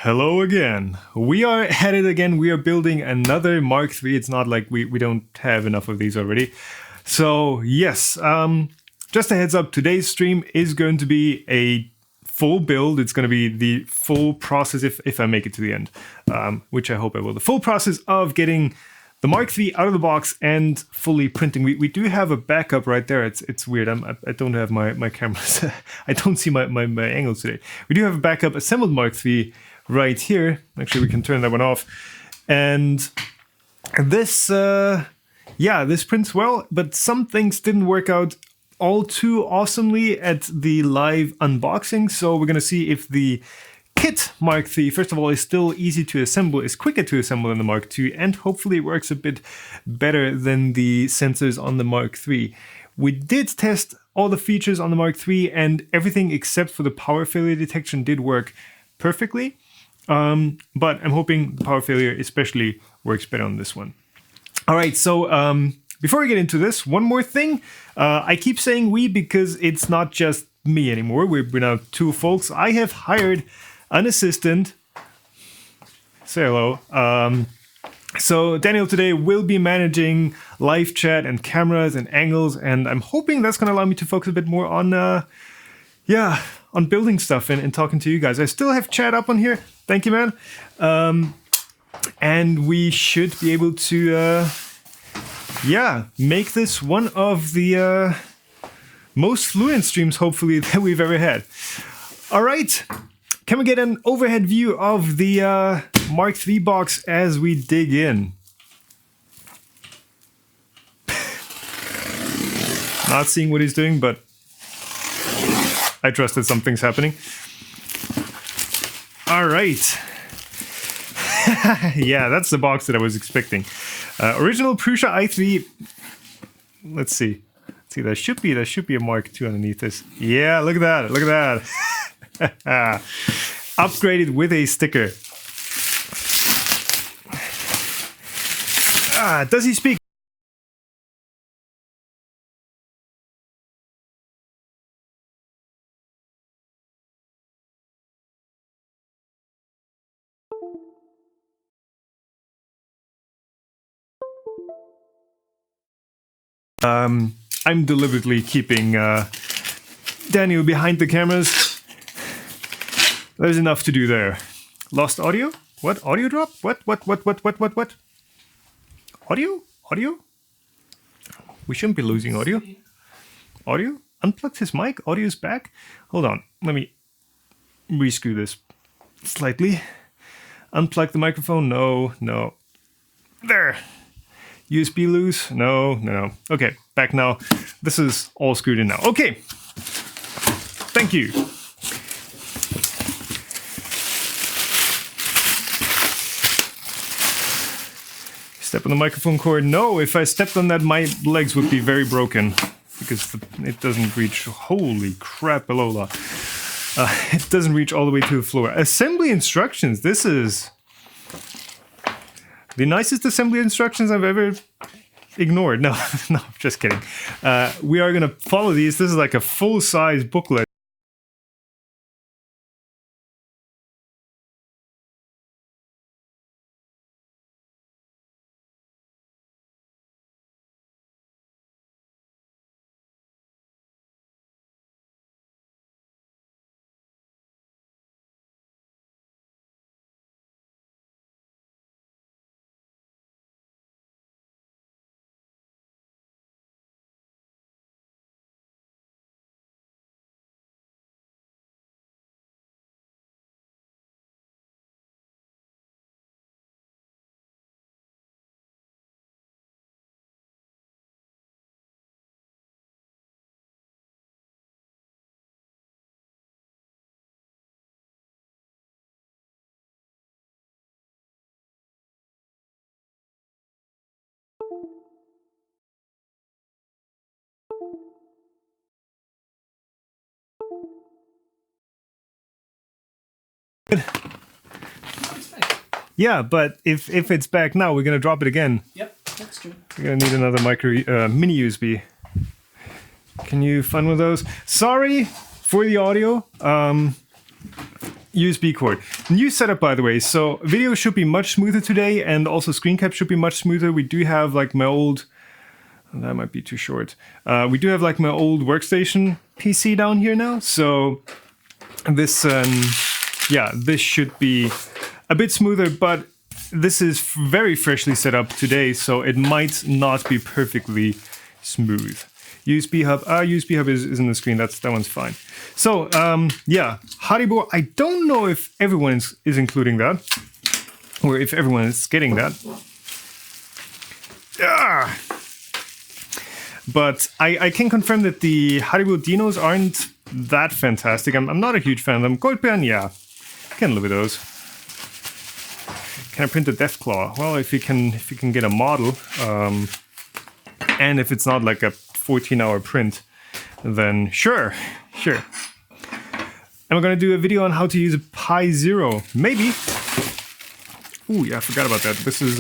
Hello again. We are at it again. We are building another Mark III. It's not like we don't have enough of these already. So yes, just a heads up, today's stream is going to be a full build. It's going to be the full process if I make it to the end, which I hope I will. The full process of getting the Mark III out of the box and fully printing. We do have a backup right there. It's weird. I don't have my cameras. I don't see my angles today. We do have a backup assembled Mark III right here. Actually, we can turn that one off. And this, this prints well, but some things didn't work out all too awesomely at the live unboxing. So we're going to see if the kit Mark III, first of all, is still easy to assemble, is quicker to assemble than the Mark II, and hopefully it works a bit better than the sensors on the Mark III. We did test all the features on the Mark III, and everything except for the power failure detection did work perfectly. But I'm hoping the power failure especially works better on this one. All right, so before we get into this, one more thing. I keep saying we because it's not just me anymore. We're now two folks. I have hired an assistant. Say hello. So Daniel today will be managing live chat and cameras and angles, and I'm hoping that's going to allow me to focus a bit more on, on building stuff and talking to you guys. I still have chat up on here. Thank you, man. And we should be able to, make this one of the most fluent streams, hopefully, that we've ever had. All right. Can we get an overhead view of the Mark III box as we dig in? Not seeing what he's doing, but I trust that something's happening. All right. Yeah, that's the box that I was expecting. Original Prusa i3. Let's see. There should be a Mark II underneath this. Yeah, look at that. Look at that. Upgraded with a sticker. Does he speak? I'm deliberately keeping Daniel behind the cameras. There's enough to do there. Lost audio? What? Audio drop? What? Audio? We shouldn't be losing audio. Audio? Unplugged his mic? Audio's back? Hold on. Let me rescrew this slightly. Unplug the microphone? No. There. USB loose? No. Okay, back now. This is all screwed in now. Okay. Thank you. Step on the microphone cord? No, if I stepped on that, my legs would be very broken because it doesn't reach. Holy crap, Alola. It doesn't reach all the way to the floor. Assembly instructions. This is the nicest assembly instructions I've ever ignored. No, just kidding. We are going to follow these. This is like a full-size booklet. Yeah, but if it's back now, we're gonna drop it again. Yep, that's true. We're gonna need another mini USB. Can you find one of those? Sorry for the audio. USB cord. New setup, by the way. So video should be much smoother today, and also screen cap should be much smoother. We do have like my old, that might be too short. We do have like my old workstation PC down here now. So this, yeah, this should be a bit smoother, but this is very freshly set up today, so it might not be perfectly smooth. USB hub, USB hub is in the screen, that one's fine. So, yeah, Haribo, I don't know if everyone is including that, or if everyone is getting that. Ah! But I can confirm that the Haribo Dinos aren't that fantastic. I'm not a huge fan of them. Goldbeeren, yeah, can live with those. Can I print a Deathclaw? Well, if you can get a model, and if it's not like a 14-hour print, then sure. And we're gonna do a video on how to use a Pi Zero, maybe. Ooh, yeah, I forgot about that. This is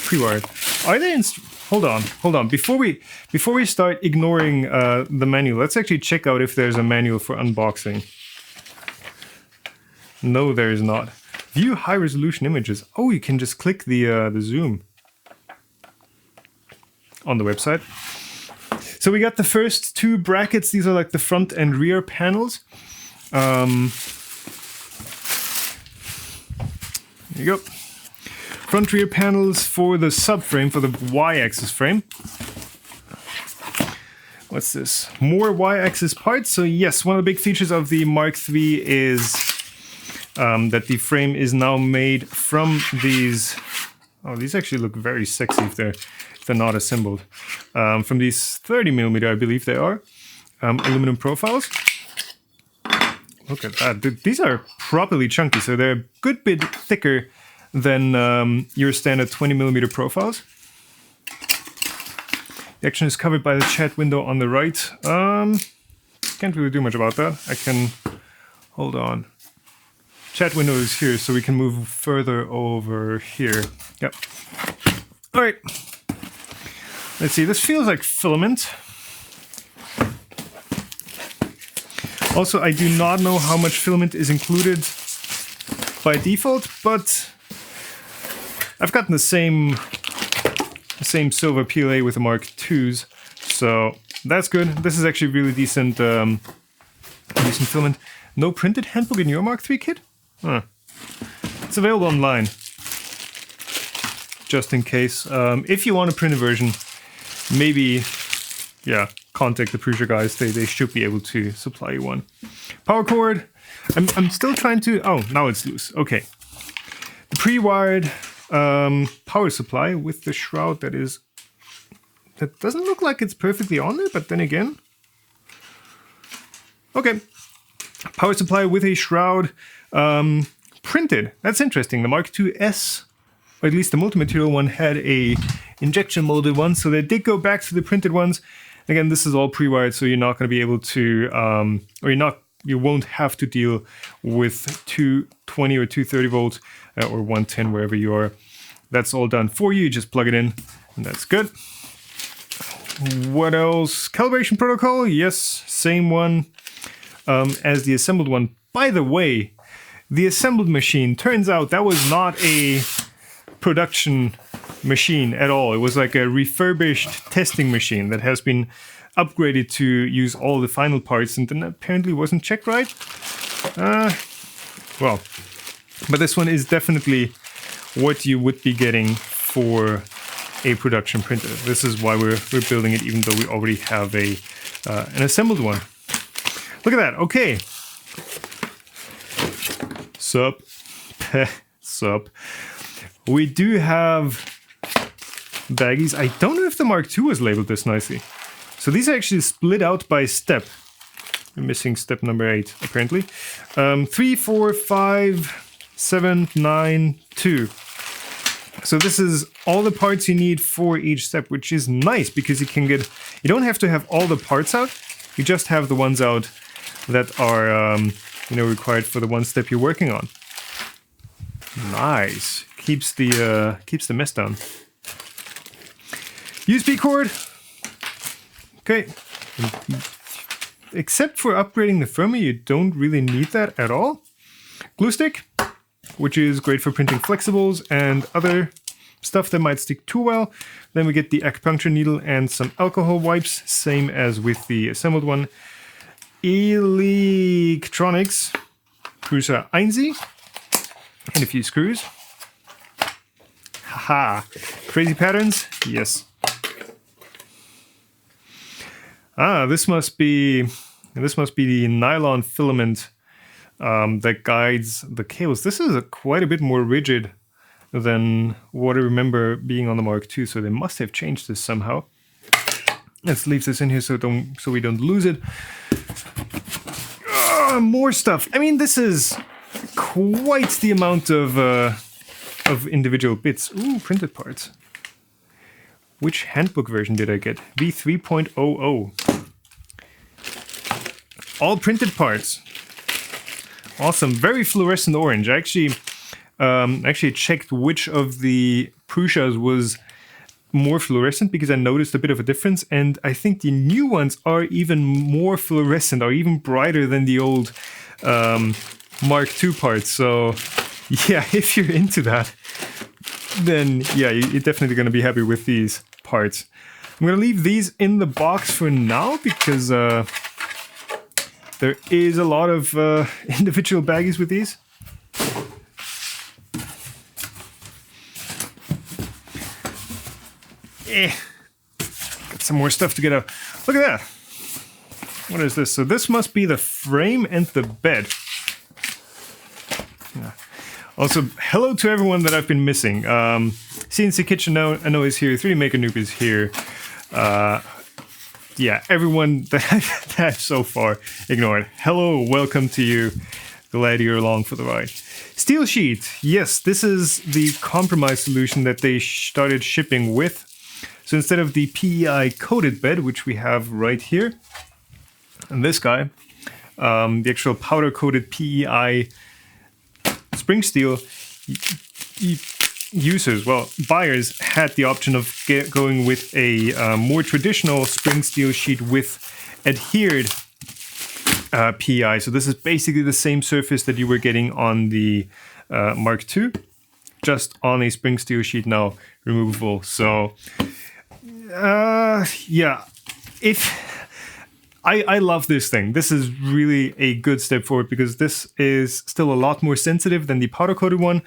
pre-wired. Are they? Hold on. Before we start ignoring the manual, let's actually check out if there's a manual for unboxing. No, there is not. View high resolution images. Oh, you can just click the zoom on the website. So we got the first two brackets. These are like the front and rear panels. There you go. Front rear panels for the subframe, for the Y-axis frame. What's this? More Y-axis parts. So yes, one of the big features of the Mark III is that the frame is now made from these. Oh, these actually look very sexy if they're not assembled. From these 30mm, I believe they are, aluminum profiles. Look at that. These are properly chunky, so they're a good bit thicker than your standard 20mm profiles. The action is covered by the chat window on the right. Can't really do much about that. I can, hold on. Chat window is here, so we can move further over here. Yep. All right. Let's see, this feels like filament. Also, I do not know how much filament is included by default, but I've gotten the same silver PLA with the Mark IIs, so that's good. This is actually really decent, decent filament. No printed handbook in your Mark III kit? Huh. It's available online, just in case. If you want a printed version, maybe, yeah, contact the Prusa guys. They should be able to supply you one. Power cord. I'm still trying to. Oh, now it's loose. Okay. The pre-wired power supply with the shroud that doesn't look like it's perfectly on there, but then again. Okay. Power supply with a shroud. Printed. That's interesting. The Mark IIs, or at least the multi-material one, had a injection molded one, so they did go back to the printed ones. Again, this is all pre-wired, so you're not going to be able to, you won't have to deal with 220 or 230 volts or 110 wherever you are. That's all done for you. You just plug it in, and that's good. What else? Calibration protocol. Yes, same one as the assembled one. By the way, the assembled machine, turns out that was not a production machine at all. It was like a refurbished testing machine that has been upgraded to use all the final parts, and then apparently wasn't checked right. Well, but this one is definitely what you would be getting for a production printer. This is why we're building it, even though we already have an assembled one. Look at that. Okay. Sup. Sup. We do have baggies. I don't know if the Mark II was labeled this nicely. So these are actually split out by step. We're missing step number 8, apparently. 3, 4, 5, 7, 9, 2. So this is all the parts you need for each step, which is nice because you don't have to have all the parts out. You just have the ones out that are required for the one step you're working on. Nice. Keeps the mess down. USB cord. Okay. Except for upgrading the firmware, you don't really need that at all. glue stick, which is great for printing flexibles and other stuff that might stick too well. Then we get the acupuncture needle and some alcohol wipes, same as with the assembled one. Electronics, Prusa 1, and a few screws. Haha, crazy patterns, yes. Ah, this must be the nylon filament that guides the cables. This is quite a bit more rigid than what I remember being on the Mark II, so they must have changed this somehow. Let's leave this in here so we don't lose it. More stuff. I mean, this is quite the amount of individual bits. Ooh, printed parts. Which handbook version did I get? V3.00. All printed parts. Awesome. Very fluorescent orange. I actually checked which of the Prusas was more fluorescent because I noticed a bit of a difference, and I think the new ones are even more fluorescent, or even brighter than the old Mark II parts. So yeah, if you're into that, then yeah, you're definitely going to be happy with these parts. I'm going to leave these in the box for now because there is a lot of individual baggies with these. Got some more stuff to get out. Look at that. What is this? So this must be the frame and the bed. Yeah. Also, hello to everyone that I've been missing. CNC Kitchen I know is here. 3D Maker Noob is here. Yeah, everyone that I've so far ignored. Hello, welcome to you. Glad you're along for the ride. Steel sheet. Yes, this is the compromise solution that they started shipping with. So instead of the PEI coated bed, which we have right here, and this guy, the actual powder coated PEI spring steel users, well, buyers had the option of going with a more traditional spring steel sheet with adhered PEI. So this is basically the same surface that you were getting on the Mark II, just on a spring steel sheet now, removable. So yeah, I love this thing. This is really a good step forward because this is still a lot more sensitive than the powder coated one.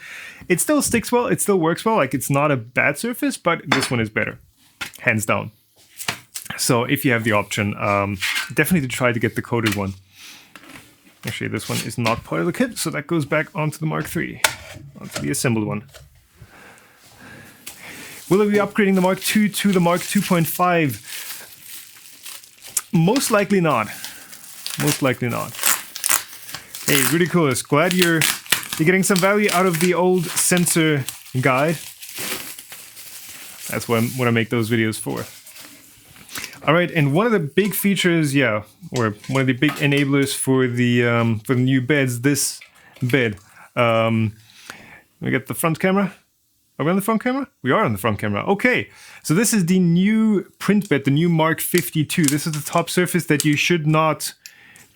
It still sticks well, it still works well, like it's not a bad surface, but this one is better, hands down. So if you have the option, definitely try to get the coated one. Actually, this one is not part of the kit, so that goes back onto the Mark III, onto the assembled one. Will I be upgrading the Mark II to the Mark 2.5? Most likely not. Most likely not. Hey, really cool. Glad you're getting some value out of the old sensor guide. That's what I make those videos for. All right, and one of the big features, yeah, or one of the big enablers for the new beds, this bed. We get the front camera. Are we on the front camera? We are on the front camera. Okay, so this is the new print bed, the new Mark 52. This is the top surface that you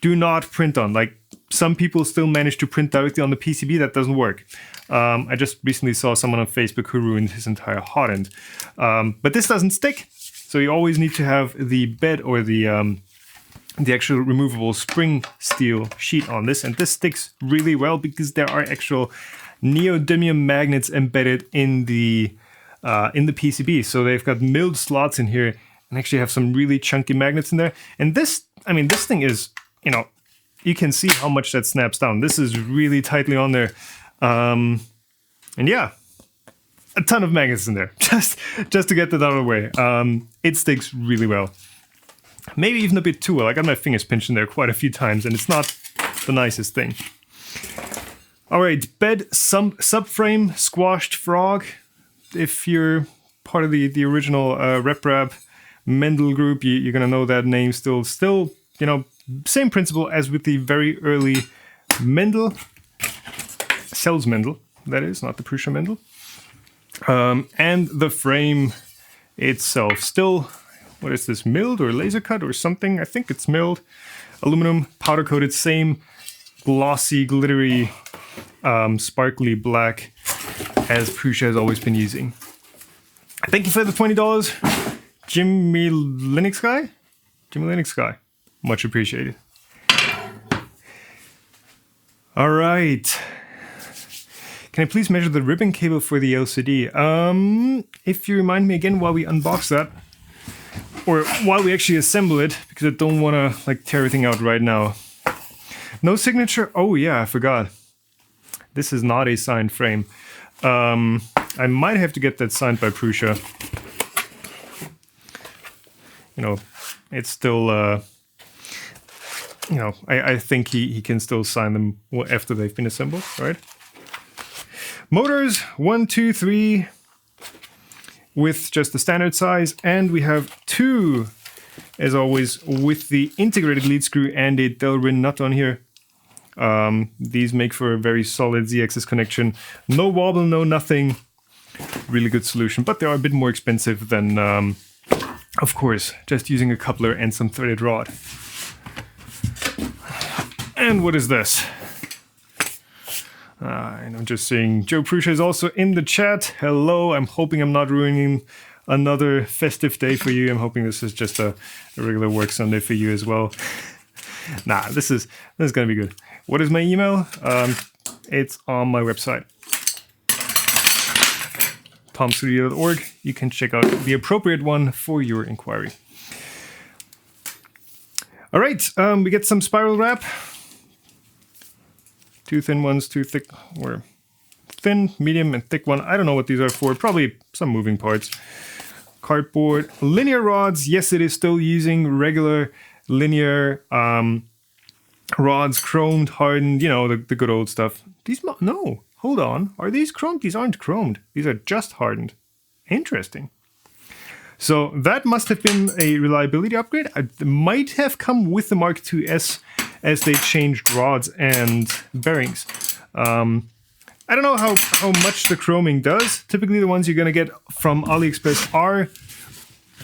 do not print on. Like, some people still manage to print directly on the PCB. That doesn't work. I just recently saw someone on Facebook who ruined his entire hot end. But this doesn't stick, so you always need to have the bed or the actual removable spring steel sheet on this, and this sticks really well because there are actual neodymium magnets embedded in the PCB. So they've got milled slots in here and actually have some really chunky magnets in there. And this, I mean, this thing is, you know, you can see how much that snaps down. This is really tightly on there. And yeah, a ton of magnets in there, just to get that out of the way. It sticks really well. Maybe even a bit too well. I got my fingers pinched in there quite a few times, and it's not the nicest thing. All right, bed subframe squashed frog. If you're part of the original RepRap Mendel group, you're gonna know that name still. You know, same principle as with the very early Mendel, Sells Mendel, that is, not the Prusa Mendel. And the frame itself, still, what is this, milled or laser cut or something? I think it's milled. Aluminum, powder coated, same glossy, glittery sparkly black as Prusa has always been using. Thank you for the $20, Jimmy Linux Guy. Jimmy Linux Guy, much appreciated. All right. Can I please measure the ribbon cable for the LCD? If you remind me again while we unbox that, or while we actually assemble it, because I don't want to like tear everything out right now. No signature. Oh yeah, I forgot. This is not a signed frame. I might have to get that signed by Prusa. You know, it's still. You know, I think he can still sign them after they've been assembled, right? Motors 1, 2, 3 with just the standard size, and we have 2, as always, with the integrated lead screw and a Delrin nut on here. These make for a very solid Z-axis connection. No wobble, no nothing. Really good solution, but they are a bit more expensive than, of course, just using a coupler and some threaded rod. And what is this? And I'm just seeing Joe Prusa is also in the chat. Hello, I'm hoping I'm not ruining another festive day for you. I'm hoping this is just a regular work Sunday for you as well. Nah, this is gonna be good. What is my email? It's on my website, tomstudio.org. You can check out the appropriate one for your inquiry. All right, we get some spiral wrap. 2 thin ones, 2 thick, or thin, medium, and thick one. I don't know what these are for. Probably some moving parts. Cardboard, linear rods. Yes, it is still using regular linear rods, chromed, hardened. You know, the good old stuff. These no, hold on. Are these chromed? These aren't chromed. These are just hardened. Interesting. So that must have been a reliability upgrade. It might have come with the Mark IIs as they changed rods and bearings. I don't know how much the chroming does. Typically the ones you're gonna get from AliExpress are,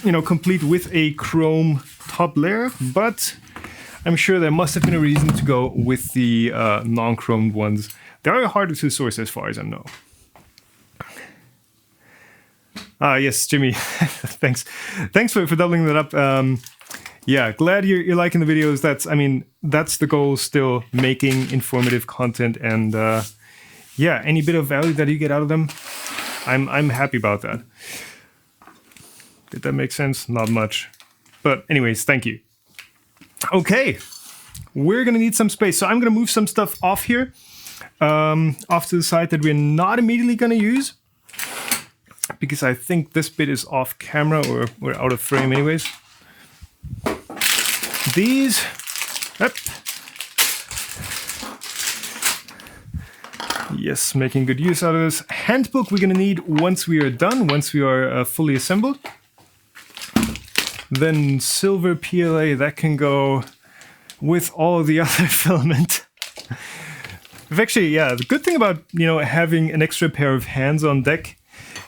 you know, complete with a chrome top layer, but I'm sure there must have been a reason to go with the non-chromed ones. They are harder to source as far as I know. Yes, Jimmy, thanks for doubling that up. Yeah, glad you're liking the videos. That's the goal still, making informative content, and yeah, any bit of value that you get out of them, I'm happy about that. Did that make sense? Not much. But anyways, thank you. Okay, we're gonna need some space. So I'm gonna move some stuff off here, off to the side that we're not immediately gonna use, because I think this bit is off camera or we're out of frame anyways. These, yep. Yes, making good use out of this. Handbook we're gonna need once we are done, once we are fully assembled. Then silver PLA, that can go with all the other filament. Actually, yeah, the good thing about, you know, having an extra pair of hands on deck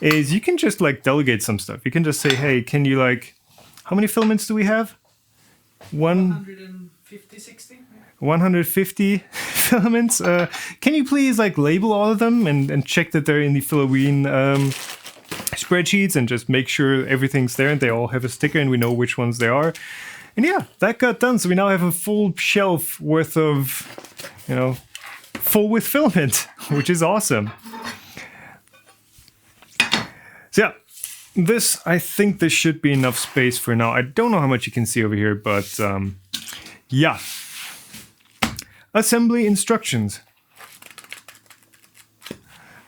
is you can just like delegate some stuff. You can just say, hey, can you like, how many filaments do we have? 150, 60? 150 filaments. Can you please like label all of them and check that they're in the Filaween spreadsheets and just make sure everything's there and they all have a sticker and we know which ones they are. And yeah, that got done. So we now have a full shelf worth of, you know, full with filament, which is awesome. So yeah, this, I think this should be enough space for now. I don't know how much you can see over here, but yeah. Assembly instructions.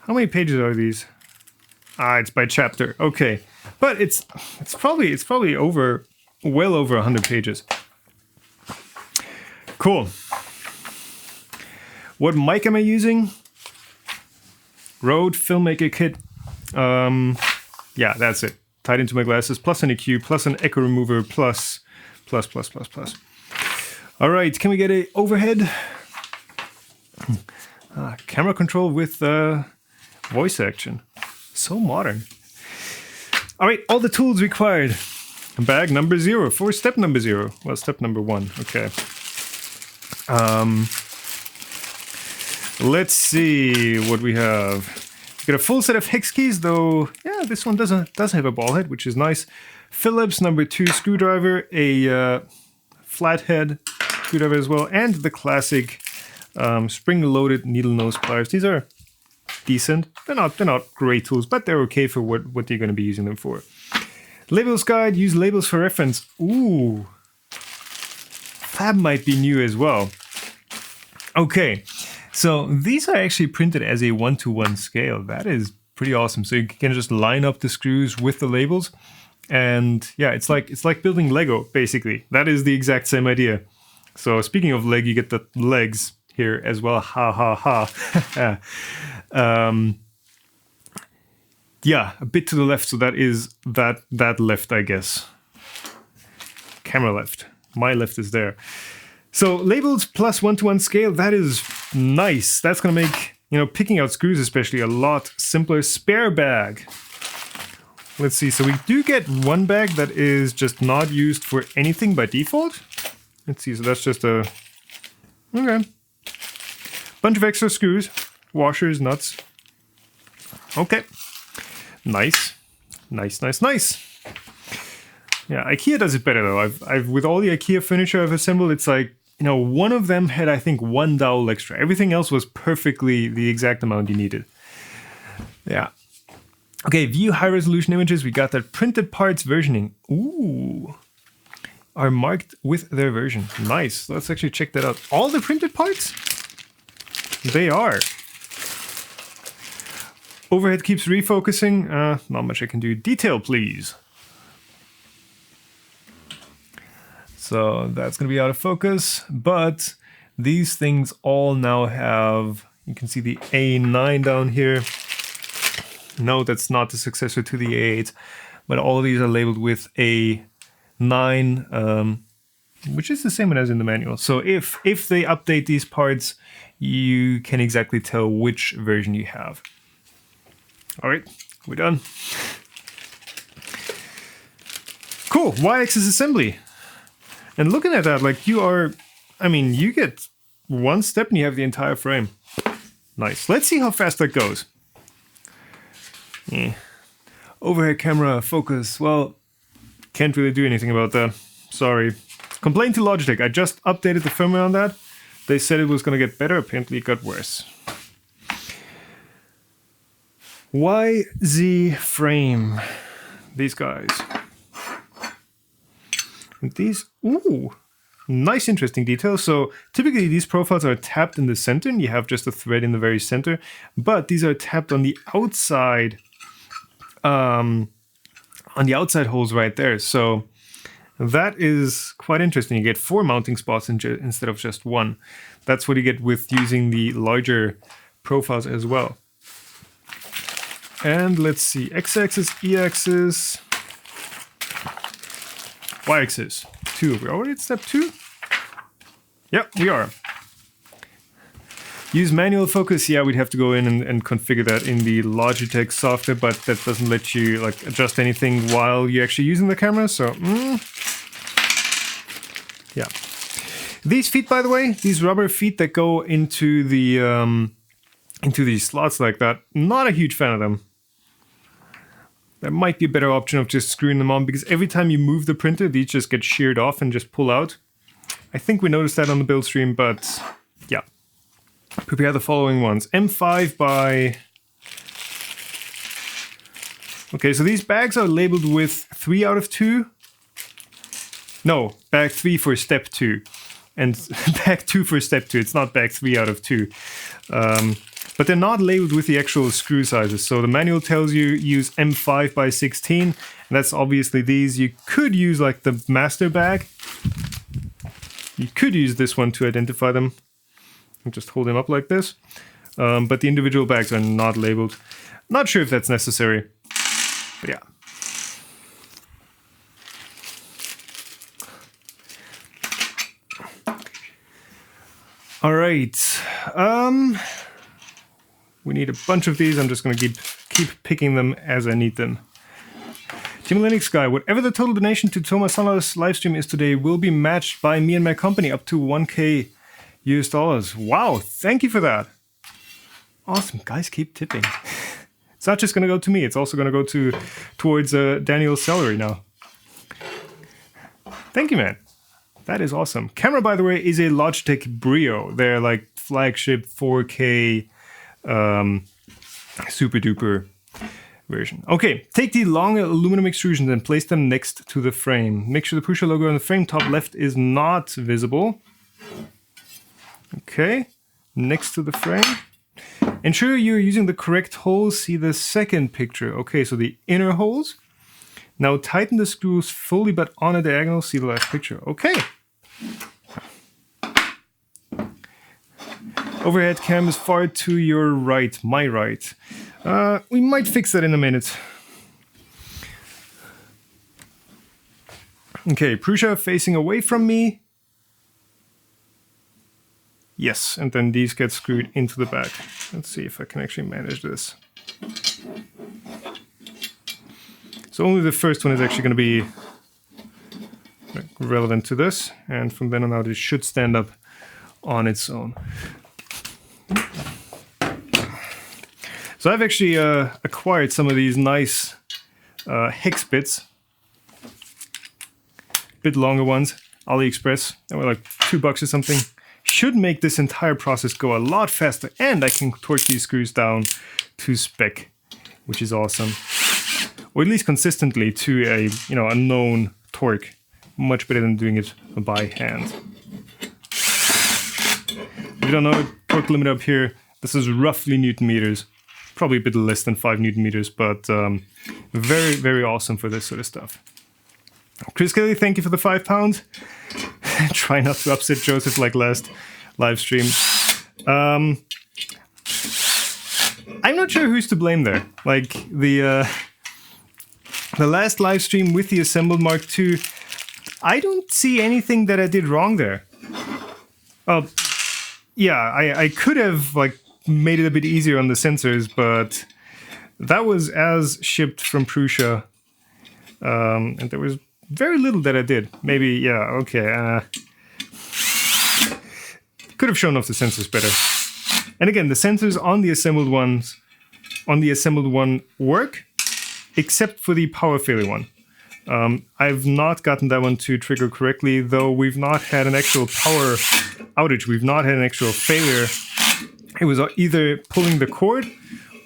How many pages are these? It's by chapter. Okay, but it's probably over, well over 100 pages. Cool. What mic am I using? Rode Filmmaker Kit. Yeah, that's it. Tied into my glasses, plus an EQ, plus an echo remover, plus. All right, can we get a overhead? Camera control with voice action. So modern. All right, all the tools required. Bag number 0 for step number 0. Well, step number 1, okay. Let's see what we have. We got a full set of hex keys, though. Yeah, this one does have a ball head, which is nice. Phillips #2 screwdriver, a flathead screwdriver as well, and the classic spring-loaded needle nose pliers. These are decent. They're not great tools, but they're okay for what you're going to be using them for. Labels guide. Use labels for reference. Ooh, that might be new as well. Okay, so these are actually printed as a 1:1 scale. That is pretty awesome. So you can just line up the screws with the labels, and yeah, it's like building Lego basically. That is the exact same idea. So speaking of leg, you get the legs here as well. Ha ha ha. Yeah, a bit to the left. So that is that left, I guess. Camera left. My left is there. So labels plus 1:1 scale, that is nice. That's going to make, picking out screws especially a lot simpler. Spare bag. Let's see. So we do get one bag that is just not used for anything by default. Let's see. So that's just a... Okay. Bunch of extra screws. Washers, nuts. Okay. Nice. Nice, nice, nice. Yeah, IKEA does it better though. I've with all the IKEA furniture I've assembled, it's like, one of them had, I think, one dowel extra. Everything else was perfectly the exact amount you needed. Yeah. Okay, view high resolution images. We got that printed parts versioning. Ooh. Are marked with their version. Nice. Let's actually check that out. All the printed parts? They are. Overhead keeps refocusing. Not much I can do. Detail, please. So that's going to be out of focus, but these things all now have, you can see the A9 down here. No, that's not the successor to the A8, but all of these are labeled with A9, which is the same one as in the manual. So if they update these parts, you can exactly tell which version you have. All right, we're done. Cool, Y-axis assembly. And looking at that, like you get one step and you have the entire frame. Nice. Let's see how fast that goes. Yeah. Overhead camera focus. Well, can't really do anything about that. Sorry. Complaint to Logitech. I just updated the firmware on that. They said it was going to get better. Apparently it got worse. YZ frame. These guys. And these, ooh, nice interesting details. So typically these profiles are tapped in the center and you have just a thread in the very center, but these are tapped on the outside, holes right there. So that is quite interesting. You get 4 mounting spots instead of just 1. That's what you get with using the larger profiles as well. And let's see, X-axis, E-axis, Y-axis, 2. We're already at step 2? Yep, we are. Use manual focus. Yeah, we'd have to go in and configure that in the Logitech software, but that doesn't let you adjust anything while you're actually using the camera, so... Yeah. These feet, by the way, these rubber feet that go into the into these slots like that, not a huge fan of them. There might be a better option of just screwing them on, because every time you move the printer, these just get sheared off and just pull out. I think we noticed that on the build stream, but yeah. Prepare the following ones. M5 by... Okay, so these bags are labeled with 3 out of 2. No, bag 3 for step 2. And bag 2 for step 2. It's not bag 3 out of 2. But they're not labeled with the actual screw sizes. So the manual tells you use M5 by 16. And that's obviously these. You could use like the master bag. You could use this one to identify them. And just hold them up like this. But the individual bags are not labeled. Not sure if that's necessary. But yeah. All right. We need a bunch of these. I'm just going to keep picking them as I need them. Team Linux guy, whatever the total donation to Thomas Sandler's livestream is today will be matched by me and my company up to $1,000 US. Wow, thank you for that. Awesome. Guys, keep tipping. It's not just going to go to me. It's also going to go towards Daniel's salary now. Thank you, man. That is awesome. Camera, by the way, is a Logitech Brio. They're like flagship 4K super duper version. Okay, take the long aluminum extrusions and place them next to the frame. Make sure the Prusa logo on the frame top left is not visible. Okay, next to the frame. Ensure you're using the correct holes. See the second picture. Okay, so the inner holes. Now tighten the screws fully but on a diagonal. See the last picture. Okay. Overhead cam is far to your right, my right. We might fix that in a minute. Okay, Prusa facing away from me. Yes, and then these get screwed into the back. Let's see if I can actually manage this. So only the first one is actually going to be relevant to this, and from then on out it should stand up on its own. So I've actually acquired some of these nice hex bits, bit longer ones, AliExpress. They were like $2 or something. Should make this entire process go a lot faster, and I can torque these screws down to spec, which is awesome, or at least consistently to a a known torque. Much better than doing it by hand. If you don't know, torque limit up here, this is roughly Newton meters. Probably a bit less than 5 Newton meters, but very, very awesome for this sort of stuff. Chris Kelly, thank you for the £5. Try not to upset Joseph like last live stream. I'm not sure who's to blame there. Like the last live stream with the assembled Mark II, I don't see anything that I did wrong there. Yeah, I could have like made it a bit easier on the sensors, but that was as shipped from Prusa, and there was very little that I did. Maybe, yeah, okay. Could have shown off the sensors better. And again, the sensors on the assembled one work, except for the power failure one. I've not gotten that one to trigger correctly, though we've not had an actual power outage. We've not had an actual failure. It was either pulling the cord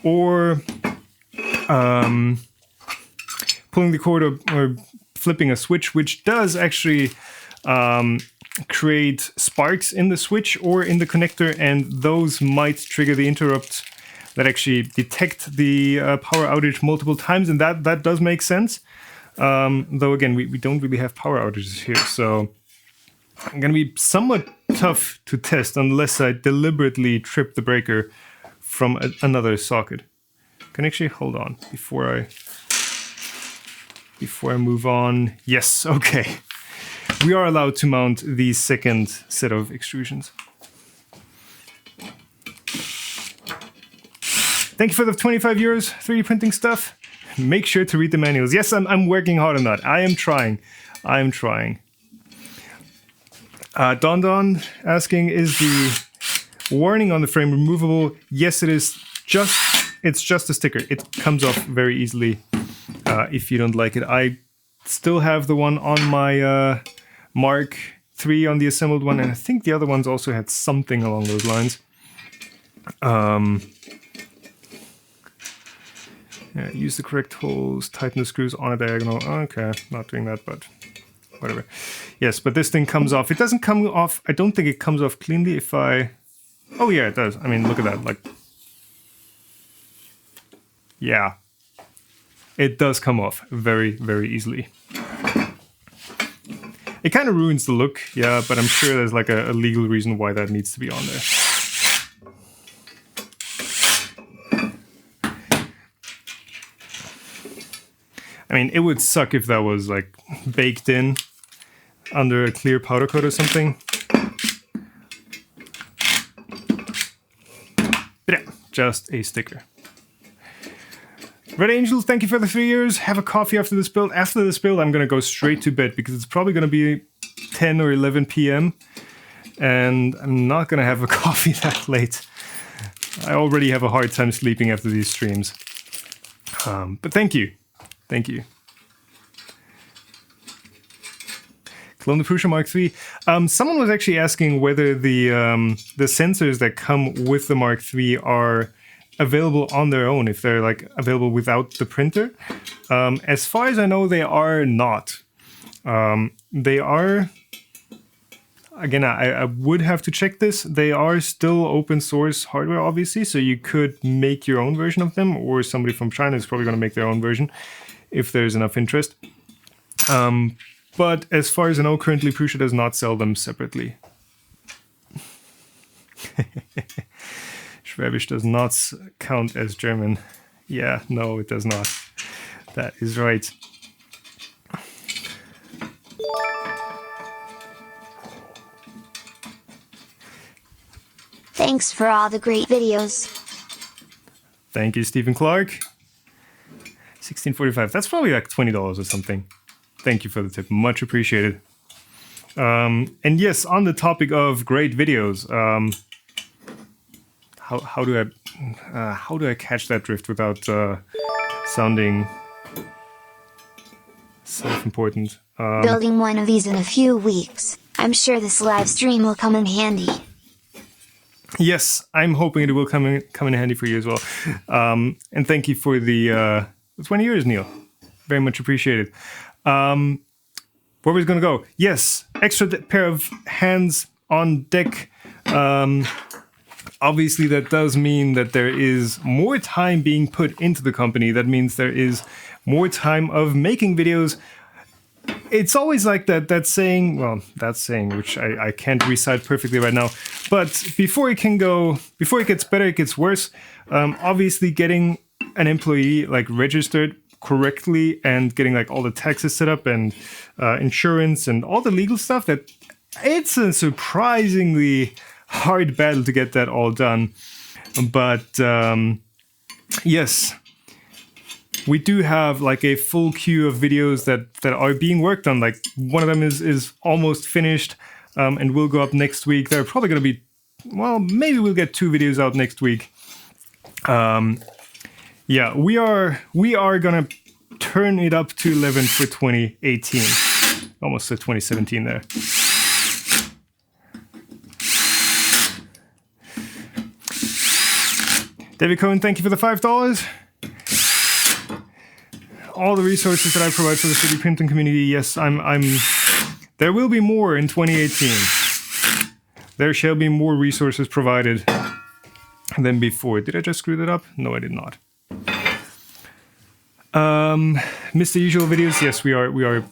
or flipping a switch, which does actually create sparks in the switch or in the connector, and those might trigger the interrupt that actually detect the power outage multiple times, and that does make sense. Though again, we don't really have power outages here, so I'm going to be somewhat tough to test unless I deliberately trip the breaker from another socket. Can actually hold on before I move on. Yes, okay. We are allowed to mount the second set of extrusions. Thank you for the 25 euros 3D printing stuff. Make sure to read the manuals. Yes, I'm working hard on that. I am trying. Don asking, is the warning on the frame removable? Yes, it is. It's just a sticker. It comes off very easily if you don't like it. I still have the one on my Mark III on the assembled one, and I think the other ones also had something along those lines. Yeah, use the correct holes, tighten the screws on a diagonal. Okay, not doing that, but whatever. Yes, but this thing comes off. It doesn't come off, I don't think it comes off cleanly if I... Oh yeah, it does. I mean, look at that. Like, yeah. It does come off very, very easily. It kind of ruins the look, yeah, but I'm sure there's like a legal reason why that needs to be on there. I mean, it would suck if that was like baked in under a clear powder coat or something. But yeah, just a sticker. Red Angel, thank you for the 3 years. Have a coffee after this build. After this build, I'm going to go straight to bed because it's probably going to be 10 or 11 p.m. And I'm not going to have a coffee that late. I already have a hard time sleeping after these streams. But thank you. Thank you. Clone the Prusa Mark III. Someone was actually asking whether the sensors that come with the Mark III are available on their own, if they're like available without the printer. As far as I know, they are not. They are, again, I would have to check this. They are still open source hardware, obviously, so you could make your own version of them, or somebody from China is probably going to make their own version if there's enough interest. But as far as I know, currently Prusa does not sell them separately. Schwäbisch does not count as German. Yeah, no, it does not. That is right. Thanks for all the great videos. Thank you, Stephen Clark. 1645. That's probably like $20 or something. Thank you for the tip. Much appreciated. And yes, on the topic of great videos, how do I catch that drift without sounding self-important? Building one of these in a few weeks. I'm sure this live stream will come in handy. Yes, I'm hoping it will come in handy for you as well. And thank you for the 20 years, Neil. Very much appreciated. Where was going to go? Yes, extra pair of hands on deck. Obviously, that does mean that there is more time being put into the company. That means there is more time of making videos. It's always like that saying, which I can't recite perfectly right now. But before it gets better, it gets worse. Obviously, getting an employee like registered correctly and getting like all the taxes set up and insurance and all the legal stuff, that it's a surprisingly hard battle to get that all done. But yes, we do have like a full queue of videos that are being worked on. Like one of them is almost finished and will go up next week. They're probably going to be, well, maybe we'll get 2 videos out next week. Yeah, we are gonna turn it up to 11 for 2018. Almost said 2017 there. David Cohen, thank you for the $5. All the resources that I provide for the 3D printing community, yes, there will be more in 2018. There shall be more resources provided than before. Did I just screw that up? No, I did not. Missed the usual videos. Yes, we are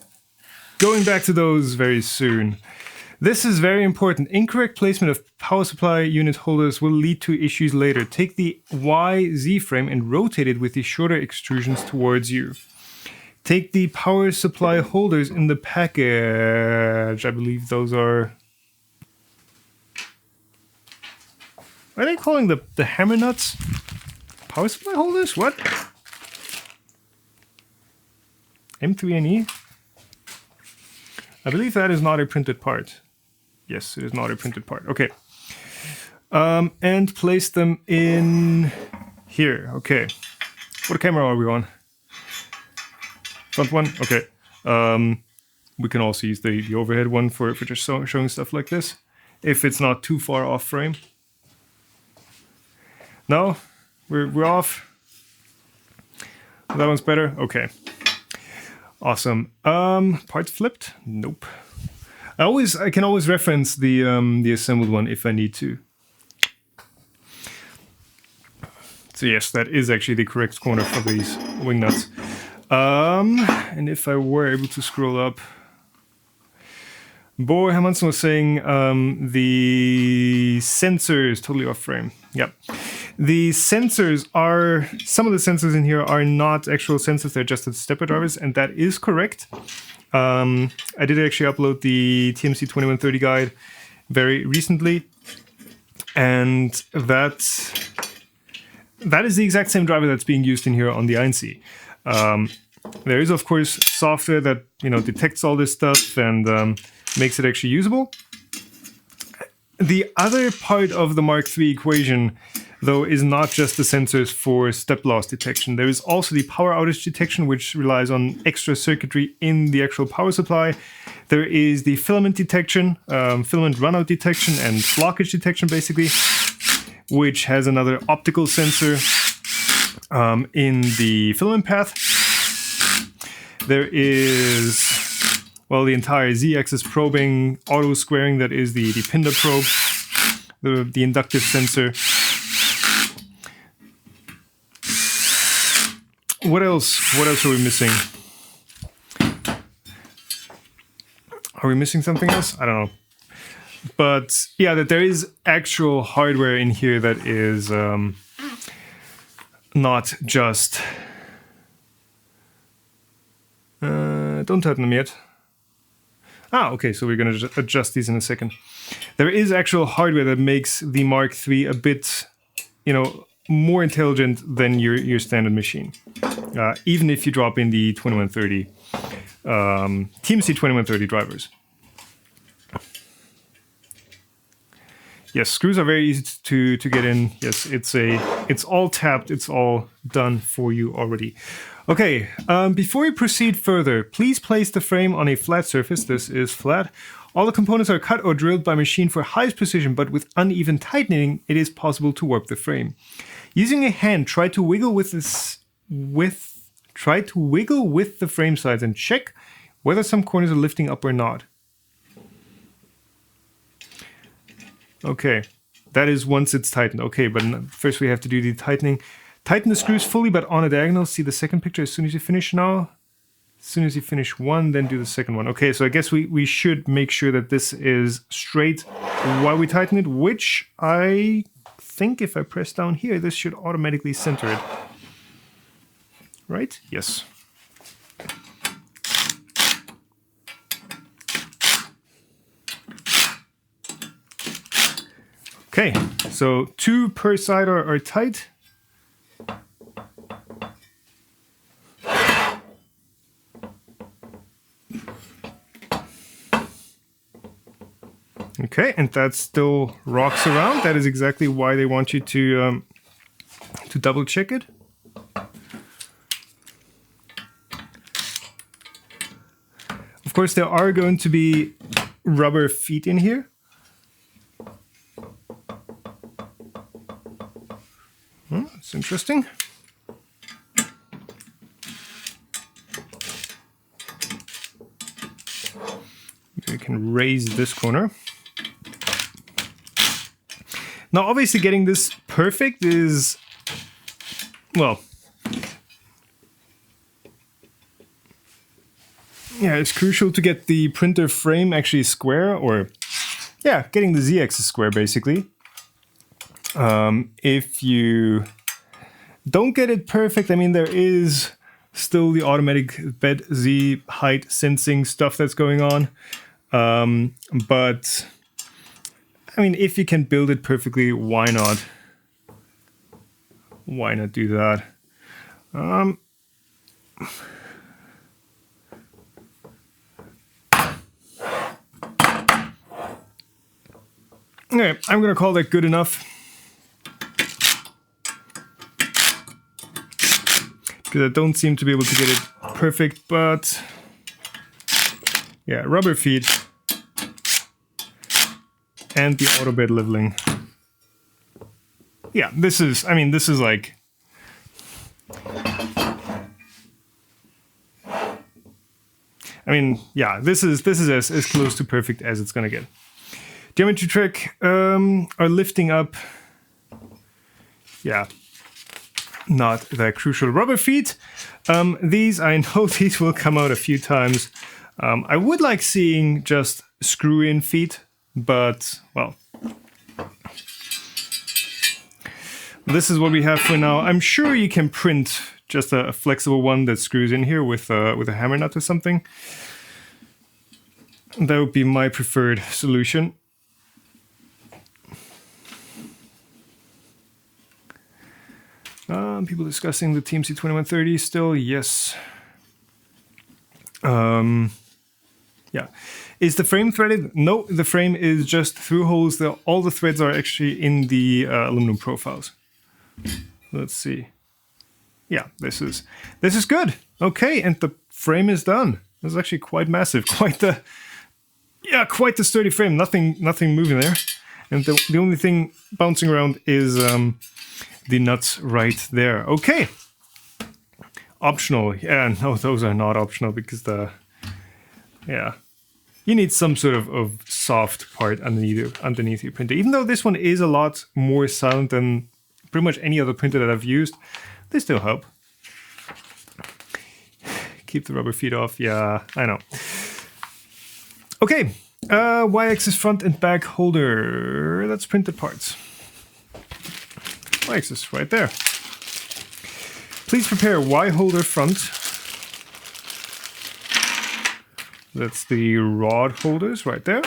going back to those very soon. This is very important. Incorrect placement of power supply unit holders will lead to issues later. Take the YZ frame and rotate it with the shorter extrusions towards you. Take the power supply holders in the package. I believe those are they calling the hammer nuts? Power supply holders? What? M3NE? I believe that is not a printed part. Yes, it is not a printed part. Okay. And place them in here. Okay. What camera are we on? Front one? Okay. We can also use the overhead one for just showing stuff like this, if it's not too far off frame. No? We're off? That one's better? Okay. Awesome. Parts flipped? Nope. I can always reference the assembled one if I need to. So yes, that is actually the correct corner for these wing nuts. And if I were able to scroll up, Bo Hermansen was saying the sensors totally off frame. Yep. The sensors some of the sensors in here are not actual sensors, they're just stepper drivers, and that is correct. I did actually upload the TMC 2130 guide very recently, and that is the exact same driver that's being used in here on the 1C. There is, of course, software that detects all this stuff and makes it actually usable. The other part of the Mark III equation though, is not just the sensors for step loss detection. There is also the power outage detection, which relies on extra circuitry in the actual power supply. There is the filament detection, filament runout detection, and blockage detection, basically, which has another optical sensor in the filament path. There is, well, the entire z-axis probing, auto squaring, that is the Pinder probe, the inductive sensor. What else? What else are we missing? Are we missing something else? I don't know. But yeah, that there is actual hardware in here that is not just... don't tighten them yet. Ah, okay, so we're going to adjust these in a second. There is actual hardware that makes the Mark III a bit, you know, more intelligent than your standard machine. Even if you drop in the 2130, TMC 2130 drivers. Yes, screws are very easy to get in. Yes, it's all tapped, it's all done for you already. Okay, before we proceed further, please place the frame on a flat surface. This is flat. All the components are cut or drilled by machine for highest precision, but with uneven tightening, it is possible to warp the frame. Using a hand, try to wiggle with the frame sides and check whether some corners are lifting up or not. Okay, that is once it's tightened. Okay, but first we have to do the tightening. Tighten the screws fully, but on a diagonal. See the second picture as soon as you finish now. As soon as you finish one, then do the second one. Okay, so I guess we should make sure that this is straight while we tighten it, which I think if I press down here, this should automatically center it. Right? Yes. Okay, so 2 per side are tight. Okay, and that still rocks around. That is exactly why they want you to double check it. Of course, there are going to be rubber feet in here. That's interesting. We can raise this corner. Now, obviously, getting this perfect is, well, yeah, it's crucial to get the printer frame actually square, or, yeah, getting the z-axis square, basically. If you don't get it perfect, I mean, there is still the automatic bed Z height sensing stuff that's going on. But I mean, if you can build it perfectly, why not? Why not do that? Okay, I'm gonna call that good enough. Because I don't seem to be able to get it perfect, but yeah, rubber feet and the auto bed leveling. Yeah, this is, I mean, this is like, I mean, yeah, this is as close to perfect as it's gonna get. Geometry trick, are lifting up, yeah, not that crucial. Rubber feet, these, I know these will come out a few times. I would like seeing just screw-in feet, but, well, this is what we have for now. I'm sure you can print just a flexible one that screws in here with a hammer nut or something. That would be my preferred solution. People discussing the TMC 2130 still, yes. Yeah. Is the frame threaded? No, the frame is just through holes. All the threads are actually in the aluminum profiles. Let's see. Yeah, this is good. Okay, and the frame is done. This is actually quite massive. Quite the sturdy frame. Nothing moving there. And the only thing bouncing around is the nuts right there. Okay. Optional. Yeah, no, those are not optional because you need some sort of soft part underneath your printer. Even though this one is a lot more silent than pretty much any other printer that I've used, they still help. Keep the rubber feet off. Yeah, I know. Okay, Y-axis front and back holder. That's printed parts. Y-axis right there. Please prepare Y holder front. That's the rod holders right there.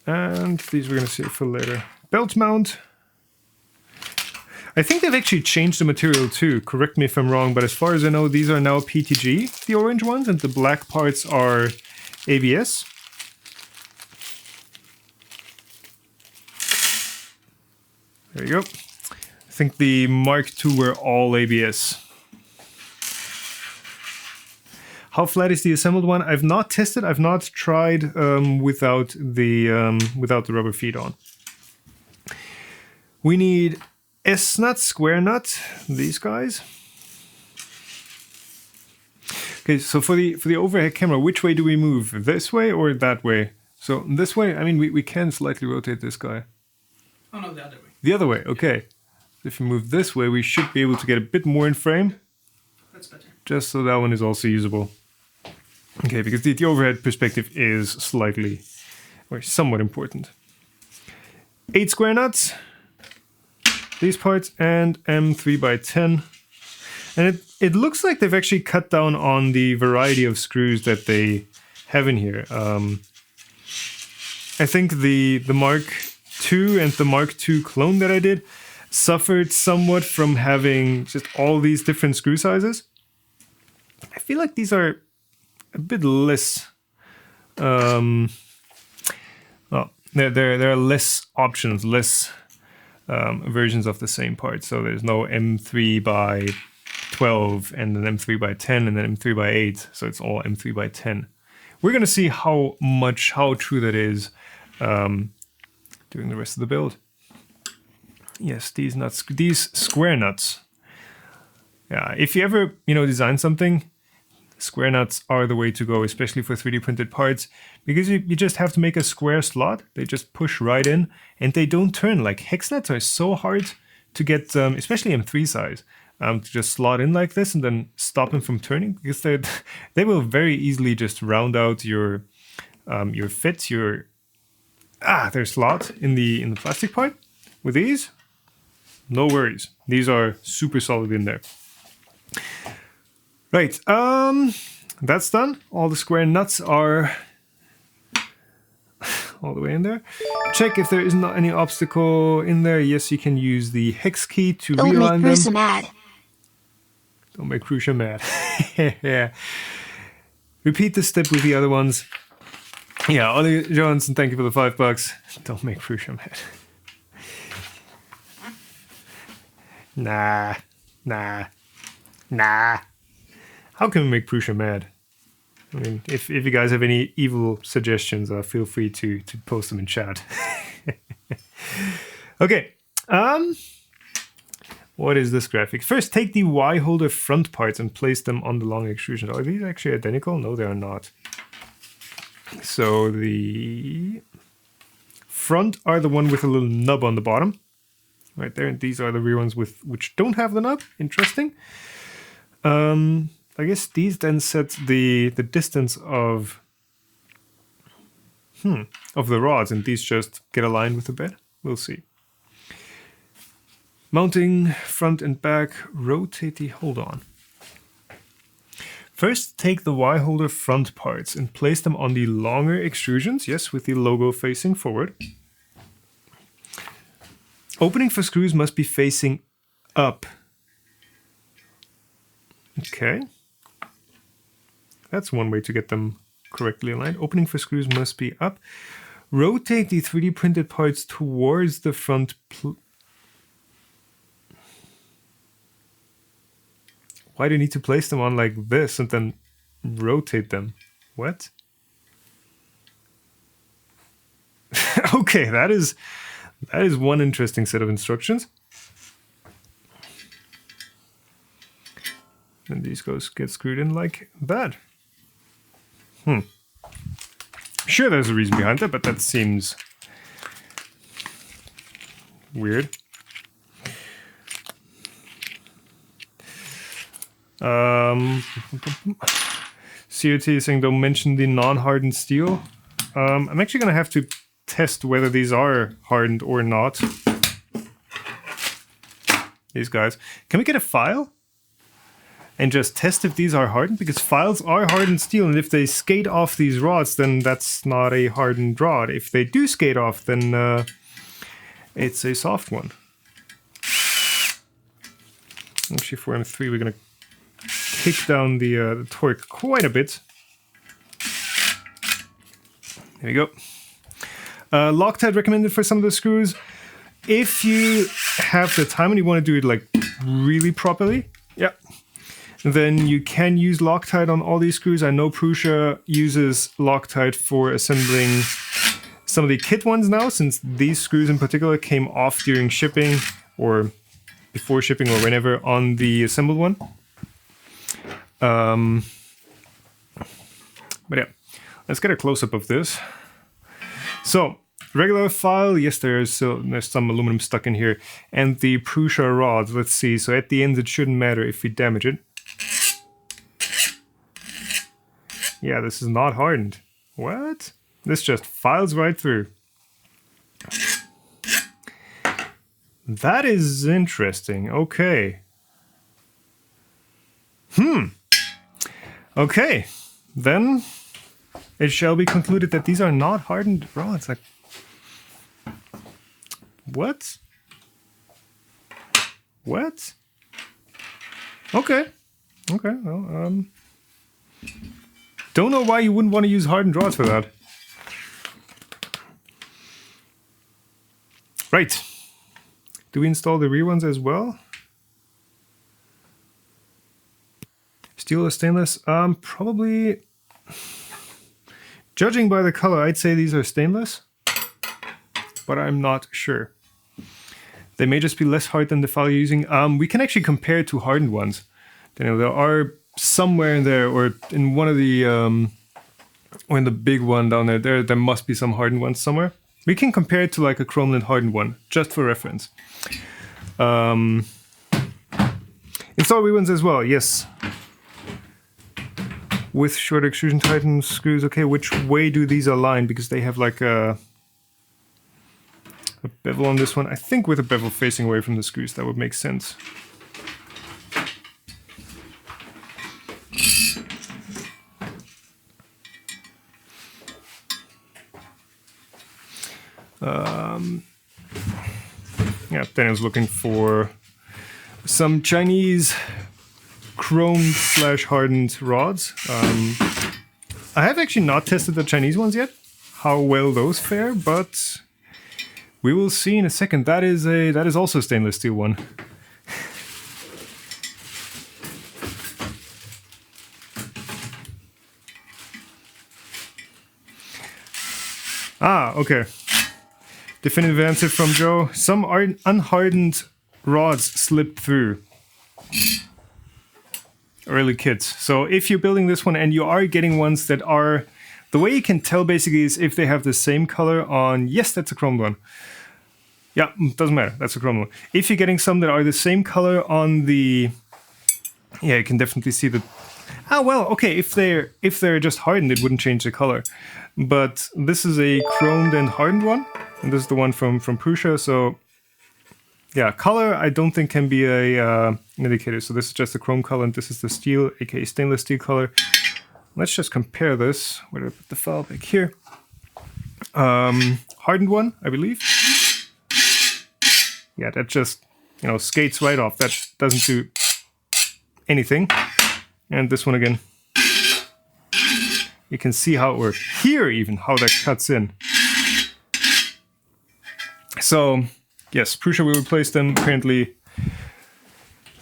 And these we're going to save for later. Belt mount. I think they've actually changed the material too. Correct me if I'm wrong, but as far as I know, these are now PTG, the orange ones, and the black parts are ABS. There you go. I think the Mark II were all ABS. How flat is the assembled one? I've not tested. I've not tried without the rubber feet on. We need S-nut, square nut, these guys. Okay, so for the overhead camera, which way do we move? This way or that way? So this way, I mean, we can slightly rotate this guy. Oh no, the other way. The other way, okay. If we move this way, we should be able to get a bit more in frame. That's better. Just so that one is also usable. Okay, because the overhead perspective is slightly, or somewhat important. 8 square nuts. These parts, and M3x10. And it looks like they've actually cut down on the variety of screws that they have in here. I think the Mark II and the Mark II clone that I did suffered somewhat from having just all these different screw sizes. I feel like these are a bit less. Well, there are less options, less versions of the same part. So there's no M3x12 and then M3x10 and then M3x8. So it's all M3x10. We're gonna see how true that is during the rest of the build. Yes, these nuts, these square nuts. Yeah, if you ever design something, square nuts are the way to go, especially for 3D printed parts, because you just have to make a square slot. They just push right in and they don't turn. Like hex nuts are so hard to get, especially M3 size, to just slot in like this and then stop them from turning, because they will very easily just round out your fit, their slot in the plastic part. With these, no worries. These are super solid in there. Right, that's done. All the square nuts are all the way in there. Check if there is not any obstacle in there. Yes, you can use the hex key to realign them. Don't make Prusa mad. Don't make Prusa mad. Yeah. Repeat this step with the other ones. Yeah, Ollie Johnson, thank you for the $5. Don't make Prusa mad. Nah. How can we make Prusa mad? I mean, if you guys have any evil suggestions, feel free to post them in chat. Okay. What is this graphic? First, take the Y holder front parts and place them on the long extrusion. Are these actually identical? No, they are not. So the front are the one with a little nub on the bottom. Right there, and these are the rear ones which don't have the nub. Interesting. I guess these then set the distance of the rods, and these just get aligned with the bed. We'll see. Mounting front and back, rotate the hold on. First, take the Y holder front parts and place them on the longer extrusions, yes, with the logo facing forward. Opening for screws must be facing up. Okay. That's one way to get them correctly aligned. Opening for screws must be up. Rotate the 3D printed parts towards the front Why do you need to place them on like this and then rotate them? What? Okay, that is one interesting set of instructions. And these get screwed in like that. Sure, there's a reason behind that, but that seems weird. COT is saying don't mention the non-hardened steel. I'm actually going to have to test whether these are hardened or not. These guys. Can we get a file? And just test if these are hardened? Because files are hardened steel, and if they skate off these rods, then that's not a hardened rod. If they do skate off, then it's a soft one. Actually, for M3, we're going to kick down the torque quite a bit. There we go. Loctite recommended for some of the screws. If you have the time and you want to do it like really properly, yeah, then you can use Loctite on all these screws. I know Prusa uses Loctite for assembling some of the kit ones now, since these screws in particular came off during shipping or before shipping or whenever on the assembled one. But yeah, let's get a close-up of this. So, regular file, yes, there's some aluminum stuck in here. And the Prusa rods, let's see. So at the end, it shouldn't matter if we damage it. Yeah, this is not hardened. What? This just files right through. That is interesting. Okay. Okay. Then it shall be concluded that these are not hardened rods. Like, what? What? Okay. Okay. Well, don't know why you wouldn't want to use hardened rods for that. Right. Do we install the rear ones as well? Steel or stainless? Probably. Judging by the color, I'd say these are stainless, but I'm not sure. They may just be less hard than the file you're using. We can actually compare it to hardened ones. You know, there are somewhere in there, or in one of the, or in the big one down there, there must be some hardened ones somewhere. We can compare it to like a chromelin hardened one, just for reference. Install rear ones as well, yes. With short extrusion tighten screws. Okay, which way do these align? Because they have like a bevel on this one. I think with a bevel facing away from the screws, that would make sense. Yeah, Daniel's looking for some Chinese chromed / hardened rods. I have actually not tested the Chinese ones yet, how well those fare, but we will see in a second. That is also a stainless steel one. Ah, okay. Definitive answer from Joe. Some unhardened rods slipped through. Early kits. So if you're building this one and you are getting ones that are... The way you can tell basically is if they have the same color on... Yes, that's a chromed one. Yeah, doesn't matter. That's a chromed one. If you're getting some that are the same color on the... Yeah, you can definitely see that... Ah, well, okay. If they're just hardened, it wouldn't change the color. But this is a chromed and hardened one. And this is the one from Prusa, so... Yeah, color I don't think can be an indicator. So this is just the chrome color and this is the steel, aka stainless steel color. Let's just compare this. Where do I put the file? Back here. Hardened one, I believe. Yeah, that just, skates right off. That doesn't do anything. And this one again. You can see how, or hear even how that cuts in. So... Yes, Prusa will replace them. Apparently,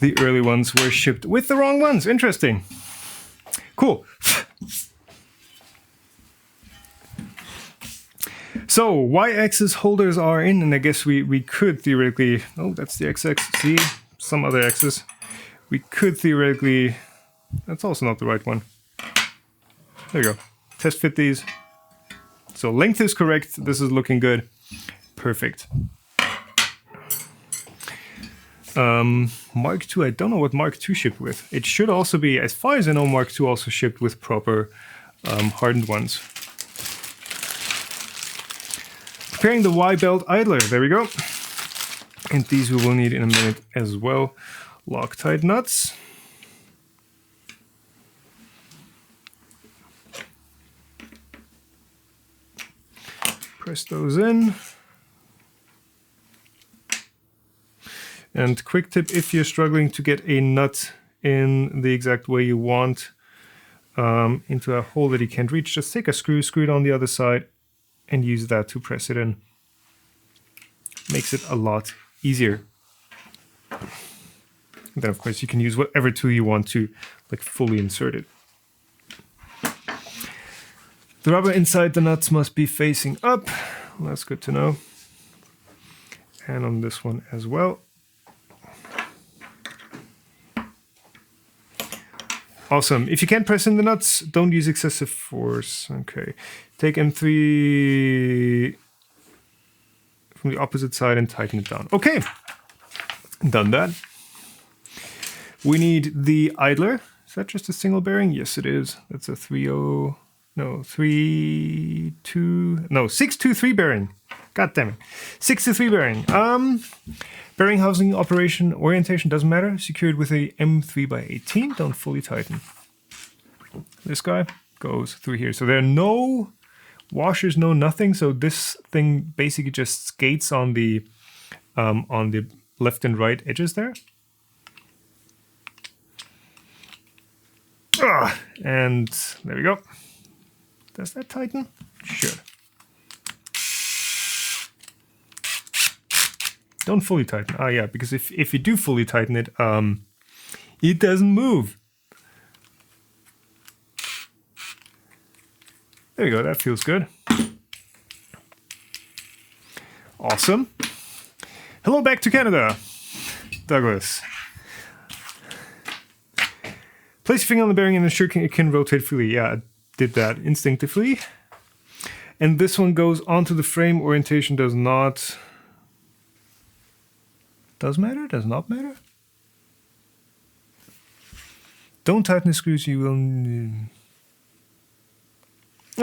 the early ones were shipped with the wrong ones. Interesting. Cool. So y-axis holders are in, and I guess we could theoretically, oh, that's the x-axis, see, some other axis. We could theoretically, that's also not the right one. There you go. Test fit these. So length is correct. This is looking good. Perfect. Mark II, I don't know what Mark II shipped with. It should also be, as far as I know, Mark II also shipped with proper hardened ones. Preparing the Y-belt idler, there we go. And these we will need in a minute as well. Loctite nuts. Press those in. And quick tip, if you're struggling to get a nut in the exact way you want into a hole that you can't reach, just take a screw, screw it on the other side, and use that to press it in. Makes it a lot easier. And then of course you can use whatever tool you want to like fully insert it. The rubber inside the nuts must be facing up. That's good to know. And on this one as well. Awesome. If you can't press in the nuts, don't use excessive force. Okay. Take M3 from the opposite side and tighten it down. Okay. Done that. We need the idler. Is that just a single bearing? Yes, it is. That's a 623 bearing. God damn it. 623 bearing. Bearing housing operation orientation doesn't matter. Secured with a M3x18. Don't fully tighten. This guy goes through here. So there are no washers, no nothing. So this thing basically just skates on the left and right edges there. And there we go. Does that tighten? Should. Don't fully tighten. Ah, yeah, because if you do fully tighten it, it doesn't move. There you go. That feels good. Awesome. Hello back to Canada, Douglas. Place your finger on the bearing and ensure it can rotate freely. Yeah, I did that instinctively. And this one goes onto the frame. Orientation does not... Does matter? Does not matter? Don't tighten the screws, you will...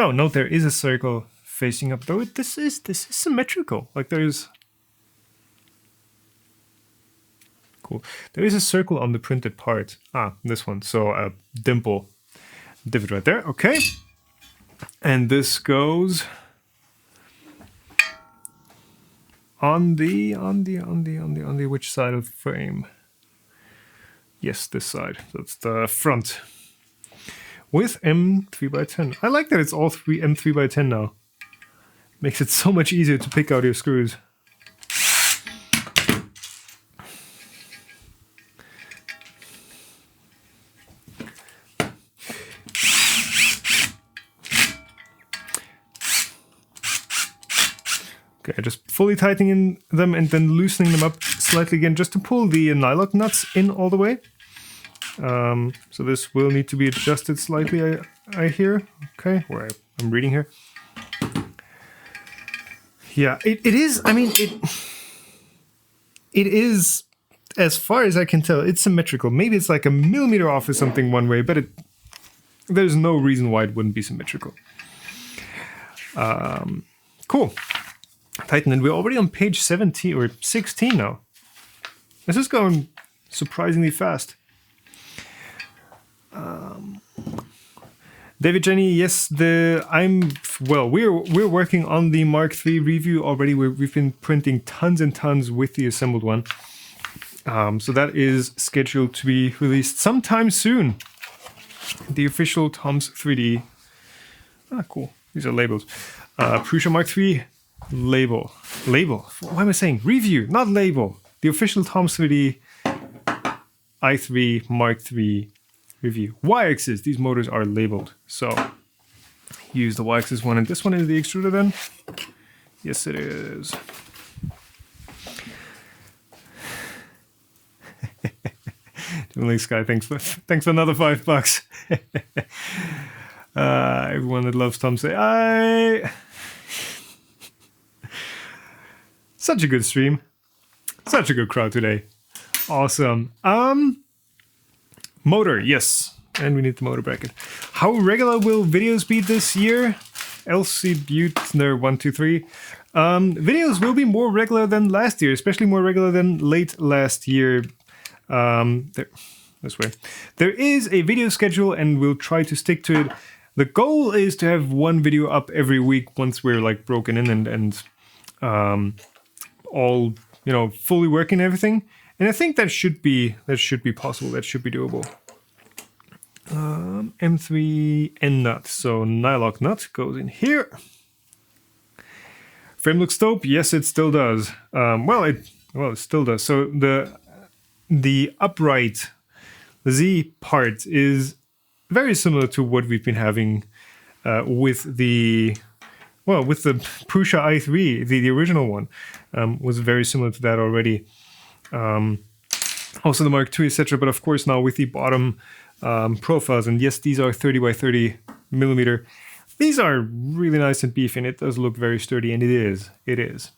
Oh, note there is a circle facing up. Though this is symmetrical. Like there's... Cool. There is a circle on the printed part. Ah, this one. So a dimple. Divot right there. Okay. And this goes... On the which side of the frame? Yes, this side. That's the front. With M3x10. I like that it's all three M3x10 now. Makes it so much easier to pick out your screws. Okay, just fully tightening them and then loosening them up slightly again just to pull the nylock nuts in all the way. So this will need to be adjusted slightly, I hear. Okay, where I'm reading here. Yeah, it is, I mean, it is, as far as I can tell, it's symmetrical. Maybe it's like a millimeter off or something one way, but there's no reason why it wouldn't be symmetrical. Cool. Tighten, and we're already on page 17 or 16 now. This is going surprisingly fast. David, Jenny, yes, we're working on the Mark III review already. We've been printing tons and tons with the assembled one. So that is scheduled to be released sometime soon. The official Tom's 3D. Ah, cool. These are labels. Prusa Mark III label. Label. What am I saying? Review, not label. The official Tom's 3D i3 Mark III review. Y-axis, these motors are labeled. So use the Y-axis one, and this one is the extruder then? Yes, it is. Definitely Sky, thanks for another $5. Everyone that loves Tom say, Such a good stream. Such a good crowd today. Awesome. Motor, yes. And we need the motor bracket. How regular will videos be this year? LC Butner 123. Videos will be more regular than last year, especially more regular than late last year. This way. There is a video schedule and we'll try to stick to it. The goal is to have one video up every week once we're like broken in and all, you know, fully working and everything. And I think that should be possible. That should be doable. M3 N nut. So nylock nut goes in here. Frame looks dope. Yes, it still does. Well, it still does. So the upright, the Z part is very similar to what we've been having with the Prusa i3, the original one, was very similar to that already. Also the Mark II, etc. But of course now with the bottom profiles, and yes, these are 30 by 30 millimeter. These are really nice and beefy, and it does look very sturdy, and it is. It is.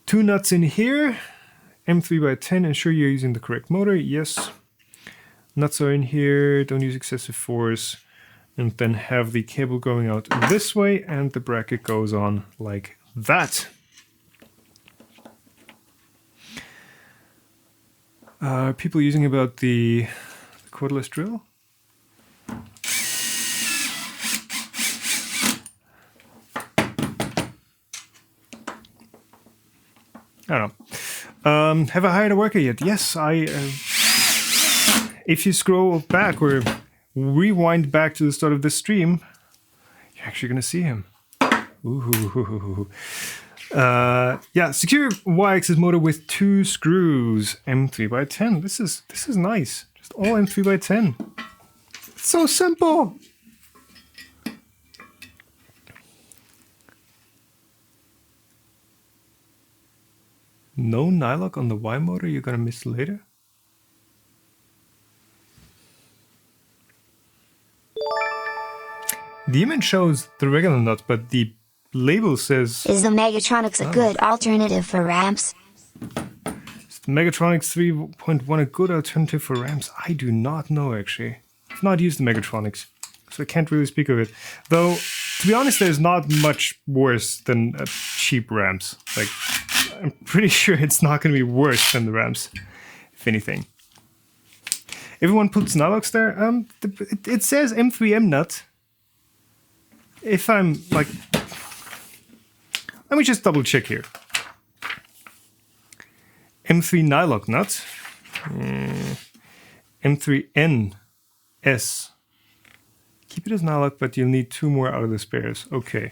2 nuts in here. M3 by 10, ensure you're using the correct motor. Yes. Nuts are in here, don't use excessive force. And then have the cable going out this way, and the bracket goes on like that. People using about the cordless drill? I don't know. Have I hired a worker yet? Yes, if you scroll back or rewind back to the start of this stream, you're actually going to see him. Ooh. Yeah, secure Y-axis motor with 2 screws. M3 by 10. This is nice. Just all M3 by 10. It's so simple. No nylock on the Y motor you're gonna miss later? The image shows the regular nut, but the label says... Is the Megatronics a good alternative for ramps? Is the Megatronics 3.1 a good alternative for ramps? I do not know, actually. I've not used the Megatronics, so I can't really speak of it. Though, to be honest, there's not much worse than cheap ramps. Like, I'm pretty sure it's not going to be worse than the ramps, if anything. Everyone puts nylocks there. It says M3M nut. If I'm like, let me just double check here. M3 nylock nut. M3NS. Keep it as nylock, but you'll need 2 more out of the spares. Okay.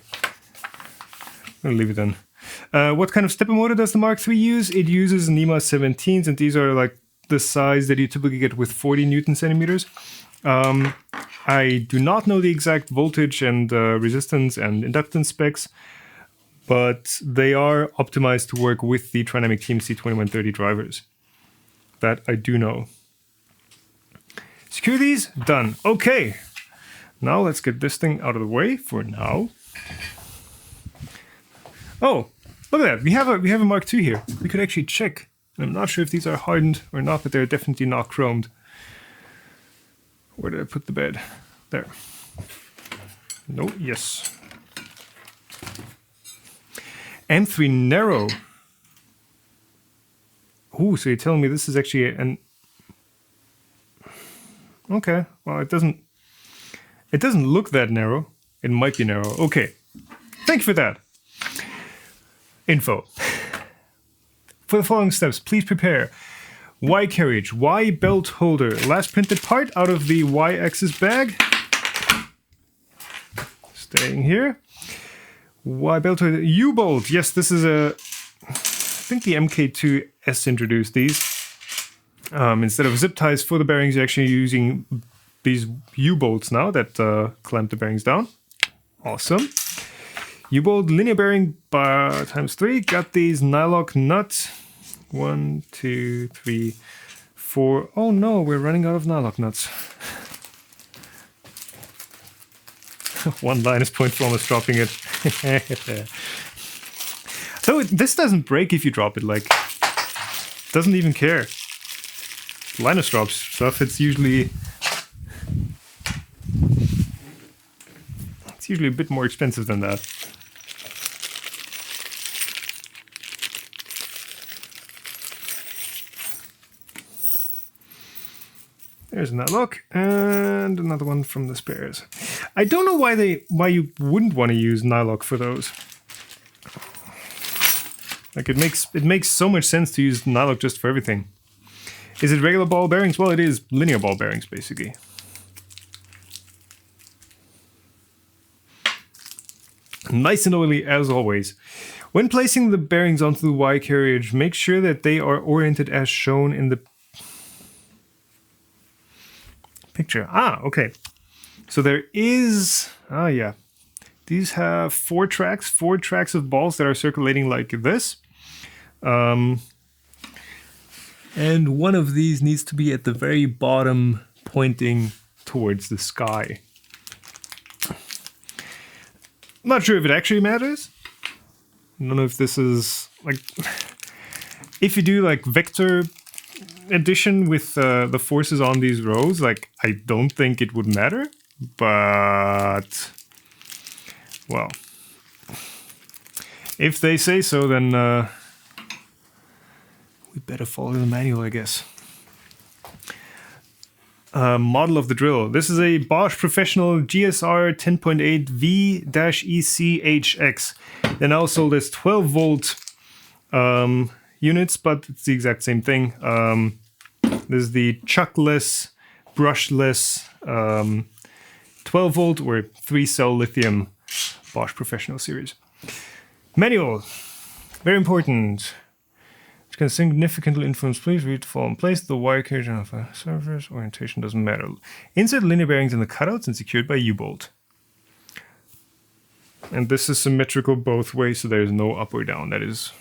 I'll leave it then. What kind of stepper motor does the Mark III use? It uses NEMA 17s, and these are like the size that you typically get with 40 Newton centimeters. I do not know the exact voltage and resistance and inductance specs, but they are optimized to work with the Trinamic TMC2130 drivers. That I do know. Secure these? Done. Okay. Now let's get this thing out of the way for now. Oh, look at that. We have a Mark II here. We could actually check. I'm not sure if these are hardened or not, but they're definitely not chromed. Where did I put the bed? There. No, yes. M3 narrow. Ooh, so you're telling me this is actually an... Okay, well, it doesn't look that narrow. It might be narrow. Okay, thank you for that info. For the following steps, please prepare Y carriage, Y belt holder, last printed part out of the Y-axis bag. Staying here. Y belt holder, U-bolt. Yes, this is I think the MK2S introduced these. Instead of zip ties for the bearings, you're actually using these U-bolts now that clamp the bearings down. Awesome. U-bolt linear bearing by times 3. Got these nylock nuts. 1, 2, 3, 4. Oh no, we're running out of nylock nuts. One Linus point for almost dropping it. So this doesn't break if you drop it, like, doesn't even care. Linus drops stuff, it's usually a bit more expensive than that. There's another look, and another one from the spares. I don't know why you wouldn't want to use nylock for those. Like it makes so much sense to use nylock just for everything. Is it regular ball bearings? Well, it is linear ball bearings basically. Nice and oily as always. When placing the bearings onto the Y carriage, make sure that they are oriented as shown in the picture. Ah, okay. So there is, yeah. These have 4 tracks of balls that are circulating like this. And one of these needs to be at the very bottom, pointing towards the sky. I'm not sure if it actually matters. I don't know if this is like, if you do like vector addition with the forces on these rows, like I don't think it would matter, but well, if they say so, then we better follow the manual, I guess. Model of the drill. This is a Bosch Professional GSR 10.8 V-ECHX. They're now sold as 12 volt units, but it's the exact same thing. This is the chuckless, brushless 12 volt or 3-cell lithium Bosch Professional series. Manual. Very important. Which can significantly influence, please read, fall in place. The wire carriage on a surface orientation doesn't matter. Insert linear bearings in the cutouts and secured by U-bolt. And this is symmetrical both ways, so there's no up or down. That is,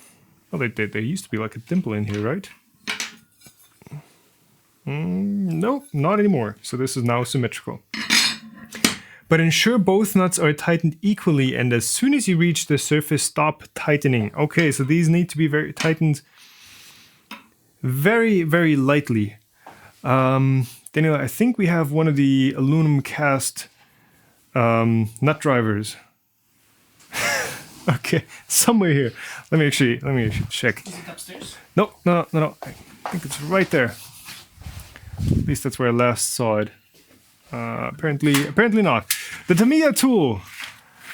well, there used to be like a dimple in here, right? No, not anymore. So this is now symmetrical. But ensure both nuts are tightened equally, and as soon as you reach the surface, stop tightening. Okay, so these need to be tightened very, very lightly. Daniel, I think we have one of the aluminum cast nut drivers. Okay, somewhere here. Let me actually check. Is it upstairs? No. I think it's right there. At least that's where I last saw it. Apparently not. The Tamiya tool.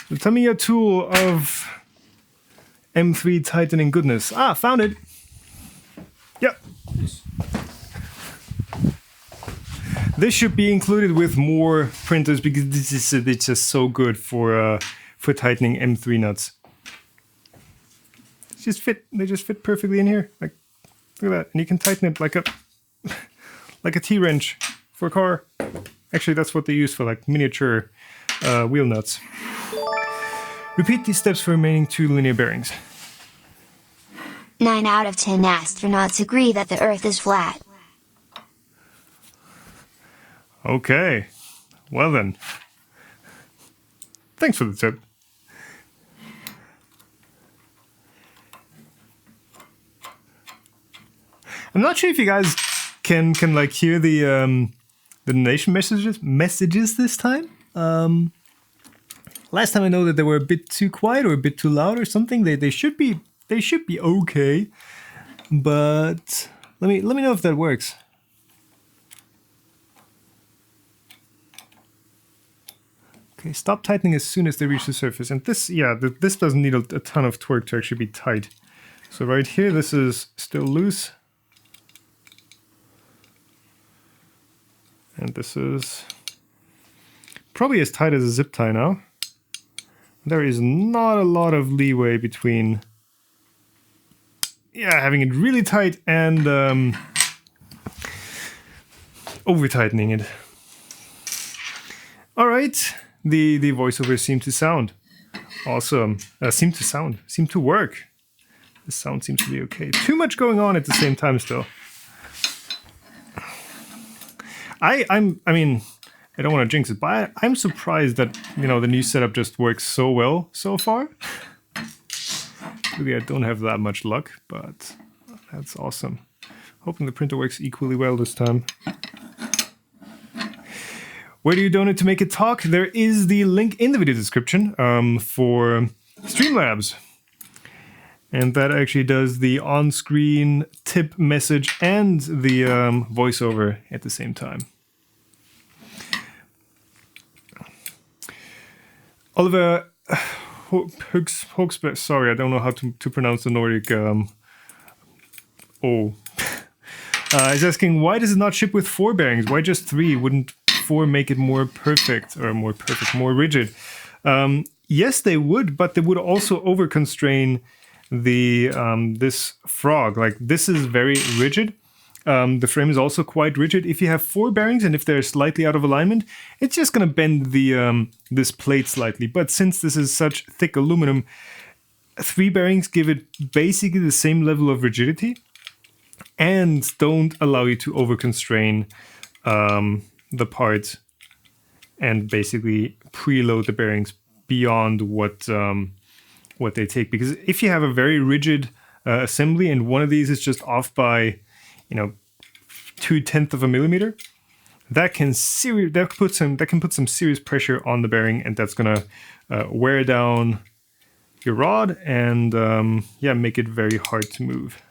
The Tamiya tool of M3 tightening goodness. Ah, found it. Yep. This should be included with more printers because it's just so good for tightening M3 nuts. They just fit perfectly in here. Like, look at that. And you can tighten it like a T-wrench for a car. Actually, that's what they use for like miniature wheel nuts. Repeat these steps for remaining 2 linear bearings. 9 out of 10 astronauts agree that the Earth is flat. Okay. Well then. Thanks for the tip. I'm not sure if you guys can like hear the donation messages this time. Last time I know that they were a bit too quiet or a bit too loud or something. They should be okay, but let me know if that works. Okay, stop tightening as soon as they reach the surface. And this, yeah, this doesn't need a ton of torque to actually be tight. So right here, this is still loose. And this is probably as tight as a zip tie now. There is not a lot of leeway between, yeah, having it really tight and over-tightening it. All right, the voiceover seemed to sound awesome. Seemed to work. The sound seems to be okay. Too much going on at the same time still. I mean, I don't want to jinx it, but I'm surprised that, you know, the new setup just works so well so far. Really, I don't have that much luck, but that's awesome. Hoping the printer works equally well this time. Where do you donate to make it talk? There is the link in the video description for Streamlabs. And that actually does the on-screen tip message and the voiceover at the same time. Oliver Hogsberg, sorry, I don't know how to pronounce the Nordic is asking, why does it not ship with 4 bearings? Why just 3? Wouldn't 4 make it more perfect, more rigid? Yes, they would, but they would also over-constrain the this frog. Like, this is very rigid. The frame is also quite rigid. If you have 4 bearings and if they're slightly out of alignment, it's just going to bend the this plate slightly. But since this is such thick aluminum, 3 bearings give it basically the same level of rigidity and don't allow you to over-constrain the part and basically preload the bearings beyond what they take. Because if you have a very rigid assembly and one of these is just off by, you know, 0.2 of a millimeter, that can put some serious pressure on the bearing, and that's gonna wear down your rod and yeah, make it very hard to move.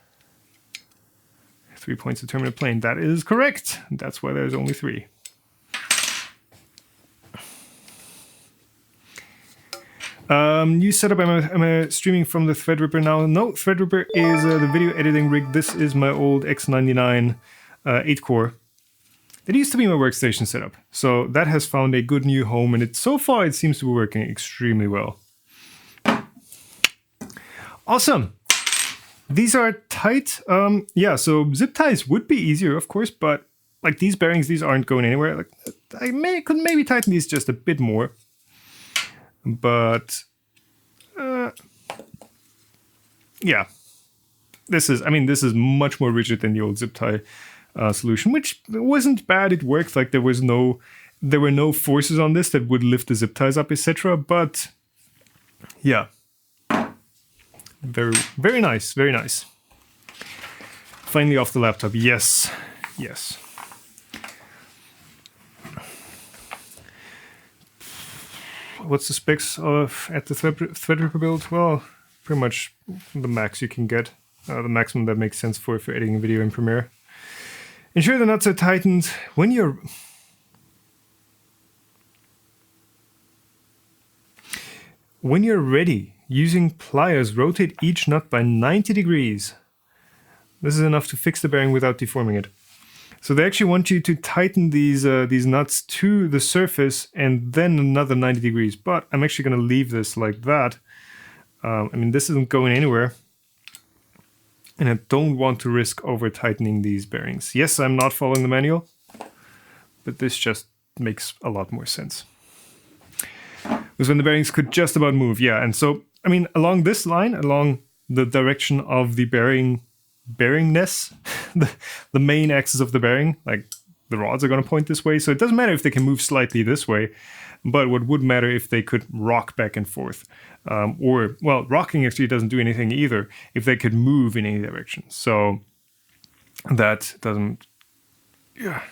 3 points determine a plane. That is correct. That's why there's only 3. New setup. Am I streaming from the Threadripper now? No, Threadripper is the video editing rig. This is my old X99 8-core. That used to be my workstation setup. So that has found a good new home, and so far it seems to be working extremely well. Awesome. These are tight. Yeah, so zip ties would be easier, of course, but like these bearings, these aren't going anywhere. Like I could maybe tighten these just a bit more. But yeah, this is much more rigid than the old zip tie solution, which wasn't bad. It worked. Like there were no forces on this that would lift the zip ties up, etc. But yeah, very, very nice, very nice. Finally off the laptop. Yes, yes. What's the specs of at the Threadripper build? Well, pretty much the max you can get, the maximum that makes sense for editing a video in Premiere. Ensure the nuts are tightened when you're ready. Using pliers, rotate each nut by 90 degrees. This is enough to fix the bearing without deforming it. So they actually want you to tighten these nuts to the surface and then another 90 degrees. But I'm actually going to leave this like that. I mean, this isn't going anywhere. And I don't want to risk over-tightening these bearings. Yes, I'm not following the manual, but this just makes a lot more sense. Because when the bearings could just about move, yeah. And so, I mean, along this line, along the direction of the bearingness, the main axis of the bearing, like the rods are going to point this way. So it doesn't matter if they can move slightly this way, but what would matter if they could rock back and forth. Or, well, rocking actually doesn't do anything either, if they could move in any direction. So that doesn't, yeah.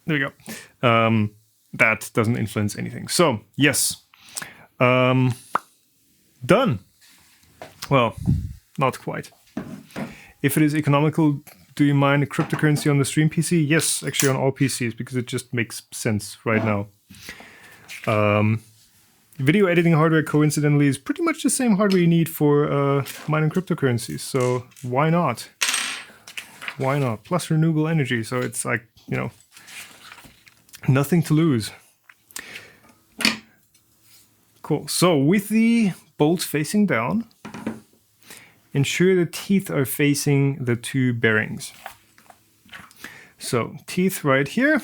There we go. That doesn't influence anything. So, yes. Done. Well, not quite. If it is economical, do you mind a cryptocurrency on the stream PC? Yes, actually on all PCs, because it just makes sense right now. Video editing hardware, coincidentally, is pretty much the same hardware you need for mining cryptocurrencies. So why not? Why not? Plus renewable energy, so it's like, you know, nothing to lose. Cool. So with the bolts facing down, ensure the teeth are facing the 2 bearings. So teeth right here.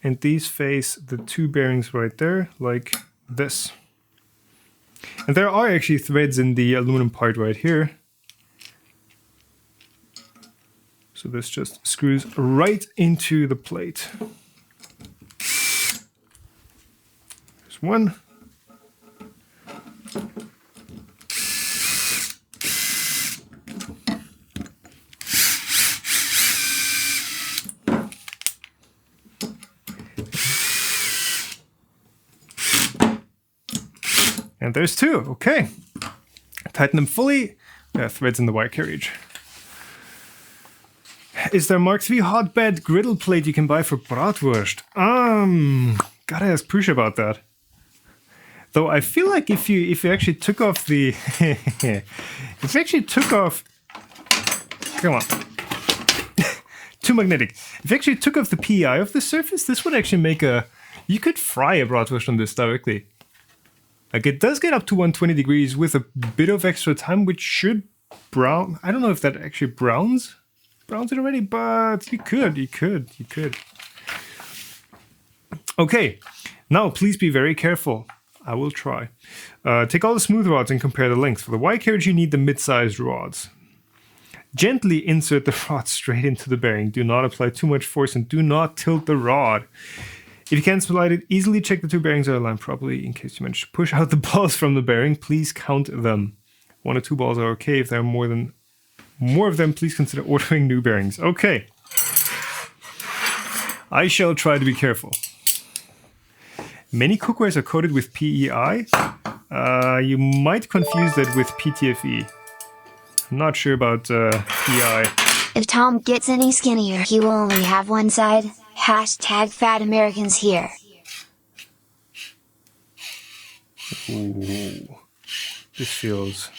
And these face the two bearings right there, like this. And there are actually threads in the aluminum part right here. So this just screws right into the plate. There's one. And there's two. Okay. Tighten them fully. Threads in the wire carriage. Is there Mark III hotbed griddle plate you can buy for bratwurst? Gotta ask Prusa about that. Though I feel like if you actually took off the if you actually took off, come on, too magnetic. If you actually took off the PEI of the surface, this would actually make you could fry a bratwurst on this directly. Like it does get up to 120 degrees with a bit of extra time, which should brown. I don't know if that actually browns it already, but you could. Okay, now please be very careful. I will try. Take all the smooth rods and compare the lengths. For the wire carriage, you need the mid-sized rods. Gently insert the rod straight into the bearing. Do not apply too much force and do not tilt the rod. If you can't slide it, easily check the two bearings are aligned properly. In case you manage to push out the balls from the bearing, please count them. 1 or 2 balls are okay. If there are more of them, please consider ordering new bearings. Okay. I shall try to be careful. Many cookwares are coated with PEI. You might confuse that with PTFE. I'm not sure about PEI. If Tom gets any skinnier, he will only have one side. Hashtag fat Americans here. Ooh. This feels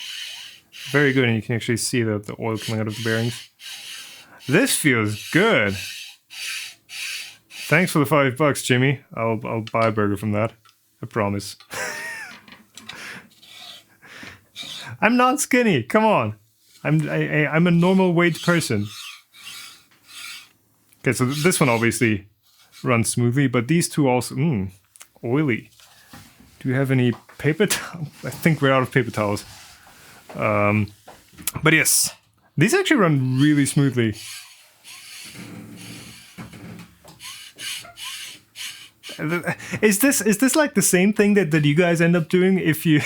very good, and you can actually see the oil coming out of the bearings. This feels good. Thanks for the $5, Jimmy. I'll buy a burger from that. I promise. I'm not skinny. Come on. I'm a normal weight person. Okay, so this one obviously runs smoothly, but these two also oily. Do you have any paper towels? I think we're out of paper towels. But yes, these actually run really smoothly. Is this like the same thing that you guys end up doing if you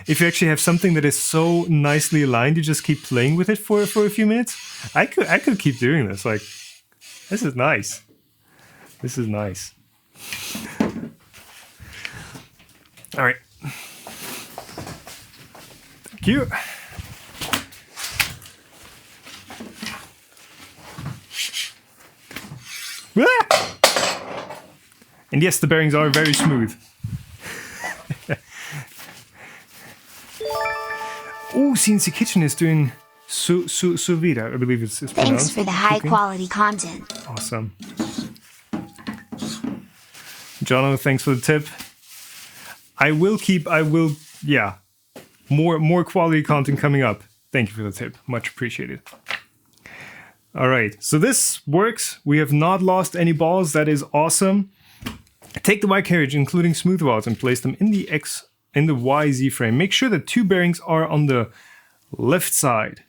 actually have something that is so nicely aligned, you just keep playing with it for a few minutes? I could keep doing this. Like, this is nice. This is nice. All right. Thank you. Ah! And yes, the bearings are very smooth. Oh, CNC Kitchen is doing sous vide, I believe it's pronounced. Thanks for the high quality content. Awesome. Jono, thanks for the tip. Yeah. More quality content coming up. Thank you for the tip. Much appreciated. All right, so this works. We have not lost any balls. That is awesome. Take the Y carriage, including smooth rods, and place them in the YZ frame. Make sure that two bearings are on the left side.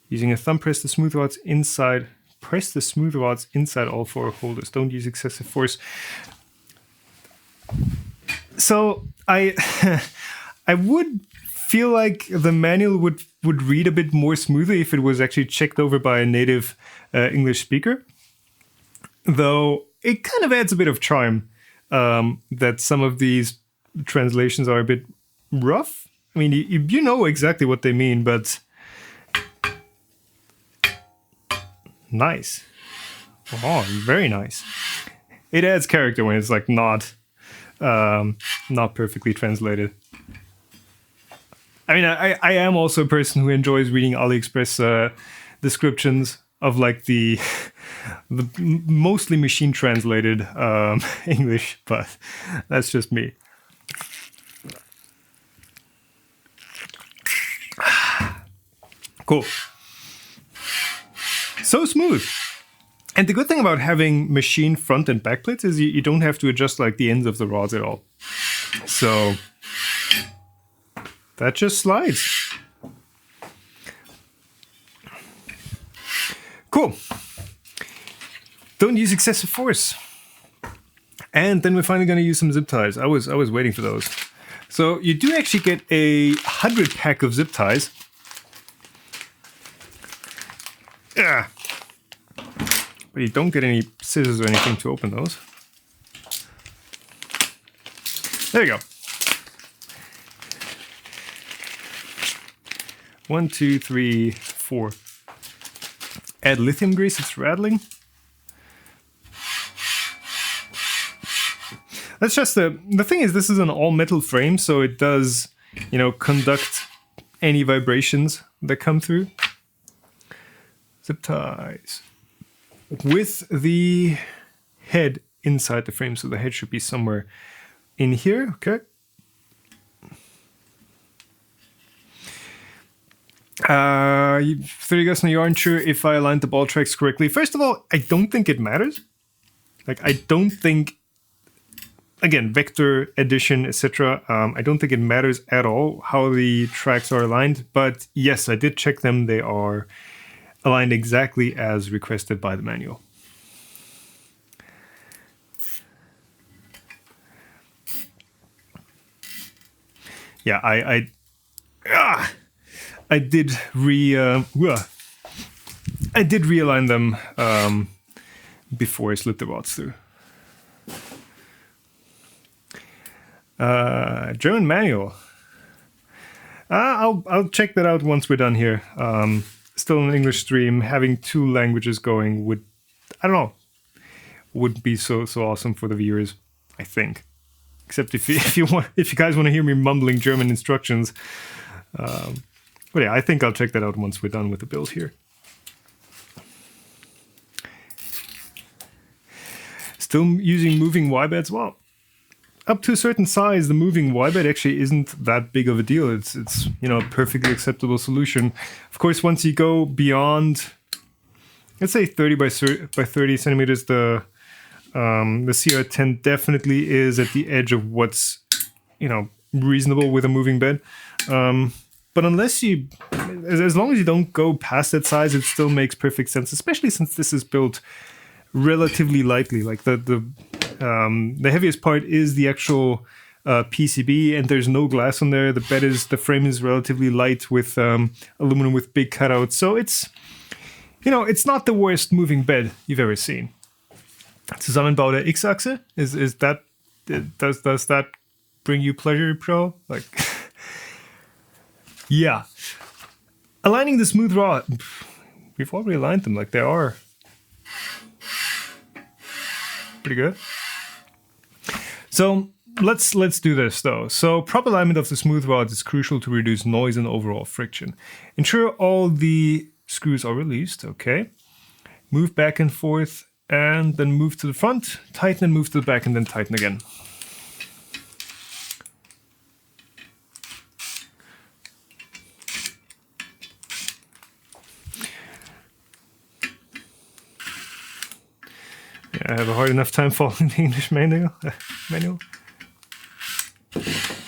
Using a thumb, press the smooth rods inside. Press the smooth rods inside all four holders. Don't use excessive force. So I would feel like the manual would read a bit more smoothly if it was actually checked over by a native English speaker. Though it kind of adds a bit of charm that some of these translations are a bit rough. I mean, you know exactly what they mean, but nice. Oh, very nice. It adds character when it's like not perfectly translated. I mean, I am also a person who enjoys reading AliExpress descriptions of like the mostly machine translated English, but that's just me. Cool. So smooth. And the good thing about having machined front and back plates is you don't have to adjust like the ends of the rods at all. So that just slides. Cool. Don't use excessive force. And then we're finally going to use some zip ties. I was waiting for those. So you do actually get a 100 pack of zip ties. Yeah. But you don't get any scissors or anything to open those. There you go. 1, 2, 3, 4. Add lithium grease, it's rattling. That's just the thing is, this is an all metal frame, so it does, you know, conduct any vibrations that come through. Zip ties. With the head inside the frame, so the head should be somewhere in here, okay? So you guys know you aren't sure if I aligned the ball tracks correctly. First of all, I don't think it matters. Like, I don't think, again, vector addition, etc. I don't think it matters at all how the tracks are aligned. But yes, I did check them. They are aligned exactly as requested by the manual. Yeah, I did realign them before I slid the rods through. German manual. I'll check that out once we're done here. Still an English stream. Having two languages going would, I don't know, would be so awesome for the viewers, I think. Except if you guys want to hear me mumbling German instructions. But yeah, I think I'll check that out once we're done with the build here. Still using moving Y-beds. Well, up to a certain size, the moving Y-bed actually isn't that big of a deal. It's you know, a perfectly acceptable solution. Of course, once you go beyond, let's say 30 by 30 centimeters, the CR10 definitely is at the edge of what's, you know, reasonable with a moving bed. But unless you, as long as you don't go past that size, it still makes perfect sense, especially since this is built relatively lightly. Like the heaviest part is the actual PCB, and there's no glass on there. The frame is relatively light with aluminum with big cutouts. So it's, you know, it's not the worst moving bed you've ever seen. Zusammenbau der X-Achse, is that, does that bring you pleasure, Pro? Like, yeah. Aligning the smooth rod, we've already aligned them. Like, they are pretty good. So let's do this though. So proper alignment of the smooth rods is crucial to reduce noise and overall friction. Ensure all the screws are released. Okay. Move back and forth, and then move to the front, tighten and move to the back, and then tighten again. Yeah, I have a hard enough time following the English manual.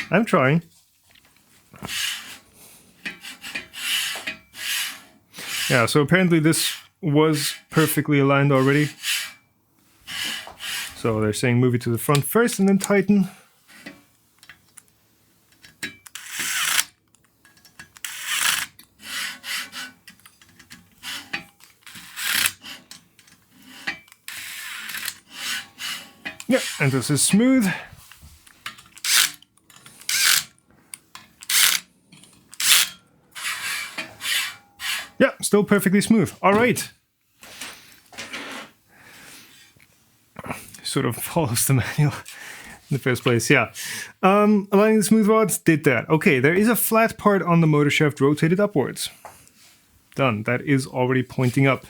I'm trying. Yeah, so apparently this was perfectly aligned already. So they're saying move it to the front first and then tighten. Yeah, and this is smooth. Yeah, still perfectly smooth. All right. Sort of follows the manual in the first place, yeah. Aligning the smooth rods, did that. Okay, there is a flat part on the motor shaft rotated upwards. Done, that is already pointing up.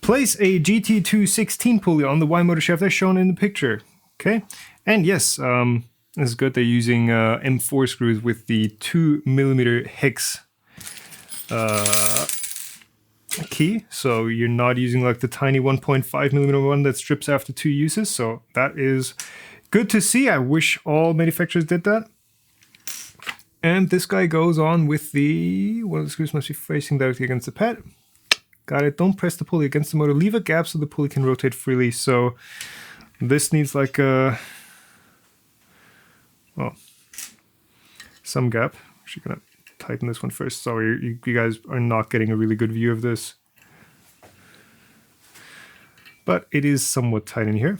Place a GT216 pulley on the Y motor shaft as shown in the picture. Okay, and yes, this is good. They're using M4 screws with the 2mm hex key, so you're not using like the tiny 1.5 millimeter one that strips after 2 uses. So that is good to see. I wish all manufacturers did that. And this guy goes on with the, one of the screws must be facing directly against the pad. Got it. Don't press the pulley against the motor. Leave a gap so the pulley can rotate freely. So this needs like a, well, some gap. Actually gonna tighten this one first. Sorry, you guys are not getting a really good view of this. But it is somewhat tight in here.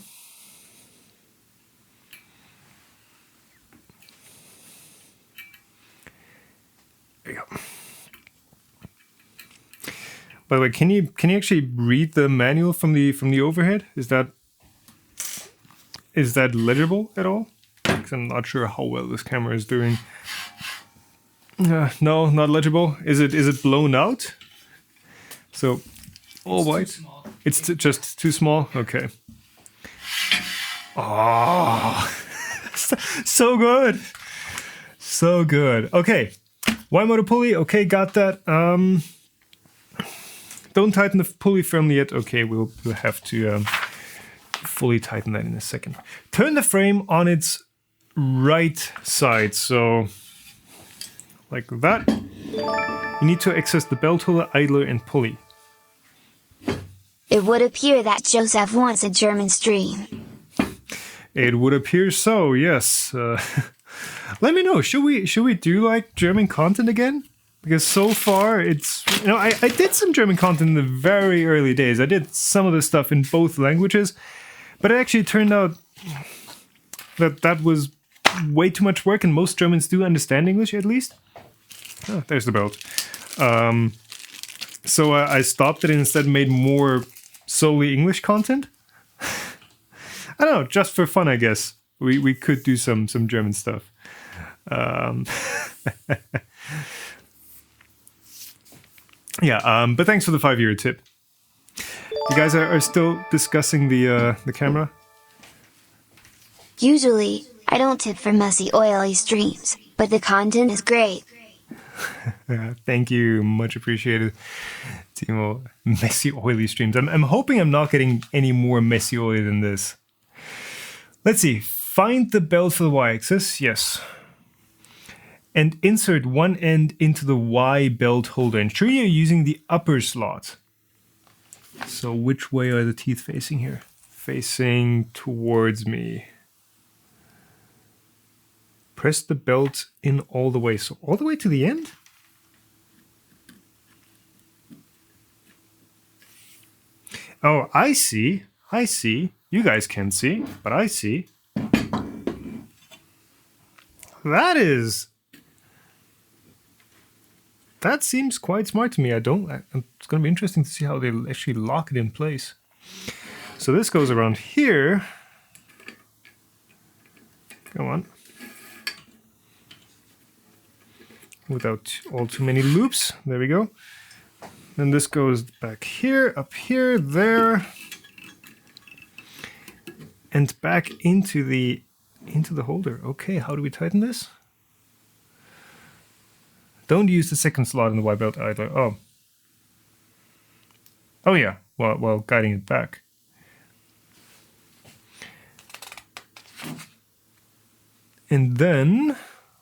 There you go. By the way, can you actually read the manual from the overhead? Is that legible at all? Because I'm not sure how well this camera is doing. No, not legible. Is it blown out? So all white. It's just too small. Okay. Oh, so good, so good. Okay. Y motor pulley, okay, got that. Don't tighten the pulley firmly yet. Okay, we'll have to fully tighten that in a second. Turn the frame on its right side, so like that. You need to access the belt holder, idler, and pulley. It would appear that Joseph wants a German stream. It would appear so, yes. Let me know, should we do like German content again? Because so far it's, you know, I did some German content in the very early days. I did some of the stuff in both languages, but it actually turned out that was way too much work, and most Germans do understand English at least. Oh, there's the belt. So I stopped it and instead made more solely English content. I don't know, just for fun, I guess. We could do some German stuff. Yeah, but thanks for the 5-euro tip. You guys are still discussing the camera? Usually, I don't tip for messy oily streams, but the content is great. Thank you, much appreciated. Timo, messy oily streams. I'm hoping I'm not getting any more messy oily than this. Let's see, find the belt for the y-axis, yes. And insert one end into the Y belt holder. Ensure you're using the upper slot. So which way are the teeth facing here? Facing towards me. Press the belt in all the way. So all the way to the end? Oh, I see. I see. You guys can't see, but I see. That seems quite smart to me. It's going to be interesting to see how they actually lock it in place. So this goes around here. Come on. Without all too many loops. There we go. Then this goes back here, up here, there. And back into the holder. Okay, how do we tighten this? Don't use the second slot in the Y belt either. Oh. Oh yeah, while guiding it back. And then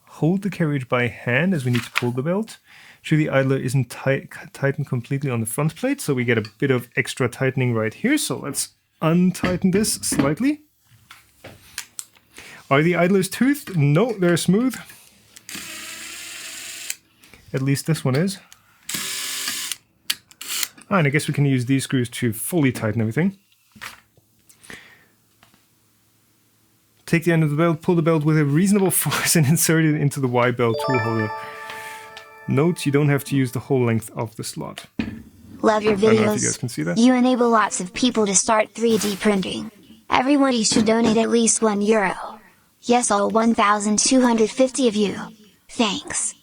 hold the carriage by hand as we need to pull the belt. Sure the idler isn't tightened completely on the front plate, so we get a bit of extra tightening right here. So let's untighten this slightly. Are the idlers toothed? No, they're smooth. At least this one is. And I guess we can use these screws to fully tighten everything. Take the end of the belt, pull the belt with a reasonable force and insert it into the Y belt tool holder. Note, you don't have to use the whole length of the slot. Love your I don't know if videos. you guys can see that. You enable lots of people to start 3D printing. Everybody should donate at least €1. Yes, all 1,250 of you. Thanks.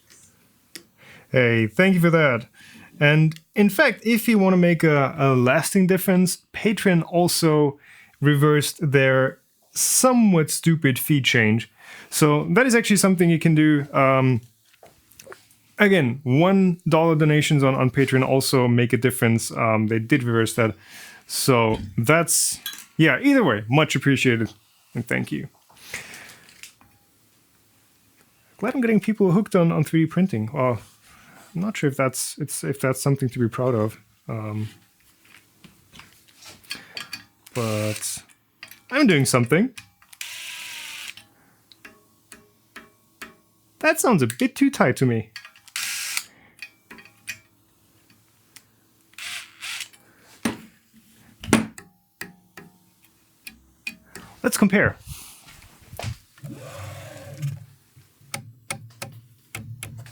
Hey, thank you for that. And in fact, if you want to make a lasting difference, Patreon also reversed their somewhat stupid fee change. So that is actually something you can do. again, $1 donations on Patreon also make a difference. They did reverse that. So that's, yeah, either way, much appreciated. And thank you. Glad I'm getting people hooked on 3D printing. Well, I'm not sure if that's something to be proud of. But I'm doing something. That sounds a bit too tight to me. Let's compare.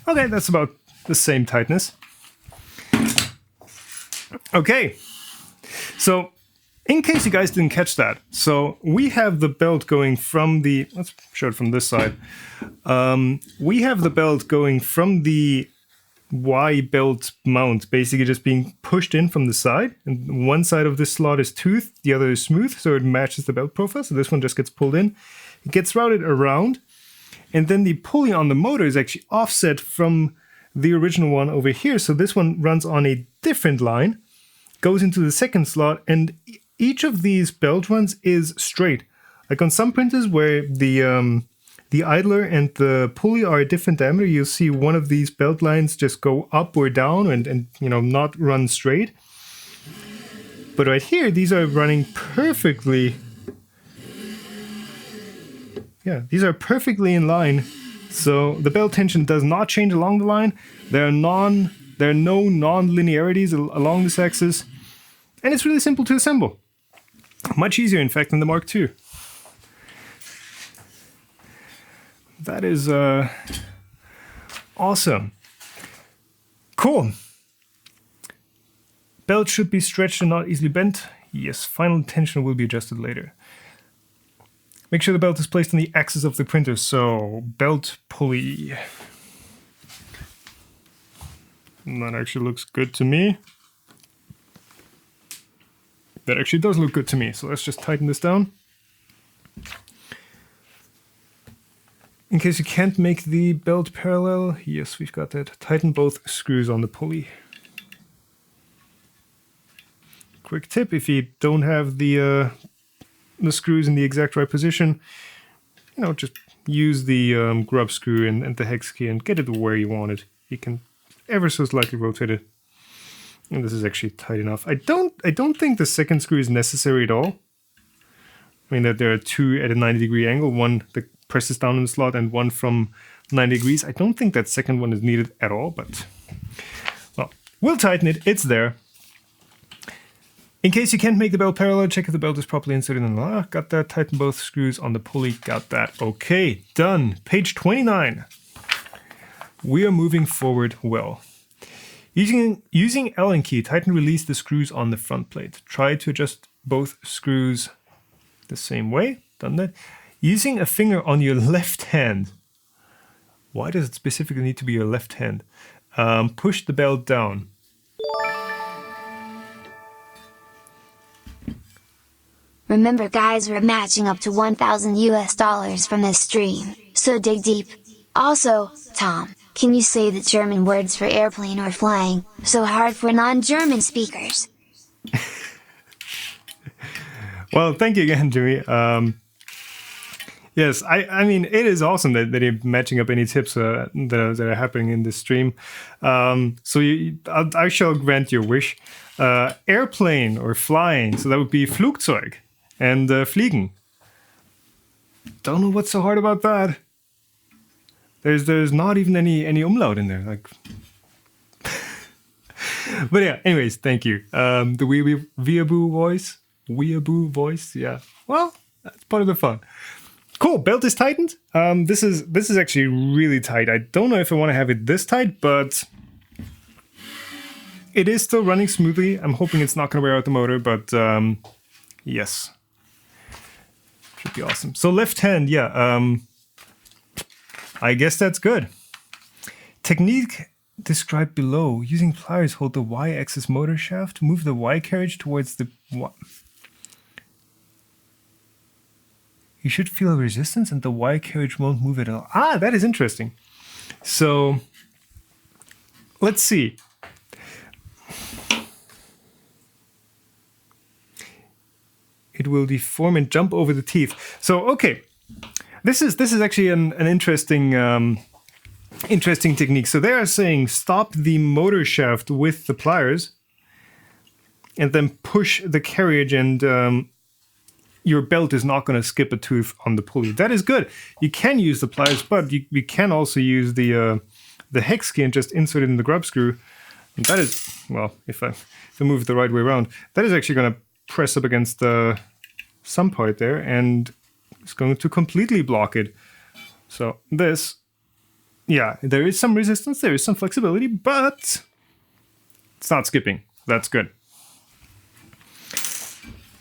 Okay, that's about the same tightness. Okay, so in case you guys didn't catch that, so we have the belt going from the, let's show it from this side. We have the belt going from the Y belt mount, basically just being pushed in from the side. And one side of this slot is toothed, the other is smooth, so it matches the belt profile. So this one just gets pulled in. It gets routed around. And then the pulley on the motor is actually offset from the original one over here. So this one runs on a different line, goes into the second slot, and each of these belt runs is straight. Like on some printers where the idler and the pulley are a different diameter, you'll see one of these belt lines just go up or down and you know, not run straight. But right here, these are running perfectly. Yeah, these are perfectly in line. So the belt tension does not change along the line. There are no non-linearities along this axis. And it's really simple to assemble. Much easier, in fact, than the Mark II. That is awesome. Cool. Belt should be stretched and not easily bent. Yes, final tension will be adjusted later. Make sure the belt is placed on the axis of the printer, so belt pulley. And that actually looks good to me. That actually does look good to me, so let's just tighten this down. In case you can't make the belt parallel, yes, we've got that. Tighten both screws on the pulley. Quick tip, if you don't have the screws in the exact right position, you know, just use the grub screw and the hex key and get it where you want it. You can ever so slightly rotate it. And this is actually tight enough. I don't think the second screw is necessary at all. I mean that there are two at a 90-degree angle, one that presses down in the slot and one from 90 degrees. I don't think that second one is needed at all, but well, we'll tighten it. It's there. In case you can't make the belt parallel, check if the belt is properly inserted in the got that. Tighten both screws on the pulley. Got that. Okay, done. Page 29. We are moving forward well. Using Allen key, tighten and release the screws on the front plate. Try to adjust both screws the same way. Done that. Using a finger on your left hand. Why does it specifically need to be your left hand? Push the belt down. Remember guys, we're matching up to $1,000 from this stream, so dig deep. Also, Tom, can you say the German words for airplane or flying, so hard for non-German speakers? Well, thank you again, Jimmy. Yes, I mean, it is awesome that you're matching up any tips that are happening in this stream. So I shall grant your wish. Airplane or flying, so that would be Flugzeug and fliegen. Don't know what's so hard about that. There's not even any umlaut in there. Like, but yeah. Anyways, thank you. The weeaboo voice. Yeah. Well, that's part of the fun. Cool. Belt is tightened. This is actually really tight. I don't know if I want to have it this tight, but it is still running smoothly. I'm hoping it's not going to wear out the motor, but yes. Should be awesome. So left hand, yeah. I guess that's good. Technique described below. Using pliers, hold the Y-axis motor shaft. Move the Y carriage towards the Y. You should feel resistance and the Y carriage won't move at all. Ah, that is interesting. So let's see. It will deform and jump over the teeth. So, okay. This is actually an interesting interesting technique. So they are saying stop the motor shaft with the pliers and then push the carriage, and your belt is not going to skip a tooth on the pulley. That is good. You can use the pliers, but you can also use the hex key and just insert it in the grub screw. And that is, well, if I move it the right way around, that is actually going to press up against some part there, and it's going to completely block it. So this, yeah, there is some resistance, there is some flexibility, but it's not skipping. That's good.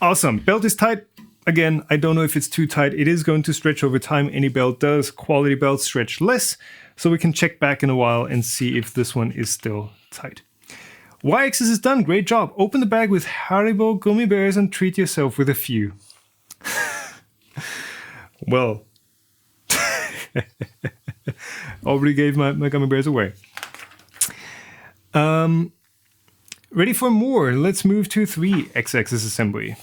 Awesome. Belt is tight. Again, I don't know if it's too tight. It is going to stretch over time. Any belt does. Quality belts stretch less. So we can check back in a while and see if this one is still tight. Y-axis is done. Great job. Open the bag with Haribo gummy bears and treat yourself with a few. Well, already gave my gummy bears away. Ready for more? Let's move to 3 X-axis assembly.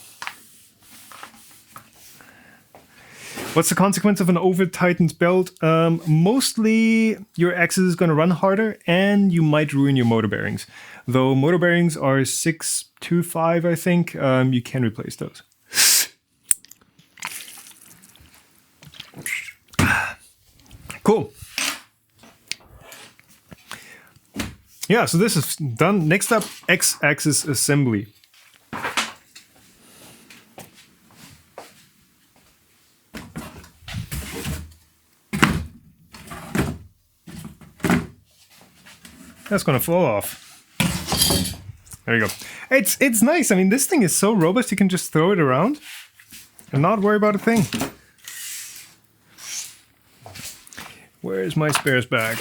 What's the consequence of an over-tightened belt? Mostly your axis is going to run harder and you might ruin your motor bearings. Though motor bearings are 625, I think, you can replace those. Cool. Yeah, so this is done. Next up, X-axis assembly. That's gonna fall off. There you go. It's nice. I mean, this thing is so robust, you can just throw it around and not worry about a thing. Where is my spares bag?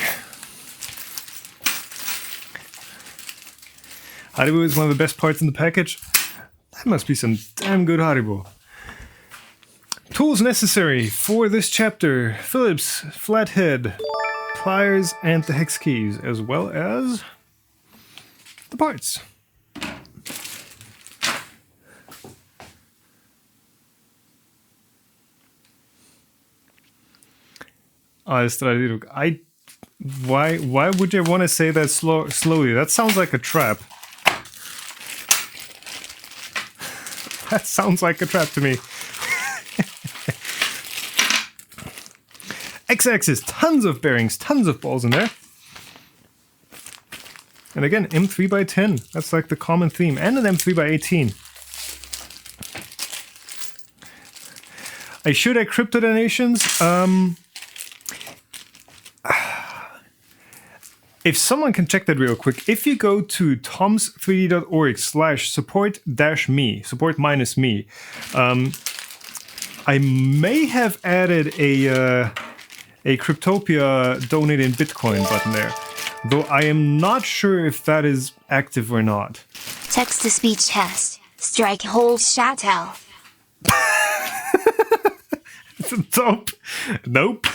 Haribo is one of the best parts in the package. That must be some damn good Haribo. Tools necessary for this chapter: Phillips, flathead, pliers, and the hex keys, as well as the parts. Why would you want to say that slowly? That sounds like a trap. That sounds like a trap to me. X-axis, tons of bearings, tons of balls in there. And again, M3 by 10. That's like the common theme. And an M3 by 18. I should have crypto donations. If someone can check that real quick, if you go to toms3d.org/support-me, support minus me, I may have added a Cryptopia donate in Bitcoin button there, though I am not sure if that is active or not. Text-to-speech test. Strike hold shadow. Nope.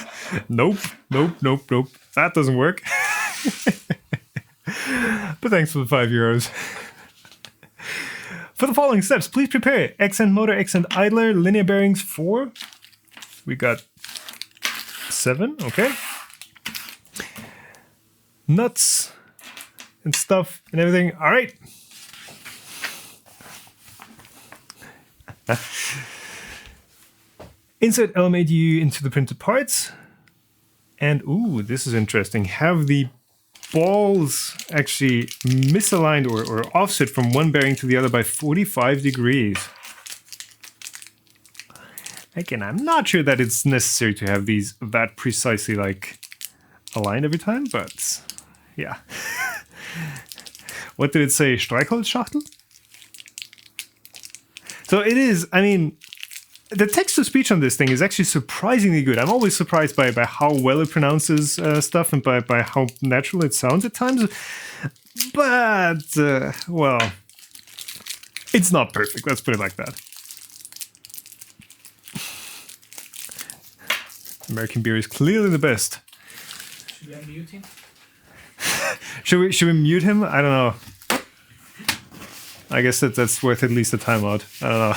That doesn't work. But thanks for the €5. For the following steps, please prepare X-end motor, X-end idler, linear bearings 4. We got 7, okay. Nuts and stuff and everything. All right. Insert LMADU into the printed parts. And, ooh, this is interesting. Have the balls actually misaligned or offset from one bearing to the other by 45 degrees. Again, I'm not sure that it's necessary to have these that precisely like aligned every time, but yeah. What did it say? Streichholzschachtel? So it is, I mean, the text-to-speech on this thing is actually surprisingly good. I'm always surprised by how well it pronounces stuff and by how natural it sounds at times. But, well, it's not perfect. Let's put it like that. American beer is clearly the best. Should we have muting? Should we mute him? I don't know. I guess that's worth at least a timeout. I don't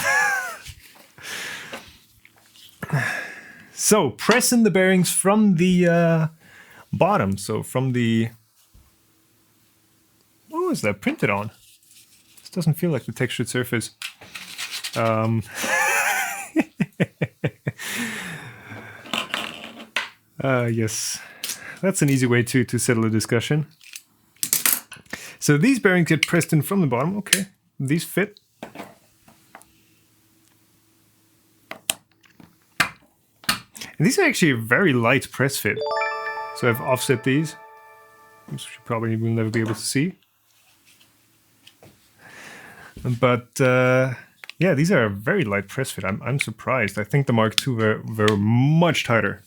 know. So press in the bearings from the bottom. So from the, what was that printed on? This doesn't feel like the textured surface. Yes, that's an easy way to settle a discussion. So these bearings get pressed in from the bottom. Okay, these fit. And these are actually a very light press fit. So I've offset these, which you probably will never be able to see. But yeah, these are a very light press fit. I'm surprised. I think the Mark II were much tighter.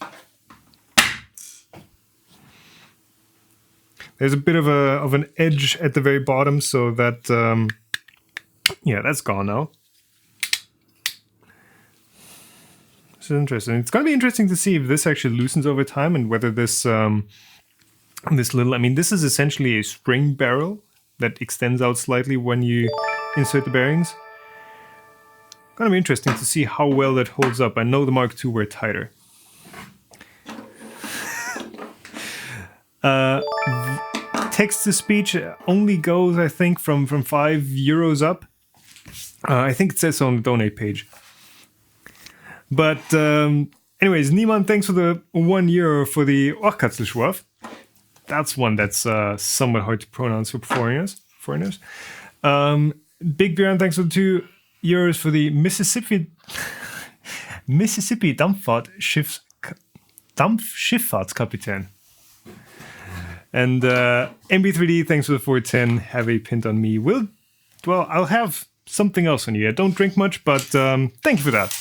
There's a bit of an edge at the very bottom, so that yeah, that's gone now. This is interesting. It's gonna be interesting to see if this actually loosens over time and whether this this little, I mean, this is essentially a spring barrel that extends out slightly when you insert the bearings. Gonna be interesting to see how well that holds up. I know the Mark II were tighter. Text to speech only goes, I think, from €5 up. I think it says so on the donate page. But anyways, Niemann, thanks for the €1 for the Orkatzelschwaf. That's one that's somewhat hard to pronounce for foreigners. Big Björn, thanks for the €2 for the Mississippi Dampfschifffahrtskapitän. And MB3D, thanks for the 410. Have a pint on me. Well, I'll have something else on you. I don't drink much, but thank you for that.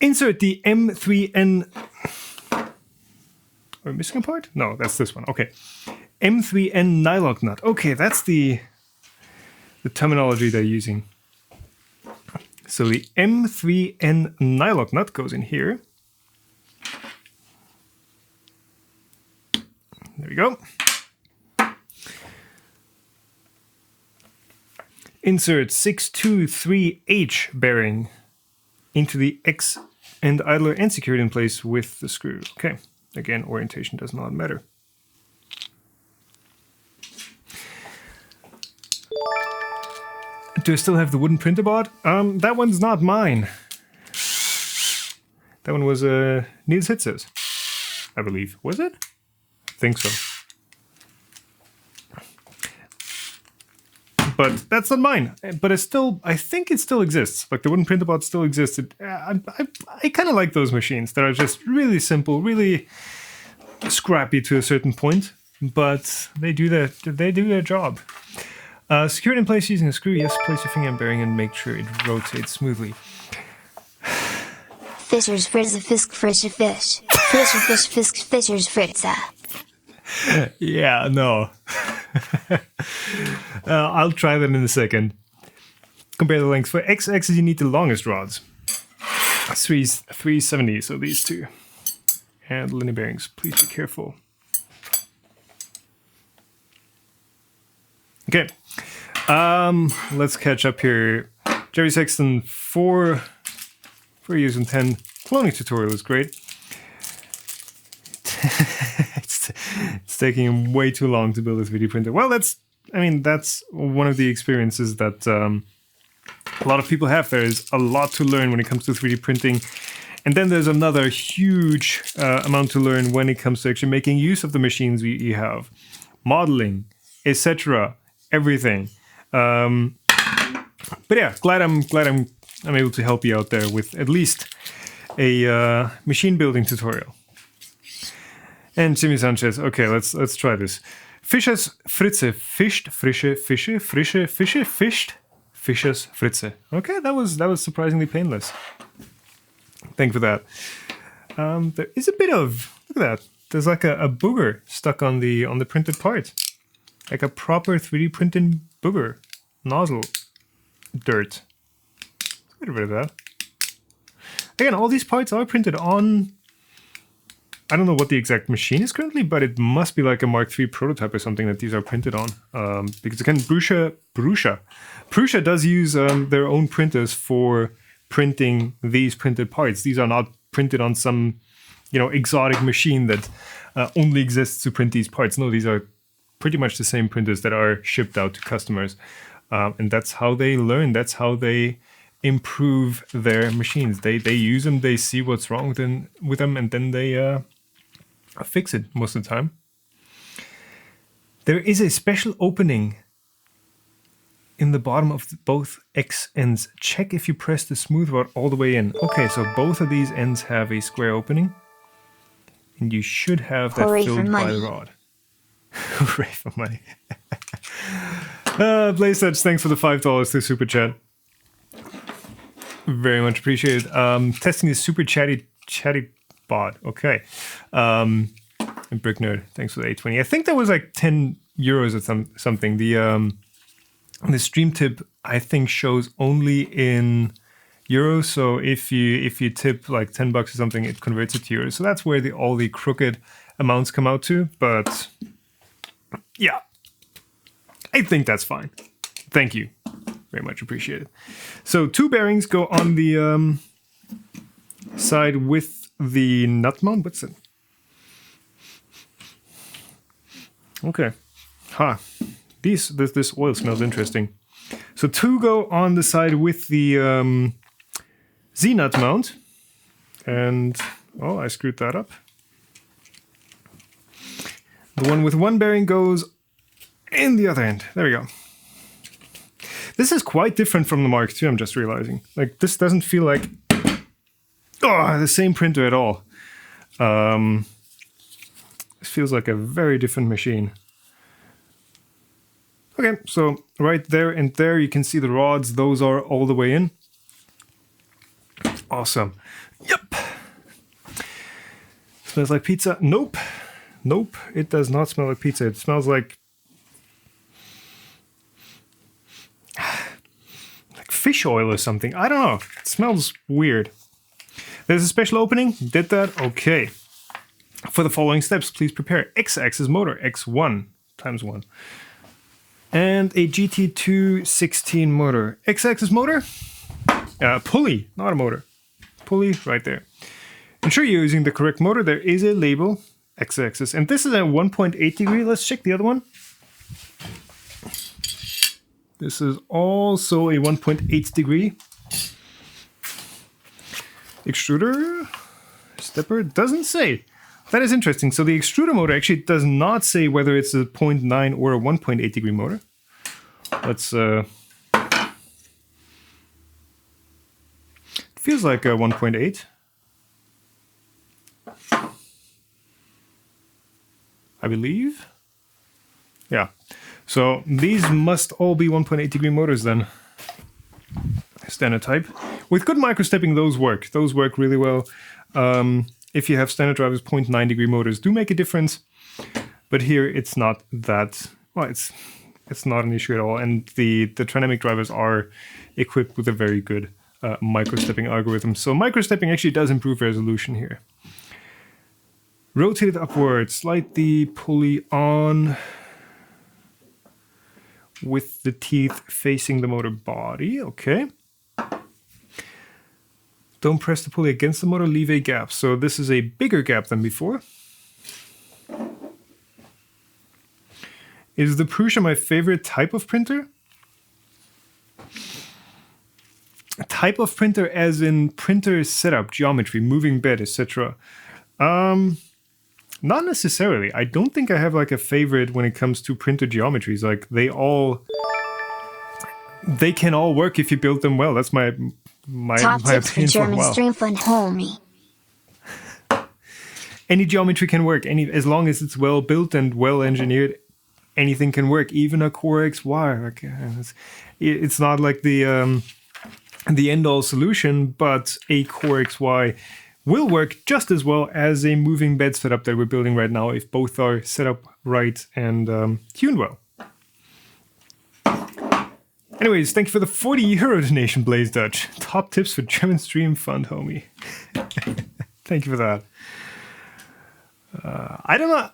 Insert the M3N. Are we missing a part? No, that's this one. Okay. M3N nylon nut. Okay, that's the terminology they're using. So the M3N nylon nut goes in here. There we go. Insert 623H bearing into the X and idler and secured in place with the screw. Okay, again, orientation does not matter. Do I still have the wooden printer board? That one's not mine. That one was Niels Hitz's, I believe. Was it? I think so. But that's not mine. But it's still, I think it still exists. Like the wooden printer board still exists. I kind of like those machines that are just really simple, really scrappy to a certain point, but they do their job. Secured in place using a screw. Yes, place your finger on bearing and make sure it rotates smoothly. Fischer's Fritze Fisk Frische Fish. Fischer Fish Fisk Fischer's Fritze. Yeah, no. I'll try that in a second. Compare the lengths. For X-axis, you need the longest rods. 370, so these two. And linear bearings, please be careful. Okay. Let's catch up here. Jerry Sexton, 4 years and 10. Cloning tutorial is great. It's taking him way too long to build a 3D printer. Well, that's one of the experiences that a lot of people have. There is a lot to learn when it comes to 3D printing. And then there's another huge amount to learn when it comes to actually making use of the machines you have. Modeling, etc. Everything. But yeah, glad I'm able to help you out there with at least a machine building tutorial. And Jimmy Sanchez, okay, let's try this. Fischer's Fritze, fischt, frische Fische, frische Fische, fischt, Fischer's Fritze. Okay, that was surprisingly painless. Thank you for that. There is a bit of, look at that. There's like a booger stuck on the printed part. Like a proper 3D printed booger. Nozzle. Dirt. Get rid of that. Again, all these parts are printed on I don't know what the exact machine is currently, but it must be like a Mark III prototype or something that these are printed on. Because again, Prusa does use their own printers for printing these printed parts. These are not printed on some, exotic machine that only exists to print these parts. No, these are pretty much the same printers that are shipped out to customers. And that's how they learn. That's how they improve their machines. They use them, they see what's wrong with them, and then they fix it most of the time. There is a special opening in the bottom of both X ends. Check if you press the smooth rod all the way in. Okay, so both of these ends have a square opening. And you should have that filled by the rod. Hooray for money. Blaze thanks for the $5 to Super Chat. Very much appreciated. Testing the super chatty bot. Okay. And Brick Nerd, thanks for the 820. I think that was like 10 euros or something. The stream tip, I think, shows only in euros. So if you tip like $10 or something, it converts it to euros. So that's where all the crooked amounts come out to. But yeah, I think that's fine. Thank you. Very much appreciated. So 2 bearings go on the side with the nut mount. What's it? Okay. This oil smells interesting. So 2 go on the side with the Z-nut mount. And, I screwed that up. The one with 1 bearing goes in the other end. There we go. This is quite different from the Mark II, I'm just realizing. Like, this doesn't feel like the same printer at all. This feels like a very different machine. Okay, so right there and there you can see the rods. Those are all the way in. Awesome. Yep. Smells like pizza. Nope. Nope, it does not smell like pizza. It smells like fish oil or something. I don't know. It smells weird. There's a special opening. Did that? Okay. For the following steps, please prepare X-axis motor, X1 times 1. And a GT216 motor. X-axis motor, pulley, not a motor. Pulley right there. Ensure you're using the correct motor. There is a label, X-axis. And this is a 1.8 degree. Let's check the other one. This is also a 1.8 degree. Extruder, stepper, doesn't say. That is interesting. So the extruder motor actually does not say whether it's a 0.9 or a 1.8 degree motor. Let's, it feels like a 1.8. I believe. Yeah. So these must all be 1.8 degree motors then. Standard type. With good microstepping, those work. Those work really well. If you have standard drivers, 0.9 degree motors do make a difference. But here it's not that, well, it's not an issue at all. And the Trinamic drivers are equipped with a very good microstepping algorithm. So microstepping actually does improve resolution here. Rotate it upwards, slide the pulley on with the teeth facing the motor body. Okay. Don't press the pulley against the motor, leave a gap. So this is a bigger gap than before. Is the Prusa my favorite type of printer? A type of printer as in printer setup, geometry, moving bed, etc. Not necessarily. I don't think I have like a favorite when it comes to printer geometries. Like they can all work if you build them well. That's my Top tips for opinion German wow. stream fun, homie. Any geometry can work. As long as it's well built and well engineered, anything can work. Even a Core XY. Like, it's not like the end all solution, but a Core XY will work just as well as a moving bed setup that we're building right now if both are set up right and tuned well. Anyways, thank you for the 40 euro donation, Blaze Dutch. Top tips for German stream fund, homie. Thank you for that. I don't know.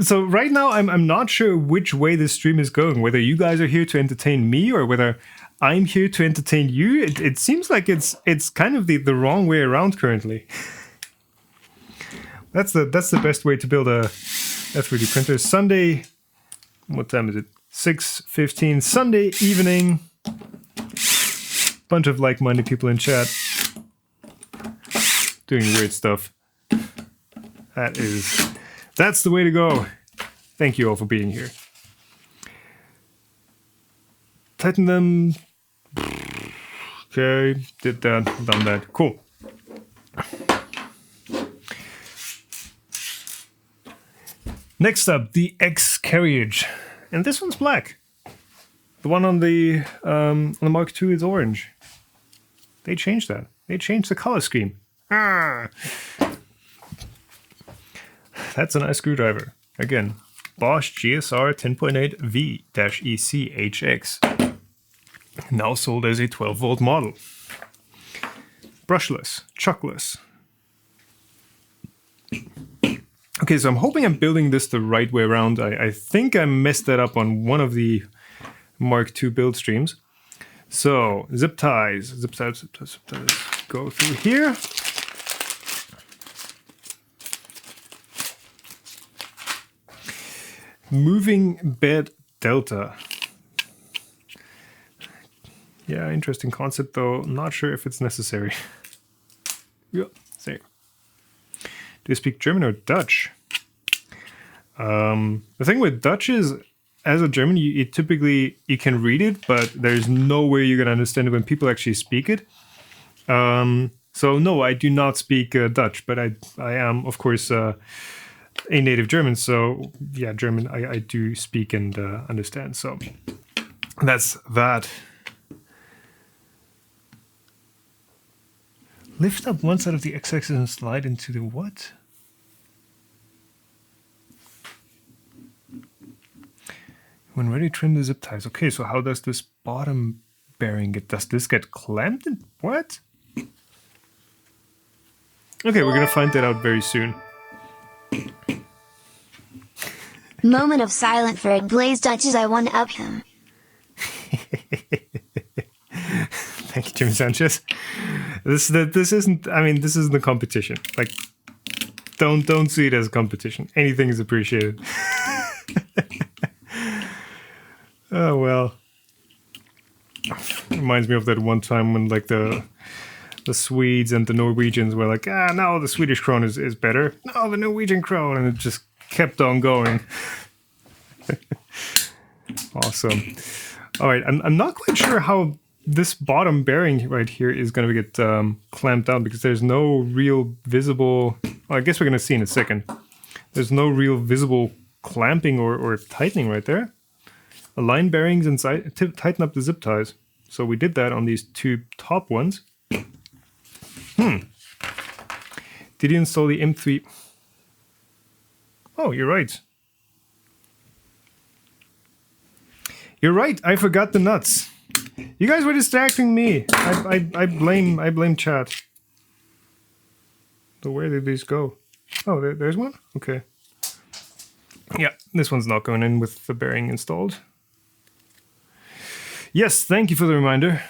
So right now, I'm not sure which way this stream is going. Whether you guys are here to entertain me or whether I'm here to entertain you. It seems like it's kind of the wrong way around currently. That's the best way to build a F3D printer. Sunday. What time is it? 6:15 Sunday evening. Bunch of like-minded people in chat doing weird stuff. That's the way to go. Thank you all for being here. Tighten them. Okay, did that, done that. Cool. Next up, the X carriage, and this one's black. The one on the Mark II is orange. They changed that. They changed the color scheme. Ah. That's a nice screwdriver. Again, Bosch GSR 10.8 V-ECHX. Now sold as a 12-volt model. Brushless, chuckless. Okay, so I'm hoping I'm building this the right way around. I think I messed that up on one of the Mark II build streams. So, zip ties. Go through here. Moving bed delta. Yeah, interesting concept though. Not sure if it's necessary. Yeah, same. Do you speak German or Dutch? The thing with Dutch is, as a German, you typically can read it, but there's no way you're gonna understand it when people actually speak it. So no, I do not speak Dutch, but I am, of course, a native German. So yeah, German I do speak and understand. So that's that. Lift up one side of the x-axis and slide into the what? When ready, trim the zip ties. Okay, so how does this bottom bearing get? Does this get clamped in? What? Okay, we're gonna find that out very soon. Moment of silence for Blaze Dutch as I one up him. Thank you, Jimmy Sanchez. This isn't. I mean, this isn't a competition. Like, don't see it as a competition. Anything is appreciated. Oh well. Reminds me of that one time when like the Swedes and the Norwegians were like, no, the Swedish krone is better. No, the Norwegian krone, and it just kept on going. Awesome. All right, I'm not quite sure how this bottom bearing right here is going to get clamped down because there's no real visible. Well, I guess we're going to see in a second. There's no real visible clamping or tightening right there. Align bearings and tighten up the zip ties. So we did that on these two top ones. Did you install the M3? Oh, you're right. You're right. I forgot the nuts. You guys were distracting me. I blame chat. So where did these go? Oh, there's one? Okay. Yeah, this one's not going in with the bearing installed. Yes, thank you for the reminder.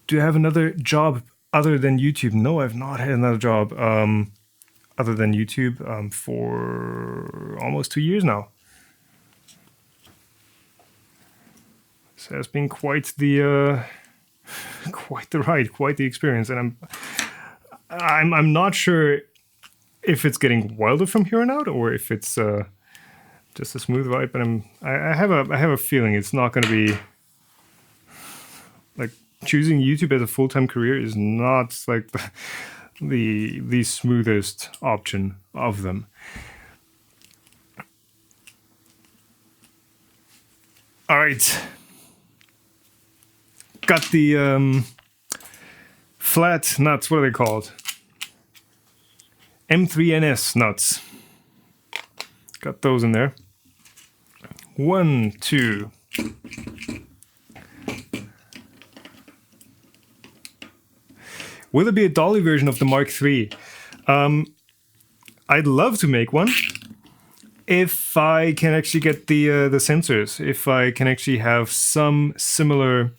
Do you have another job other than YouTube? No, I've not had another job other than YouTube for almost 2 years now. This has been quite the ride, quite the experience, and I'm not sure if it's getting wilder from here on out or if it's just a smooth ride. But I have a feeling it's not going to be like choosing YouTube as a full-time career is not like the smoothest option of them. All right. Got the flat nuts, what are they called? M3NS nuts. Got those in there. 1, 2. Will there be a dolly version of the Mark III? I'd love to make one if I can actually get the sensors. If I can actually have some similar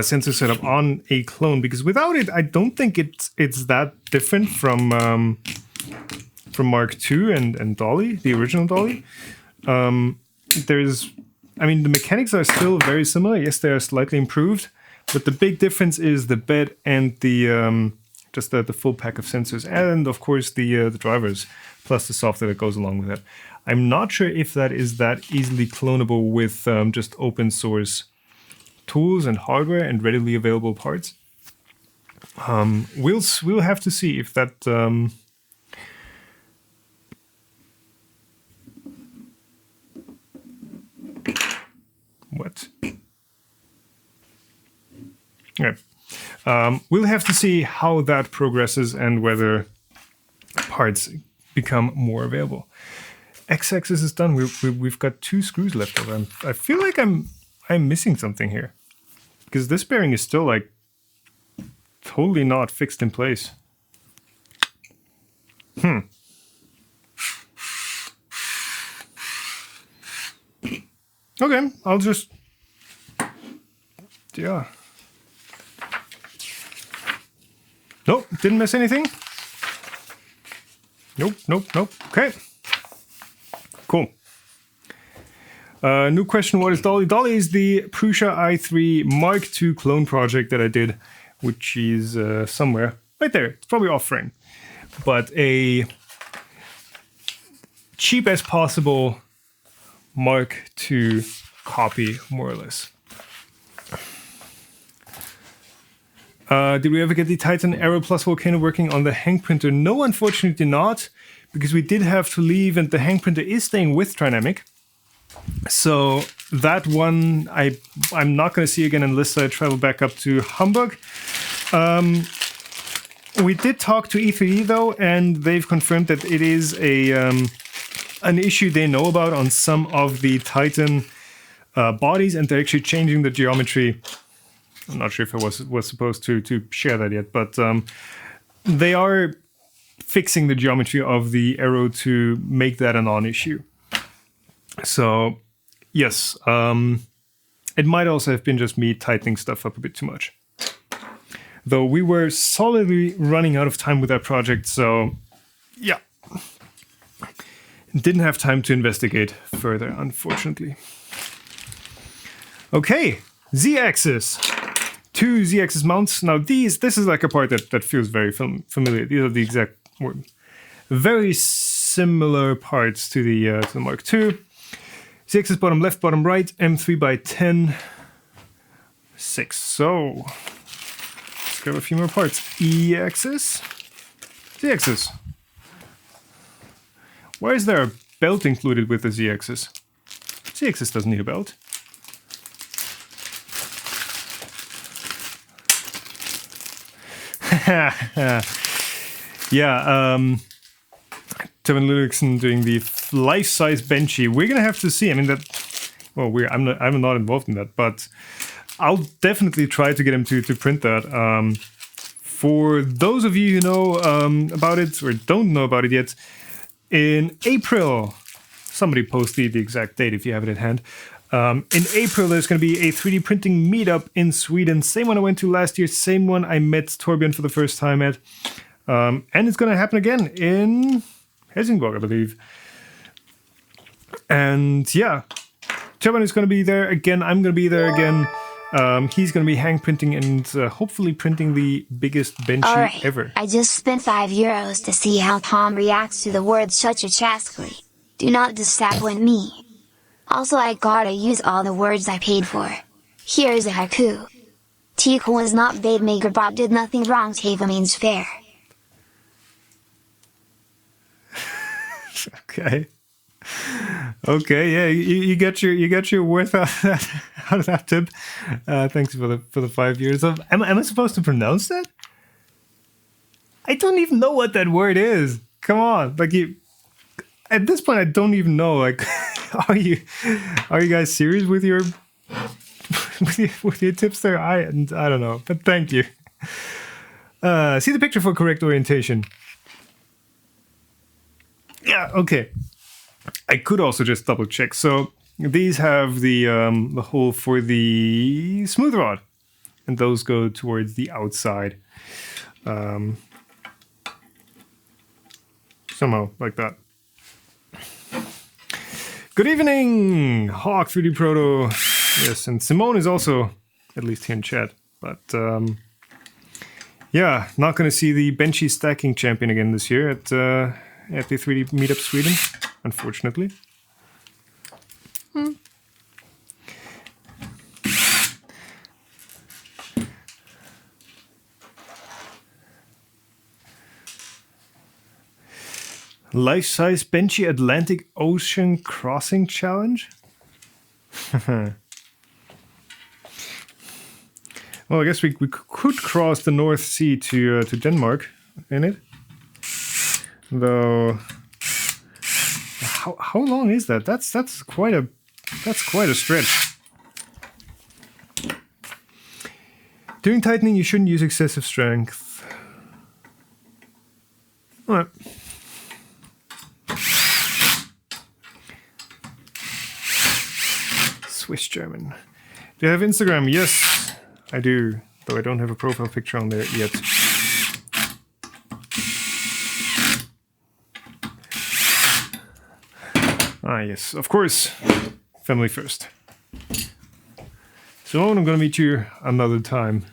sensor setup on a clone, because without it, I don't think it's that different from Mark II and Dolly, the original Dolly. I mean, the mechanics are still very similar. Yes, they are slightly improved, but the big difference is the bed and the just the full pack of sensors, and of course the drivers, plus the software that goes along with it. I'm not sure if that is that easily clonable with just open source tools and hardware and readily available parts. We'll have to see if that. What? Yeah. We'll have to see how that progresses and whether parts become more available. X-axis is done. We've got 2 screws left over. I feel like I'm missing something here, because this bearing is still like totally not fixed in place. Okay, I'll just, yeah. Nope, didn't miss anything. Nope. Okay. Cool. New question, what is Dolly? Dolly is the Prusa i3 Mark II clone project that I did, which is somewhere right there. It's probably off frame. But a cheap as possible Mark II copy, more or less. Did we ever get the Titan Aero Plus Volcano working on the hang printer? No, unfortunately not, because we did have to leave, and the hang printer is staying with Trinamic. So that one I'm not going to see again unless I travel back up to Hamburg. We did talk to E3D though, and they've confirmed that it is an issue they know about on some of the Titan bodies, and they're actually changing the geometry. I'm not sure if I was supposed to share that yet, but they are fixing the geometry of the arrow to make that a non-issue. So, yes, it might also have been just me tightening stuff up a bit too much. Though we were solidly running out of time with that project, so yeah. Didn't have time to investigate further, unfortunately. Okay, Z-axis. 2 Z-axis mounts. Now this is like a part that feels very familiar. These are the exact, very similar parts to the Mark II. Z-axis bottom left, bottom right, M3 by 10, 6. So let's grab a few more parts. E-axis, Z-axis. Why is there a belt included with the Z-axis? Z-axis doesn't need a belt. Yeah, Tevin Ludwigsen doing the life-size benchy. We're gonna have to see. I mean that. Well, I'm not involved in that, but I'll definitely try to get him to print that. For those of you who know about it or don't know about it yet, in April, somebody post the exact date if you have it at hand. In April, there's going to be a 3D printing meetup in Sweden. Same one I went to last year, same one I met Torbjörn for the first time at. And it's going to happen again in Helsingborg, I believe. And yeah, Torbjörn is going to be there again. I'm going to be there again. He's going to be hang printing and hopefully printing the biggest benchy ever. I just spent €5 to see how Tom reacts to the words shut your chastely. Do not disappoint me. Also, I gotta use all the words I paid for. Here's a haiku. Tico was not bait maker, Bob did nothing wrong, Tava means fair. Okay. Okay, yeah, you get your worth out of that tip. Thanks for the 5 years of. Am I supposed to pronounce that? I don't even know what that word is. Come on, like you. At this point, I don't even know. Like, are you guys serious with your with your tips there? I don't know, but thank you. See the picture for correct orientation. okay. I could also just double check. So these have the hole for the smooth rod, and those go towards the outside. Somehow like that. Good evening, Hawk 3D Proto. Yes, and Simone is also at least here in chat. But yeah, not going to see the benchy stacking champion again this year at the 3D Meetup Sweden, unfortunately. Life-size benchy Atlantic Ocean crossing challenge? Well, I guess we could cross the North Sea to Denmark in it. Though, how long is that? That's quite a stretch. During tightening, you shouldn't use excessive strength. All right. Swiss German. Do you have Instagram? Yes, I do. Though I don't have a profile picture on there yet. Ah, yes, of course. Family first. So I'm going to meet you another time.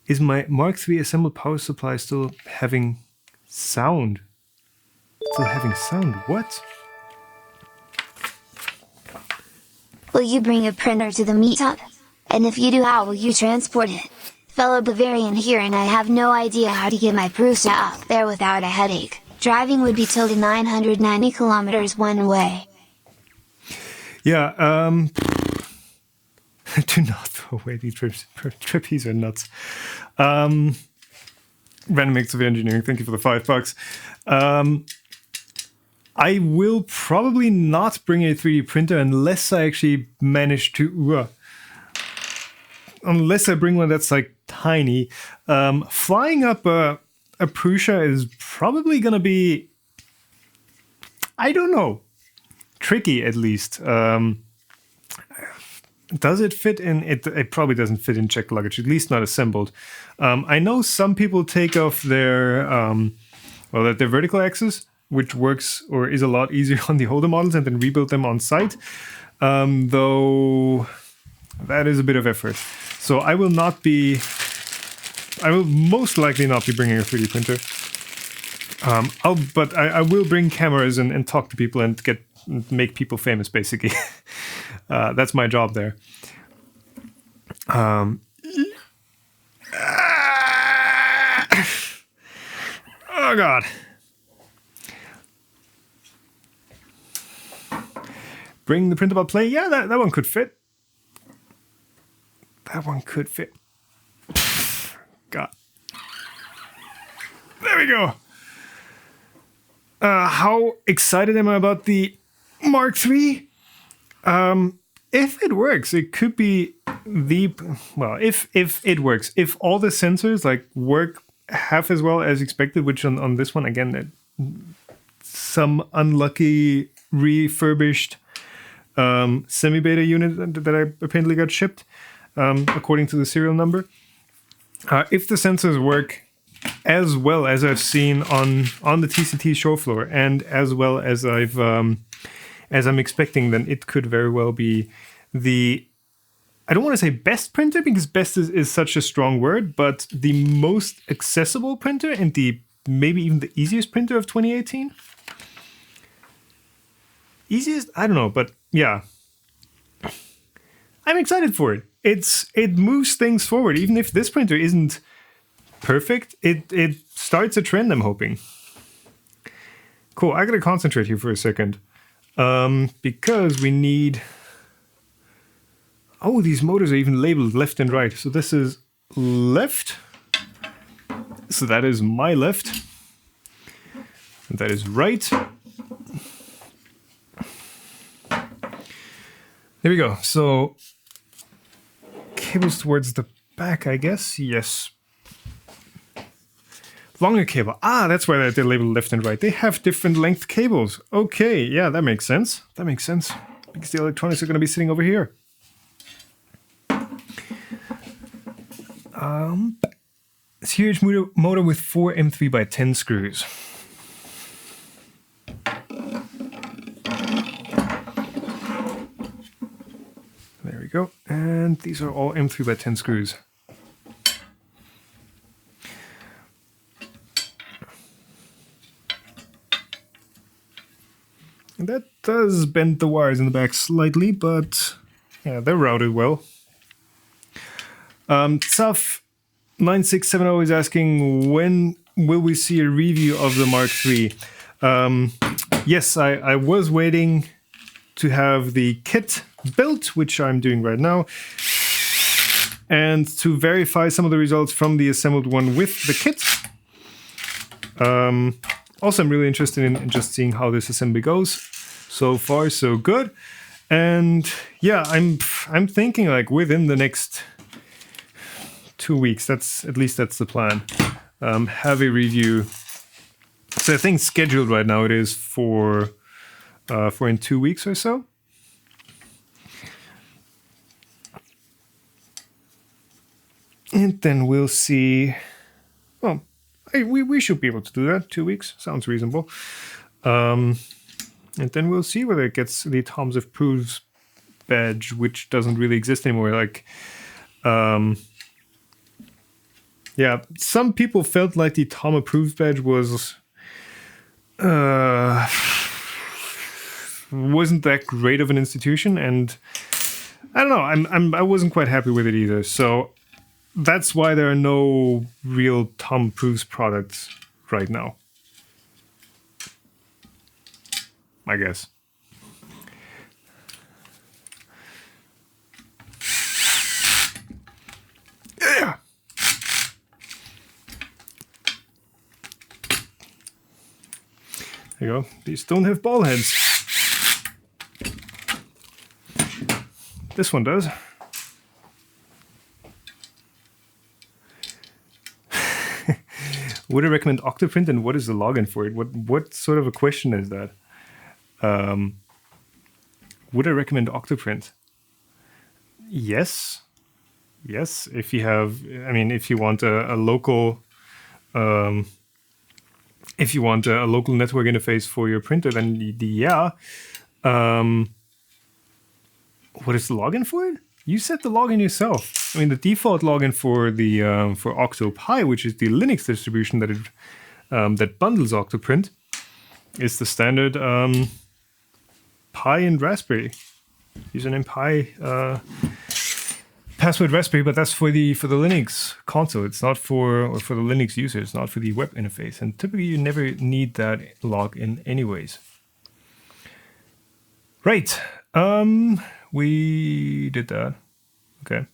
Is my Mark III assembled power supply still having sound? Still having sound? What? Will you bring a printer to the meetup? And if you do, how will you transport it? Fellow Bavarian here, and I have no idea how to get my Prusa up there without a headache. Driving would be till 990 kilometers one way. Yeah, do not throw away these trapeze are nuts. Random mix of engineering, thank you for the $5. I will probably not bring a 3D printer unless I actually manage to... unless I bring one that's like tiny. Flying up a Prusa is probably going to be... I don't know. Tricky, at least. Does it fit in? It probably doesn't fit in checked luggage, at least not assembled. I know some people take off their their vertical axis, which works or is a lot easier on the older models, and then rebuild them on site. Though that is a bit of effort. So I will most likely not be bringing a 3D printer. But I will bring cameras and talk to people and make people famous, basically. That's my job there. Oh God. Bring the printable play. Yeah, that one could fit. That one could fit. God. There we go. How excited am I about the Mark III? If it works, it could be if it works, if all the sensors work half as well as expected, which on this one, again, some unlucky refurbished semi-beta unit that I apparently got shipped, according to the serial number. If the sensors work as well as I've seen on the TCT show floor, and as well as I'm expecting, then it could very well be I don't want to say best printer, because best is such a strong word, but the most accessible printer and maybe even the easiest printer of 2018. Easiest? I don't know, but yeah. I'm excited for it. It moves things forward. Even if this printer isn't perfect, it starts a trend, I'm hoping. Cool, I gotta concentrate here for a second. Because we need... Oh, these motors are even labeled left and right. So this is left. So that is my left. And that is right. There we go. So cables towards the back, I guess. Yes. Longer cable. Ah, that's why they're labeled left and right. They have different length cables. Okay, yeah, that makes sense. That makes sense. Because the electronics are going to be sitting over here. Series motor with 4 M3 by 10 screws. There we go. And these are all M3 by 10 screws. And that does bend the wires in the back slightly, but yeah, they're routed well. Tsaf 9670 is asking, when will we see a review of the Mark III? Yes, I was waiting to have the kit built, which I'm doing right now, and to verify some of the results from the assembled one with the kit. Also, I'm really interested in just seeing how this assembly goes. So far, so good. And yeah, I'm thinking like within the next 2 weeks. That's the plan. Have a review. So I think scheduled right now it is for in 2 weeks or so. And then we'll see. Well, we should be able to do that. 2 weeks sounds reasonable. And then we'll see whether it gets the Toms of Proofs badge, which doesn't really exist anymore. Like, yeah, some people felt like the Tom Approved badge wasn't that great of an institution, and I don't know. I wasn't quite happy with it either. So that's why there are no real Tom Proofs products right now, I guess. Yeah. There you go. These don't have ball heads. This one does. Would I recommend Octoprint, and what is the login for it? What sort of a question is that? Would I recommend Octoprint? Yes. Yes, if you have, I mean, if you want a local, if you want a local network interface for your printer, then yeah. What is the login for it? You set the login yourself. I mean, the default login for the for OctoPi, which is the Linux distribution that that bundles Octoprint, is the standard Pi and Raspberry username Pi. Password Raspberry, but that's for the Linux console. It's not for the Linux user. It's not for the web interface, and typically you never need that login anyways. Right. We did that. Okay.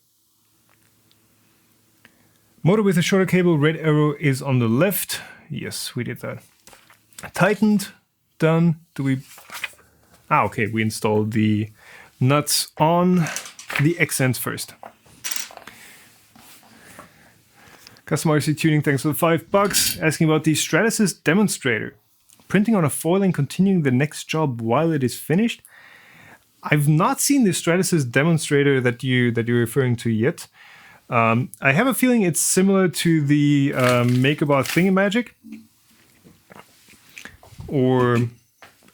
Motor with a shorter cable. Red arrow is on the left. Yes, we did that. Tightened. Done. Do we? Ah, okay. We installed the nuts on the accents first. Custom RC Tuning, thanks for the $5. Asking about the Stratasys demonstrator. Printing on a foil and continuing the next job while it is finished. I've not seen the Stratasys demonstrator that you're referring to yet. I have a feeling it's similar to the MakerBot Thingamagic, or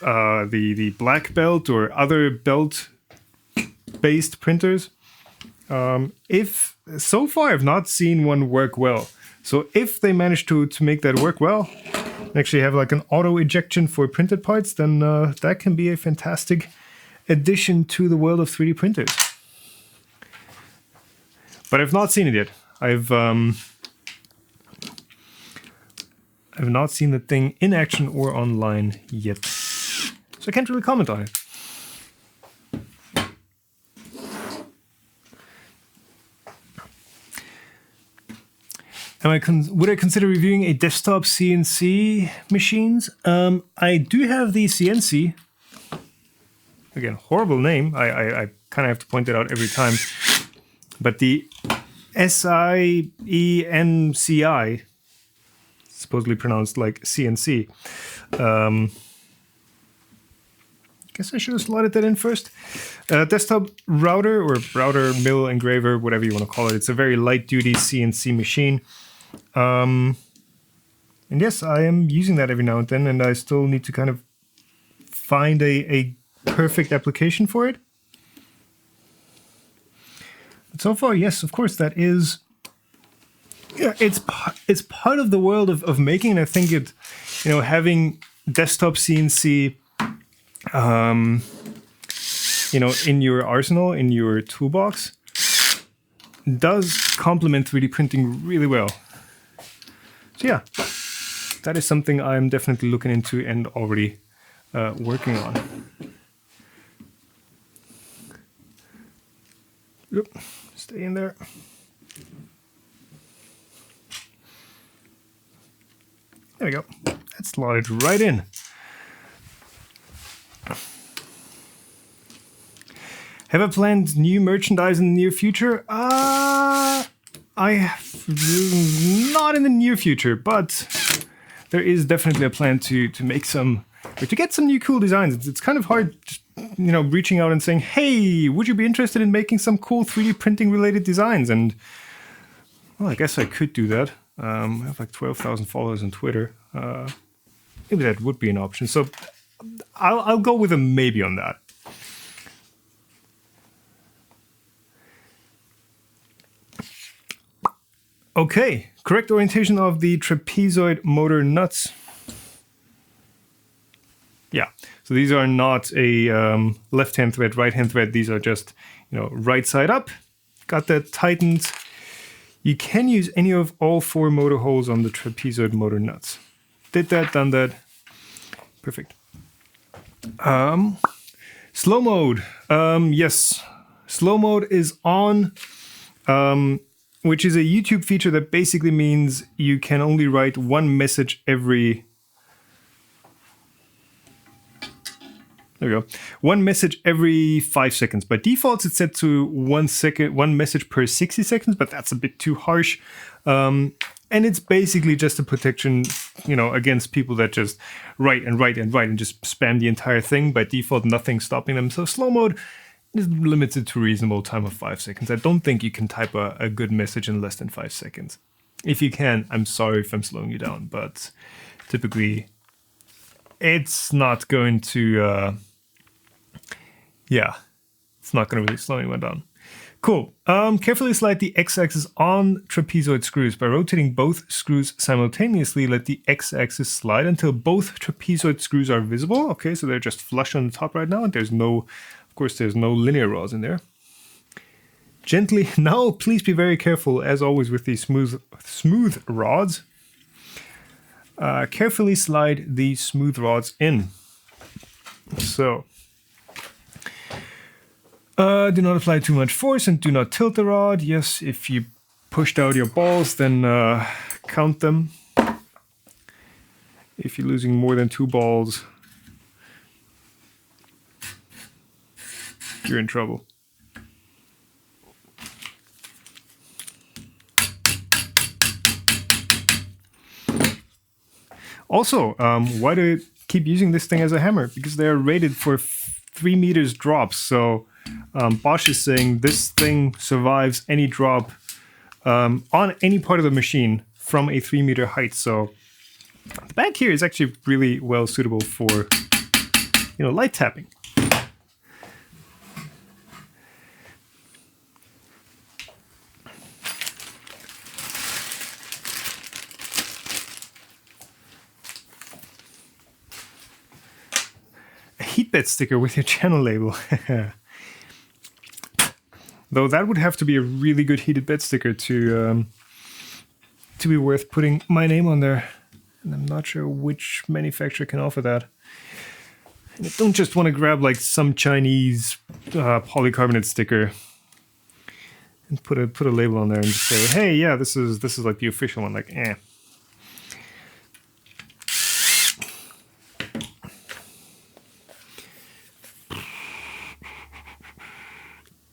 the Black Belt or other belt-based printers. If so far I've not seen one work well. So if they manage to make that work well, actually have like an auto ejection for printed parts, then that can be a fantastic addition to the world of 3D printers. But I've not seen it yet. I've not seen the thing in action or online yet, so I can't really comment on it. Would I consider reviewing a desktop CNC machines? I do have the CNC. Again, horrible name. I kind of have to point it out every time. But the SIENCI, supposedly pronounced like CNC. Guess I should have slotted that in first. Desktop router or router, mill, engraver, whatever you want to call it. It's a very light-duty CNC machine. And yes, I am using that every now and then, and I still need to kind of find a perfect application for it. But so far, yes, of course, that is... Yeah, it's part of the world of making, and I think it, you know, having desktop CNC, you know, in your arsenal, in your toolbox, does complement 3D printing really well. So yeah, that is something I'm definitely looking into and already working on. Yep, stay in there. There we go. That's slotted right in. Have I planned new merchandise in the near future? I have not in the near future, but there is definitely a plan to make some, or to get some new cool designs. It's kind of hard, you know, reaching out and saying, hey, would you be interested in making some cool 3D printing related designs? And well, I guess I could do that. I have like 12,000 followers on Twitter. Maybe that would be an option. So I'll go with a maybe on that. Okay, correct orientation of the trapezoid motor nuts. Yeah, so these are not a left-hand thread, right-hand thread. These are just, you know, right side up. Got that tightened. You can use any of all 4 motor holes on the trapezoid motor nuts. Did that, done that. Perfect. Slow mode. Yes, slow mode is on, which is a YouTube feature that basically means you can only write one message every... There we go. One message every 5 seconds. By default, it's set to 1 message per 60 seconds, but that's a bit too harsh. And it's basically just a protection, you know, against people that just write and write and write and just spam the entire thing. By default, nothing's stopping them. So slow mode is limited to a reasonable time of 5 seconds. I don't think you can type a good message in less than 5 seconds. If you can, I'm sorry if I'm slowing you down, but typically it's not going to, yeah, it's not going to really slow anyone down. Cool. Carefully slide the x-axis on trapezoid screws. By rotating both screws simultaneously, let the x-axis slide until both trapezoid screws are visible. Okay, so they're just flush on the top right now, and there's no, of course, there's no linear rods in there. Gently, now please be very careful, as always with these smooth rods. Carefully slide the smooth rods in. So, do not apply too much force and do not tilt the rod. Yes, if you pushed out your balls, then count them. If you're losing more than 2 balls, you're in trouble. Also, why do I keep using this thing as a hammer? Because they are rated for 3 meters drops. So Bosch is saying this thing survives any drop on any part of the machine from a 3 meter height. So the back here is actually really well suitable for, you know, light tapping. A heat bed sticker with your channel label. Though that would have to be a really good heated bed sticker to be worth putting my name on there. And I'm not sure which manufacturer can offer that. And I don't just want to grab like some Chinese polycarbonate sticker and put a label on there and just say, hey, yeah, this is like the official one. Like, eh.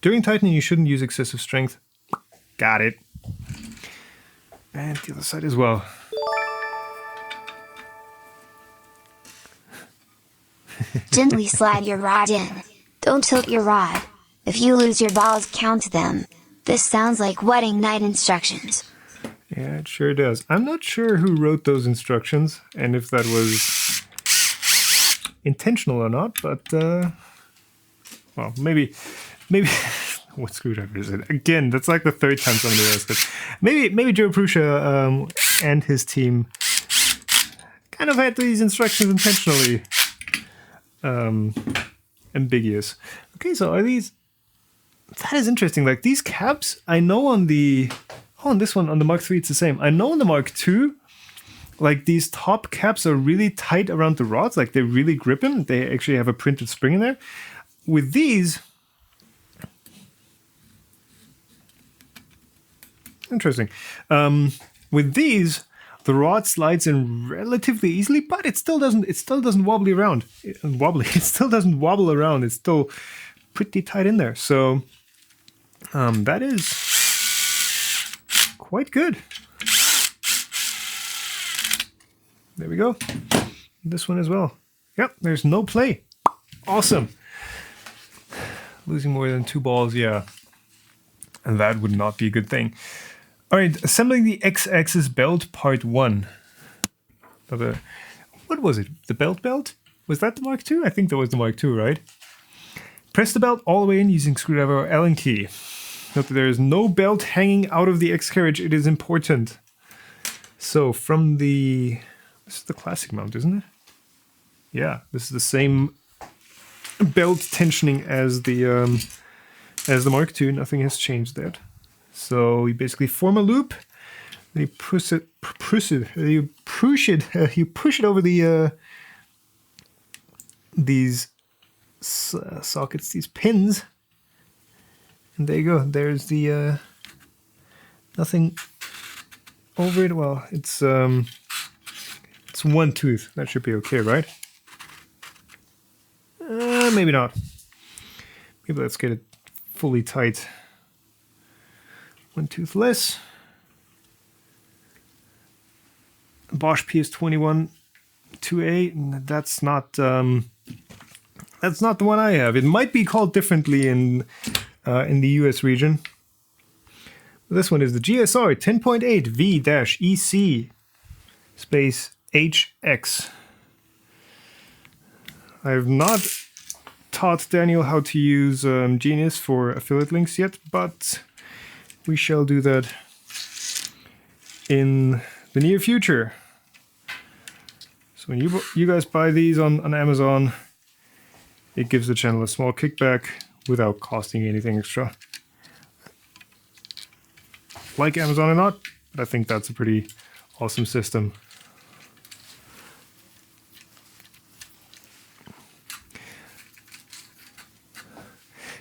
During tightening, you shouldn't use excessive strength. Got it. And the other side as well. Gently slide your rod in. Don't tilt your rod. If you lose your balls, count them. This sounds like wedding night instructions. Yeah, it sure does. I'm not sure who wrote those instructions and if that was intentional or not, but well, maybe what screwdriver is it? Again, that's like the third time somebody asked it. Maybe Joe Prusa and his team kind of had these instructions intentionally ambiguous. Okay, so are these? That is interesting. Like these caps, I know on the on this one on the Mark III it's the same. I know on the Mark II, like these top caps are really tight around the rods. Like they really grip them. They actually have a printed spring in there. With these. Interesting. With these, the rod slides in relatively easily, but it still doesn't. It still doesn't wobble around. It still doesn't wobble around. It's still pretty tight in there. So that is quite good. There we go. This one as well. Yep. There's no play. Awesome. Losing more than 2 balls, yeah. And that would not be a good thing. All right, assembling the X-axis belt part 1. What was it? The belt? Was that the Mark II? I think that was the Mark II, right? Press the belt all the way in using screwdriver or Allen key. Note that there is no belt hanging out of the X carriage. It is important. So from the... This is the classic mount, isn't it? Yeah, this is the same belt tensioning as the Mark II. Nothing has changed that. So you basically form a loop, then you push it over the these sockets, these pins, and there you go. There's the nothing over it. Well, it's one tooth. That should be okay, right? Maybe not. Maybe let's get it fully tight. 1 tooth less. Bosch PS21 2A. That's not the one I have. It might be called differently in the US region. This one is the GSR 10.8 V-EC space HX. I have not taught Daniel how to use Genius for affiliate links yet, but we shall do that in the near future. So when you guys buy these on Amazon, it gives the channel a small kickback without costing anything extra. Like Amazon or not, but I think that's a pretty awesome system.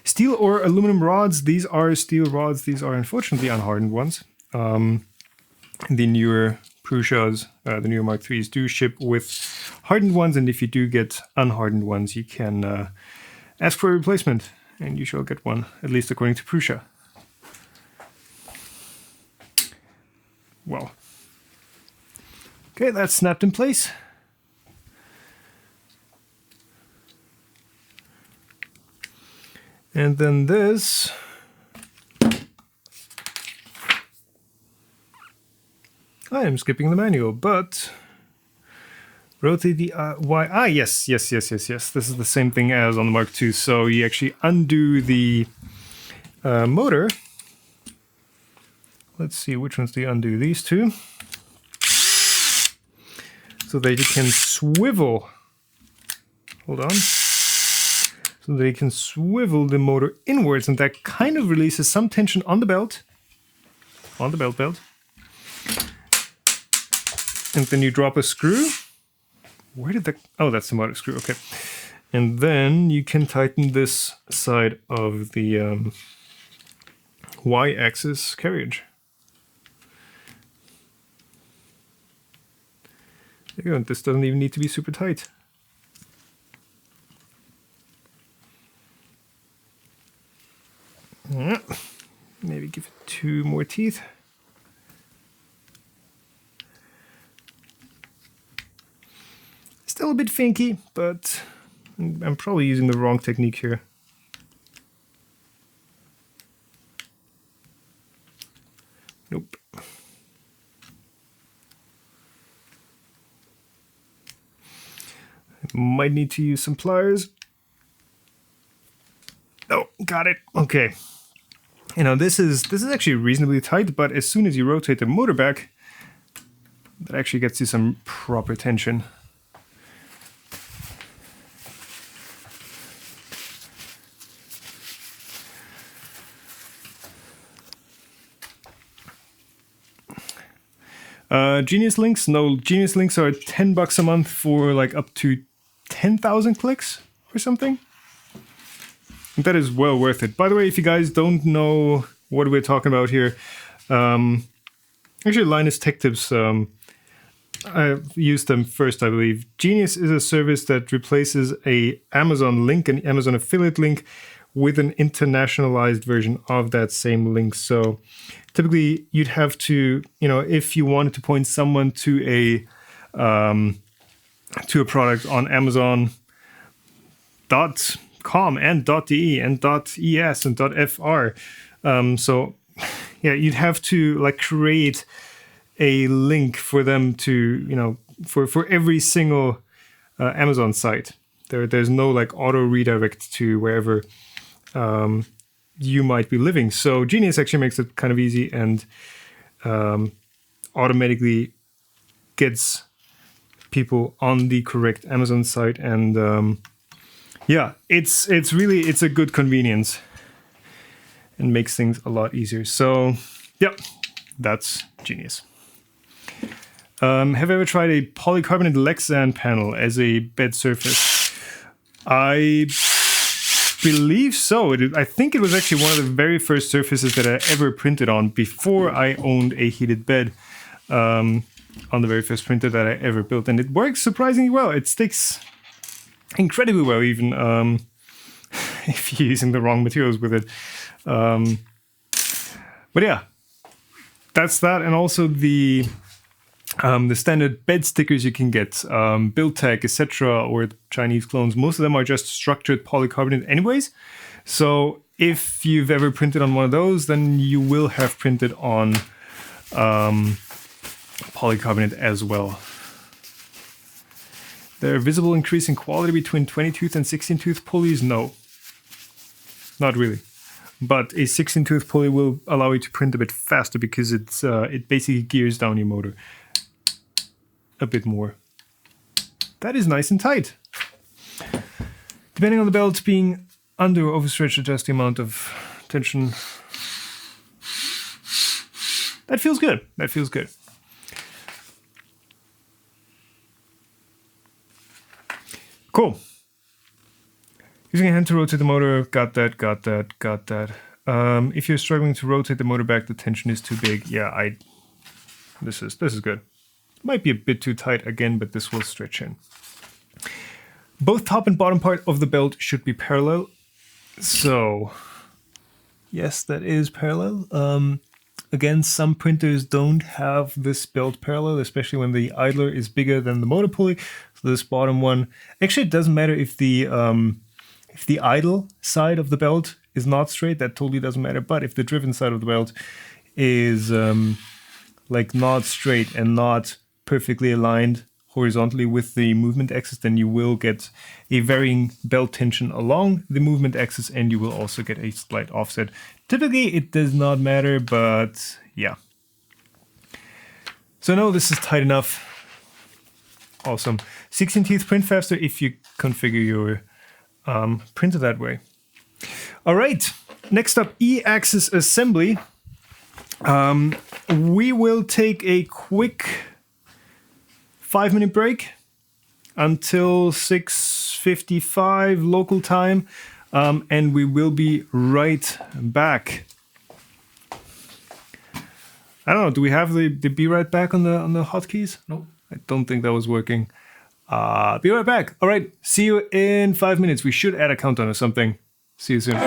Steel or aluminum rods. These are steel rods. These are unfortunately unhardened ones. The newer Prusas, the newer Mark IIIs do ship with hardened ones, and if you do get unhardened ones, you can ask for a replacement, and you shall get one, at least according to Prusa. Well, okay, that's snapped in place. And then this, I am skipping the manual, but rotate the Y. Yes. This is the same thing as on the Mark II. So you actually undo the motor. Let's see, which ones do you undo? These two. So that you can swivel. Hold on. So they can swivel the motor inwards, and that kind of releases some tension on the belt, belt. And then you drop a screw. Where did the... Oh, that's the motor screw, okay. And then you can tighten this side of the Y-axis carriage. There you go, and this doesn't even need to be super tight. Yeah. Maybe give it 2 more teeth. Still a bit finky, but I'm probably using the wrong technique here. Nope. Might need to use some pliers. Oh, got it. Okay. You know, this is actually reasonably tight, but as soon as you rotate the motor back, that actually gets you some proper tension. Genius links? No, Genius links are $10 a month for like up to 10,000 clicks or something. That is well worth it. By the way, if you guys don't know what we're talking about here, actually Linus Tech Tips, I've used them first, I believe. Genius is a service that replaces a Amazon link, an Amazon affiliate link, with an internationalized version of that same link. So typically you'd have to, you know, if you wanted to point someone to a product on Amazon.com and .de and .es and .fr. So yeah, you'd have to like create a link for them to, you know, for every single Amazon site. There's no like auto redirect to wherever you might be living. So Genius actually makes it kind of easy and automatically gets people on the correct Amazon site. And yeah, it's a good convenience and makes things a lot easier. So yeah, that's Genius. Have you ever tried a polycarbonate Lexan panel as a bed surface? I believe so. I think it was actually one of the very first surfaces that I ever printed on before I owned a heated bed, on the very first printer that I ever built. And it works surprisingly well. It sticks incredibly well, even if you're using the wrong materials with it. But yeah, that's that. And also the standard bed stickers you can get, Buildtech, etc., or Chinese clones, most of them are just structured polycarbonate anyways. So if you've ever printed on one of those, then you will have printed on polycarbonate as well. There a visible increase in quality between 20-tooth and 16-tooth pulleys? No, not really. But a 16-tooth pulley will allow you to print a bit faster because it basically gears down your motor a bit more. That is nice and tight. Depending on the belt being under or overstretched, adjust the amount of tension. That feels good. That feels good. Cool. Using a hand to rotate the motor, got that. If you're struggling to rotate the motor back, the tension is too big. Yeah, this is good. Might be a bit too tight again, but this will stretch in. Both top and bottom part of the belt should be parallel. So, yes, that is parallel. Again, some printers don't have this belt parallel, especially when the idler is bigger than the motor pulley. So this bottom one, actually it doesn't matter if the idle side of the belt is not straight, that totally doesn't matter. But if the driven side of the belt is like not straight and not perfectly aligned horizontally with the movement axis, then you will get a varying belt tension along the movement axis, and you will also get a slight offset. Typically it does not matter, but yeah. So no, this is tight enough. Awesome. 16 teeth print faster if you configure your printer that way. All right, next up, E-axis assembly. We will take a quick 5-minute break until 6:55 local time, and we will be right back. I don't know, do we have the be right back on the hotkeys? No. I don't think that was working. Be right back. All right, see you in 5 minutes. We should add a countdown or something. See you soon.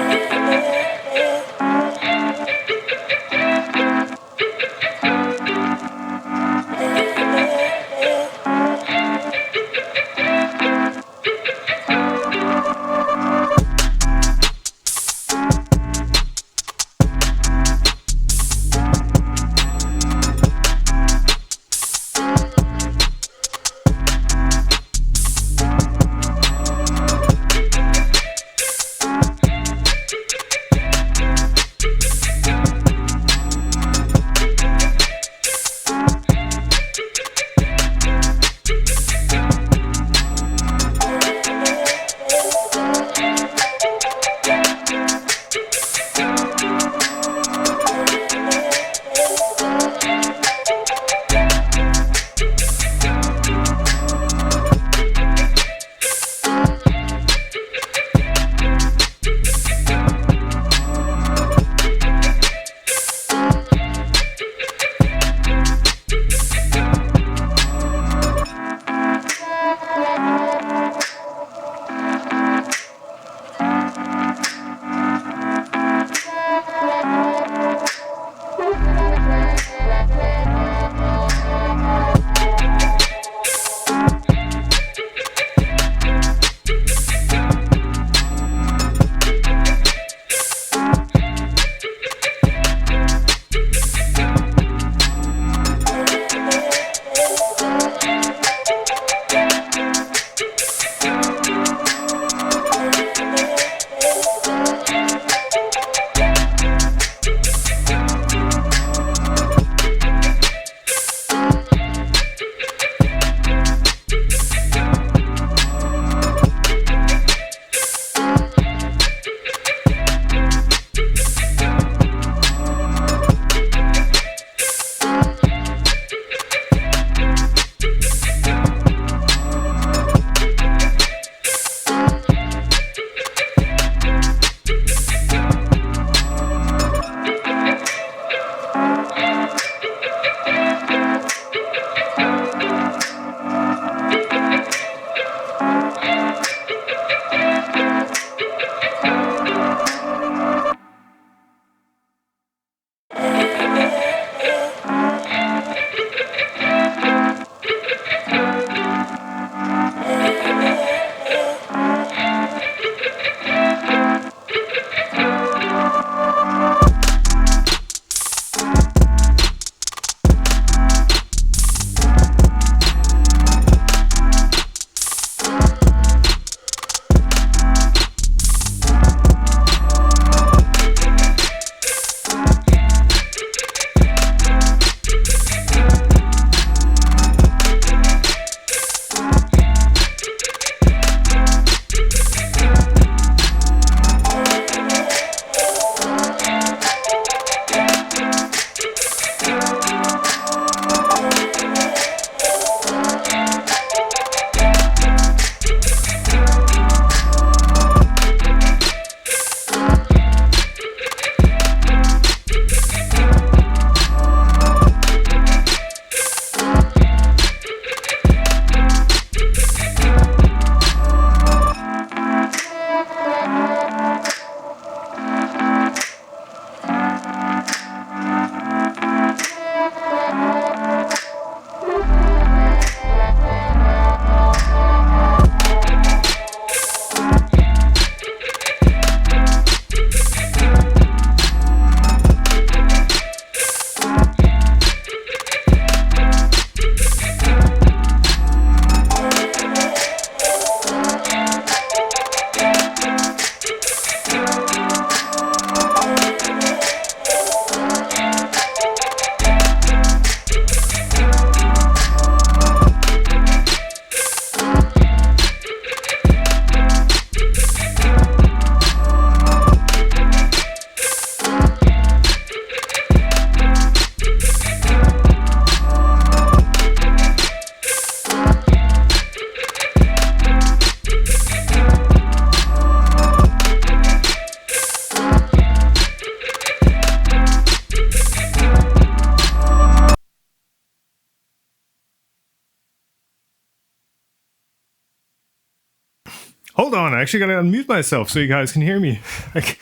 Hold on, I actually gotta unmute myself so you guys can hear me. Like,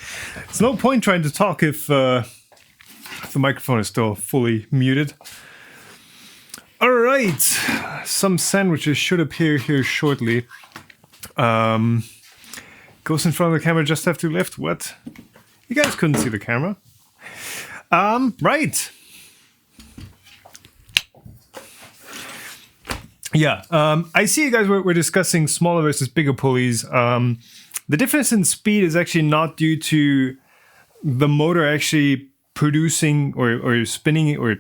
it's no point trying to talk if the microphone is still fully muted. All right, some sandwiches should appear here shortly. Goes in front of the camera, just have to lift. What? You guys couldn't see the camera. Right. Yeah, I see you guys were discussing smaller versus bigger pulleys. The difference in speed is actually not due to the motor actually producing or spinning or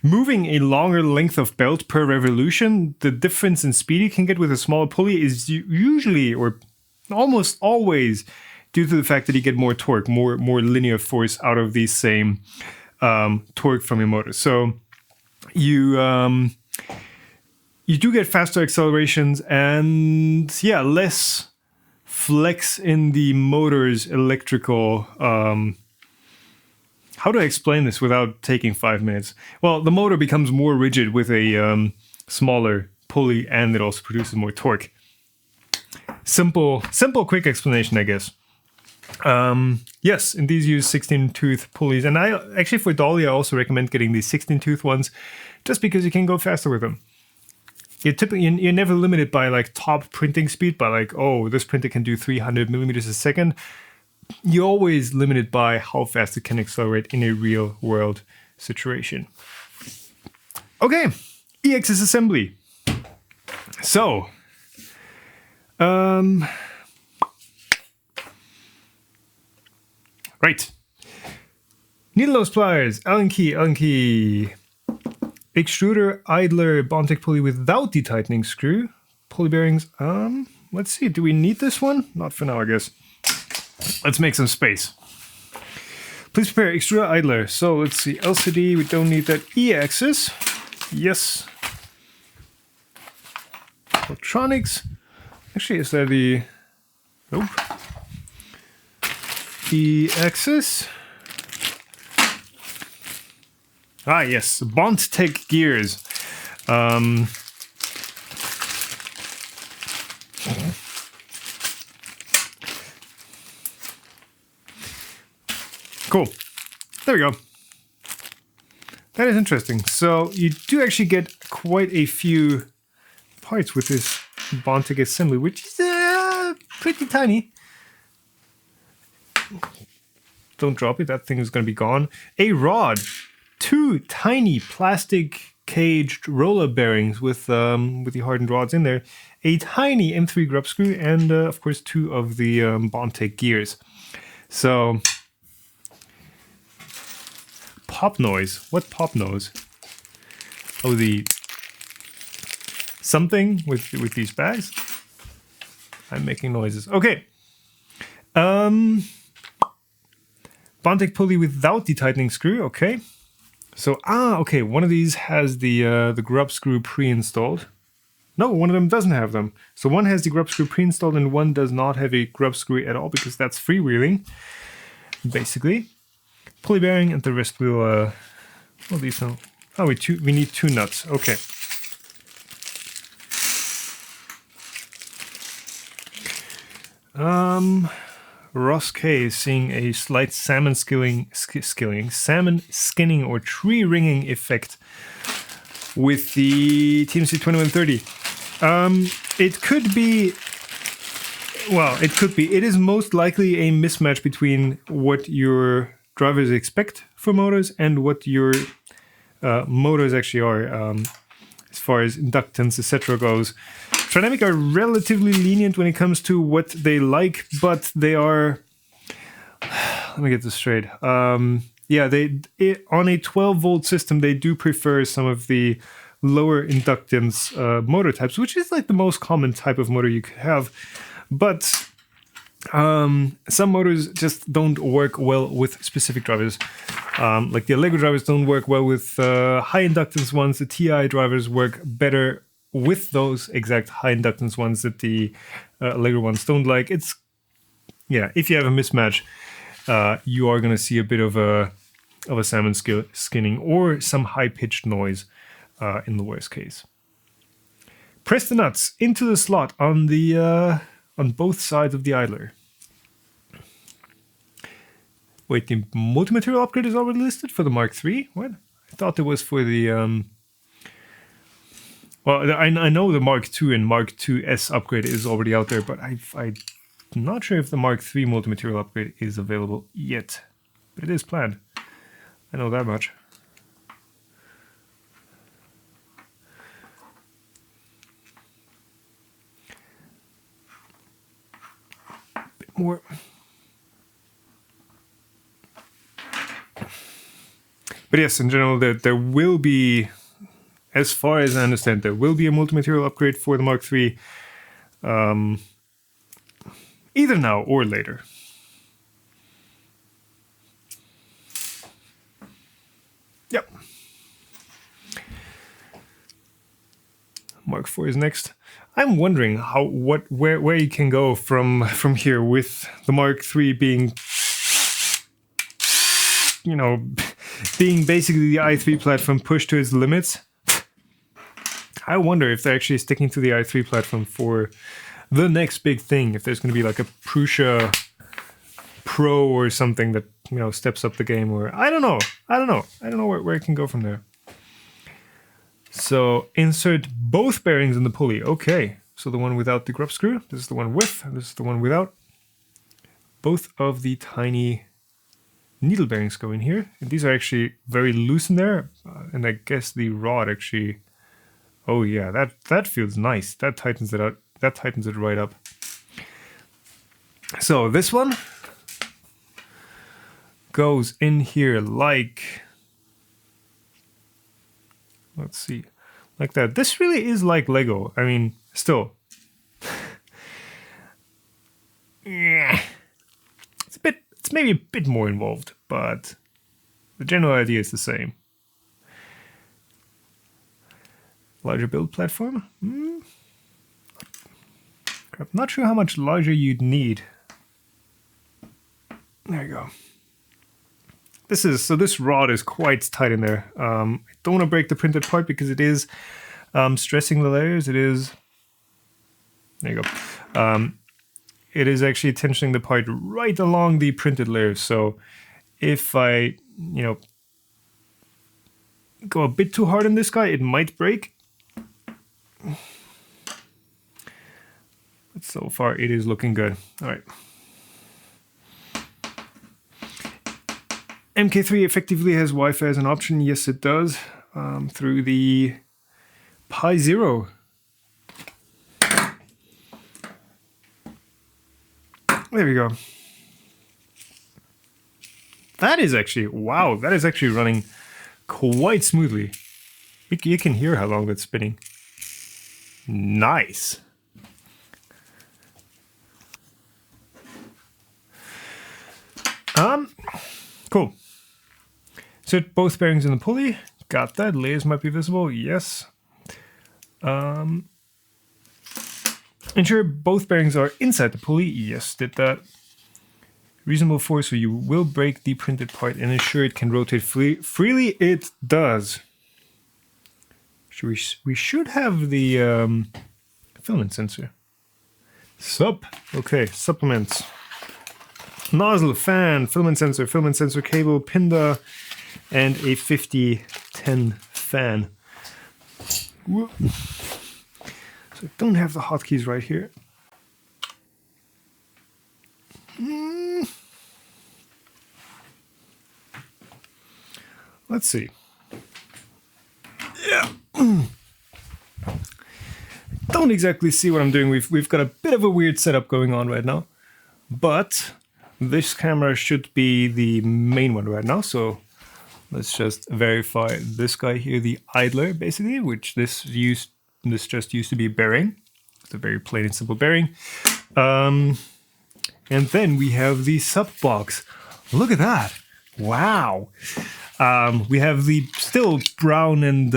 moving a longer length of belt per revolution. The difference in speed you can get with a smaller pulley is usually or almost always due to the fact that you get more torque, more linear force out of the same torque from your motor. So you do get faster accelerations and less flex in the motor's electrical. How do I explain this without taking 5 minutes? Well, the motor becomes more rigid with a smaller pulley, and it also produces more torque. Simple, quick explanation, I guess. Yes, and these use 16-tooth pulleys, and I actually for dolly I also recommend getting these 16-tooth ones, just because you can go faster with them. You're never limited by like top printing speed, by like, oh, this printer can do 300 millimeters a second. You're always limited by how fast it can accelerate in a real world situation. Okay, EX's assembly. So, right. Needle nose pliers, Allen key. Extruder, idler, Bondtech pulley without the tightening screw. Pulley bearings, let's see, do we need this one? Not for now, I guess. Let's make some space. Please prepare extruder idler. So let's see, LCD, we don't need that. E-axis, yes. Electronics, actually, is there the, nope. E-axis. Ah, yes, Bondtech gears. Cool. There we go. That is interesting. So you do actually get quite a few parts with this Bondtech assembly, which is pretty tiny. Don't drop it, that thing is going to be gone. A rod. 2 tiny plastic caged roller bearings with the hardened rods in there. A tiny M3 grub screw, and of course 2 of the Bondtech gears. So, pop noise. What pop noise? Oh, the something with these bags. I'm making noises. Okay. Bondtech pulley without the tightening screw. Okay. So, okay, one of these has the grub screw pre-installed. No, one of them doesn't have them. So one has the grub screw pre-installed and one does not have a grub screw at all, because that's freewheeling, basically. Pulley bearing, and the rest will, well, these are, oh, we need 2 nuts, okay. Ross K is seeing a slight salmon salmon skinning or tree ringing effect with the TMC 2130. It could be, well, it could be. It is most likely a mismatch between what your drivers expect for motors and what your motors actually are, as far as inductance, etc. goes. Trinamic are relatively lenient when it comes to what they like, but they are, let me get this straight. Yeah, on a 12-volt system, they do prefer some of the lower inductance motor types, which is like the most common type of motor you could have. But some motors just don't work well with specific drivers. Like the Allegro drivers don't work well with high inductance ones. The TI drivers work better with those exact high inductance ones that the Allegro ones don't like. It's, yeah, if you have a mismatch, you are going to see a bit of a salmon skinning or some high-pitched noise in the worst case. Press the nuts into the slot on the on both sides of the idler. Wait, the multi-material upgrade is already listed for the Mark III? What? I thought it was for the... Well, I know the Mark II and Mark IIs upgrade is already out there, but I'm not sure if the Mark III multi-material upgrade is available yet. But it is planned. I know that much. Bit more. But yes, in general, there will be, as far as I understand, there will be a multi-material upgrade for the Mark III, either now or later. Yep. Mark IV is next. I'm wondering where you can go from here with the Mark III being, you know, being basically the i3 platform pushed to its limits. I wonder if they're actually sticking to the i3 platform for the next big thing. If there's going to be like a Prusa Pro or something that, you know, steps up the game, or I don't know. I don't know where it can go from there. So insert both bearings in the pulley. Okay, so the one without the grub screw. This is the one with. This is the one without. Both of the tiny needle bearings go in here, and these are actually very loose in there, and I guess the rod actually, oh yeah, that feels nice. That tightens it out. That tightens it right up. So this one goes in here like, let's see, like that. This really is like Lego. I mean, still, yeah. It's maybe a bit more involved, but the general idea is the same. Larger build platform? I'm not sure how much larger you'd need. There you go. This rod is quite tight in there. I don't want to break the printed part because it is stressing the layers. It is, there you go. It is actually tensioning the part right along the printed layers. So if I, you know, go a bit too hard on this guy, it might break. But so far it is looking good. All right. MK3 effectively has Wi-Fi as an option. Yes, it does. Through the Pi Zero. There we go. That is actually, wow, that is actually running quite smoothly. You can hear how long that's spinning. Nice. Cool. Insert both bearings in the pulley. Got that. Layers might be visible. Yes. Ensure both bearings are inside the pulley. Yes, did that. Reasonable force, so you will break the printed part, and ensure it can rotate freely. It does. We should have the filament sensor. Okay, supplements. Nozzle, fan, filament sensor cable, pinda, and a 5010 fan. Whoop. So I don't have the hotkeys right here. Let's see. Yeah. Don't exactly see what I'm doing. We've got a bit of a weird setup going on right now, but this camera should be the main one right now. So let's just verify this guy here, the idler, basically, which this just used to be a bearing. It's a very plain and simple bearing. And then we have the sub box. Look at that! Wow. We have the still brown and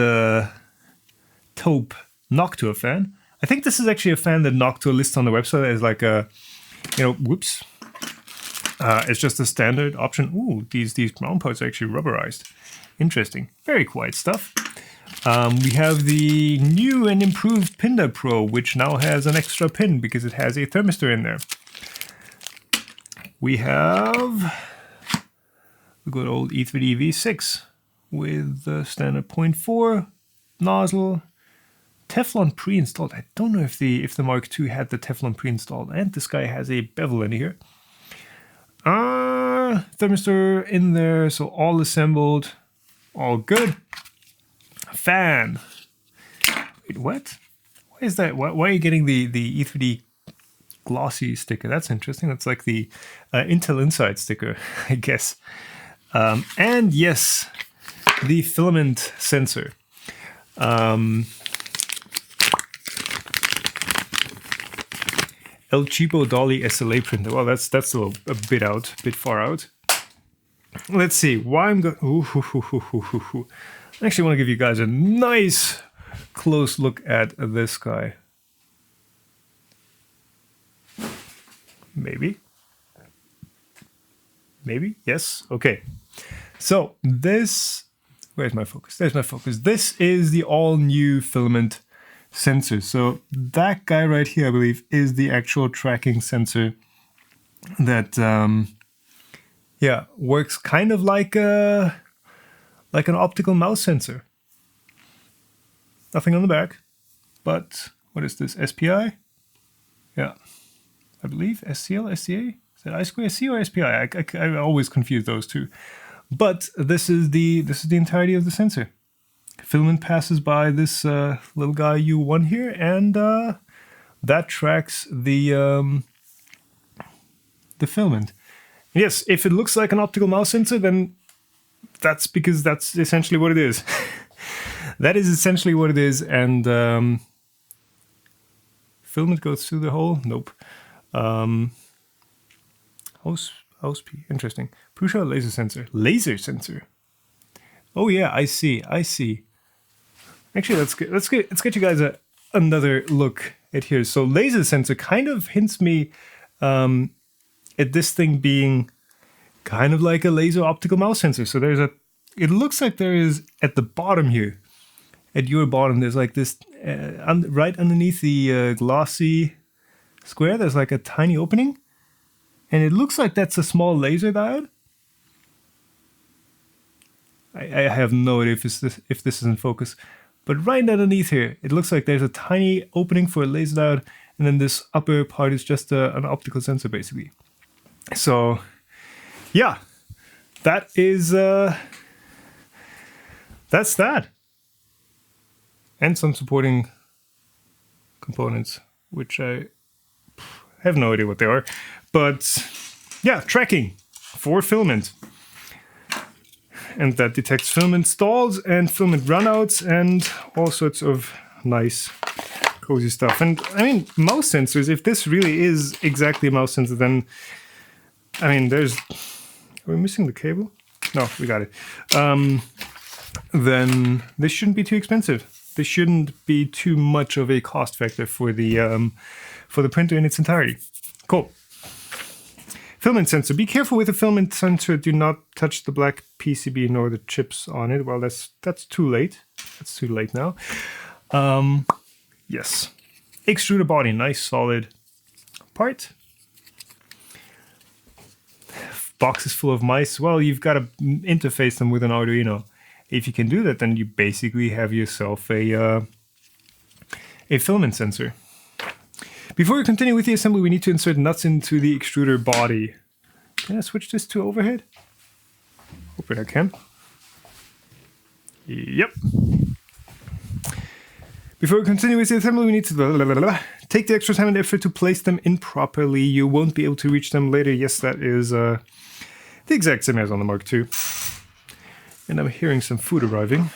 taupe Noctua fan. I think this is actually a fan that Noctua lists on the website as like a, you know, whoops. It's just a standard option. Ooh, these brown parts are actually rubberized. Interesting. Very quiet stuff. We have the new and improved Pinda Pro, which now has an extra pin because it has a thermistor in there. We have the good old E3D V6 with the standard 0.4 nozzle, Teflon pre-installed. I don't know if the Mark II had the Teflon pre-installed, and this guy has a bevel in here. Thermistor in there, so all assembled, all good. Fan. Wait, what? Why is that? Why are you getting the E3D glossy sticker? That's interesting. That's like the Intel Inside sticker, I guess. And yes, the filament sensor. El Cheapo Dolly SLA printer. Well, that's a bit far out. Let's see why I'm going. I actually want to give you guys a nice close look at this guy. Maybe. Yes. Okay. So this. Where's my focus? There's my focus. This is the all-new filament sensor. So that guy right here, I believe, is the actual tracking sensor that works kind of like an optical mouse sensor. Nothing on the back, but what is this? SPI? Yeah, I believe SCL, SCA. Is that I2SC or SPI? I always confuse those two. But this is the entirety of the sensor. Filament passes by this little guy U1 here, and that tracks the filament. Yes, if it looks like an optical mouse sensor, then that's because that's essentially what it is. That is essentially what it is, and filament goes through the hole. Nope. House P. Interesting. Prusa laser sensor. Laser sensor. Oh yeah, I see. Actually, let's get you guys another look at here. So laser sensor kind of hints me at this thing being kind of like a laser optical mouse sensor. So it looks like there is at the bottom here, at your bottom, there's like this, right underneath the glossy square, there's like a tiny opening. And it looks like that's a small laser diode. I have no idea if this is in focus. But right underneath here, it looks like there's a tiny opening for a laser diode. And then this upper part is just an optical sensor, basically. So, yeah, that is, that's that. And some supporting components, which I have no idea what they are. But, yeah, tracking for filament. And that detects filament stalls and filament runouts and all sorts of nice, cozy stuff. And, I mean, mouse sensors, if this really is exactly a mouse sensor, then, I mean, are we missing the cable? No, we got it. Then this shouldn't be too expensive. This shouldn't be too much of a cost factor for the printer in its entirety. Cool. Filament sensor. Be careful with the filament sensor. Do not touch the black PCB nor the chips on it. Well, that's too late. That's too late now. Yes. Extruder body. Nice solid part. Boxes full of mice. Well, you've got to interface them with an Arduino. If you can do that, then you basically have yourself a filament sensor. Before we continue with the assembly, we need to insert nuts into the extruder body. Can I switch this to overhead? Hoping I can. Yep. Before we continue with the assembly, we need to take the extra time and effort to place them in properly. You won't be able to reach them later. Yes, that is the exact same as on the Mark II. And I'm hearing some food arriving.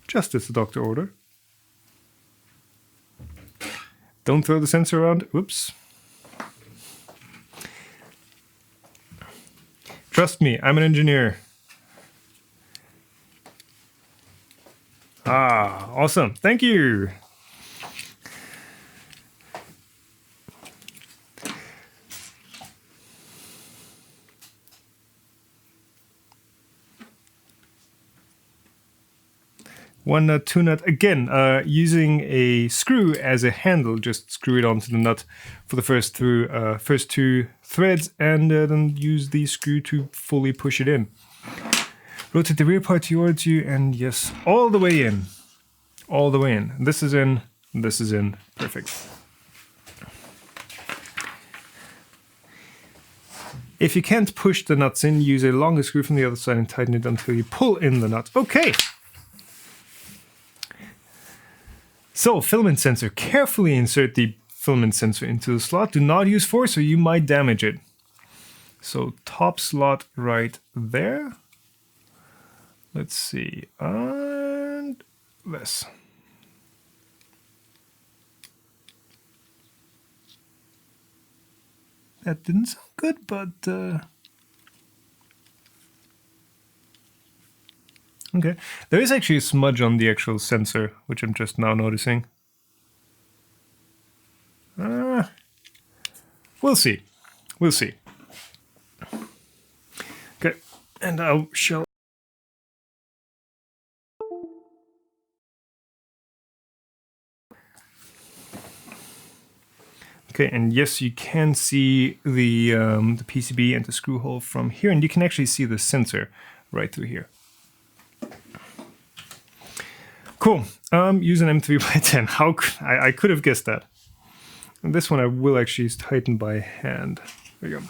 Just as the doctor ordered. Don't throw the sensor around. Whoops. Trust me, I'm an engineer. Ah, awesome. Thank you. One nut, two nut. Again, using a screw as a handle, just screw it onto the nut for the first two threads, and then use the screw to fully push it in. Rotate the rear part towards you, and yes, all the way in. All the way in. This is in, this is in. Perfect. If you can't push the nuts in, use a longer screw from the other side and tighten it until you pull in the nut. Okay. So, filament sensor. Carefully insert the filament sensor into the slot. Do not use force or you might damage it. So, top slot right there. Let's see. And this. That didn't sound good, but okay. There is actually a smudge on the actual sensor, which I'm just now noticing. We'll see. We'll see. Okay, and I shall. Okay, and yes, you can see the PCB and the screw hole from here, and you can actually see the sensor right through here. Cool. Use an M3 by 10. How I could have guessed that. And this one I will actually tighten by hand. There you go.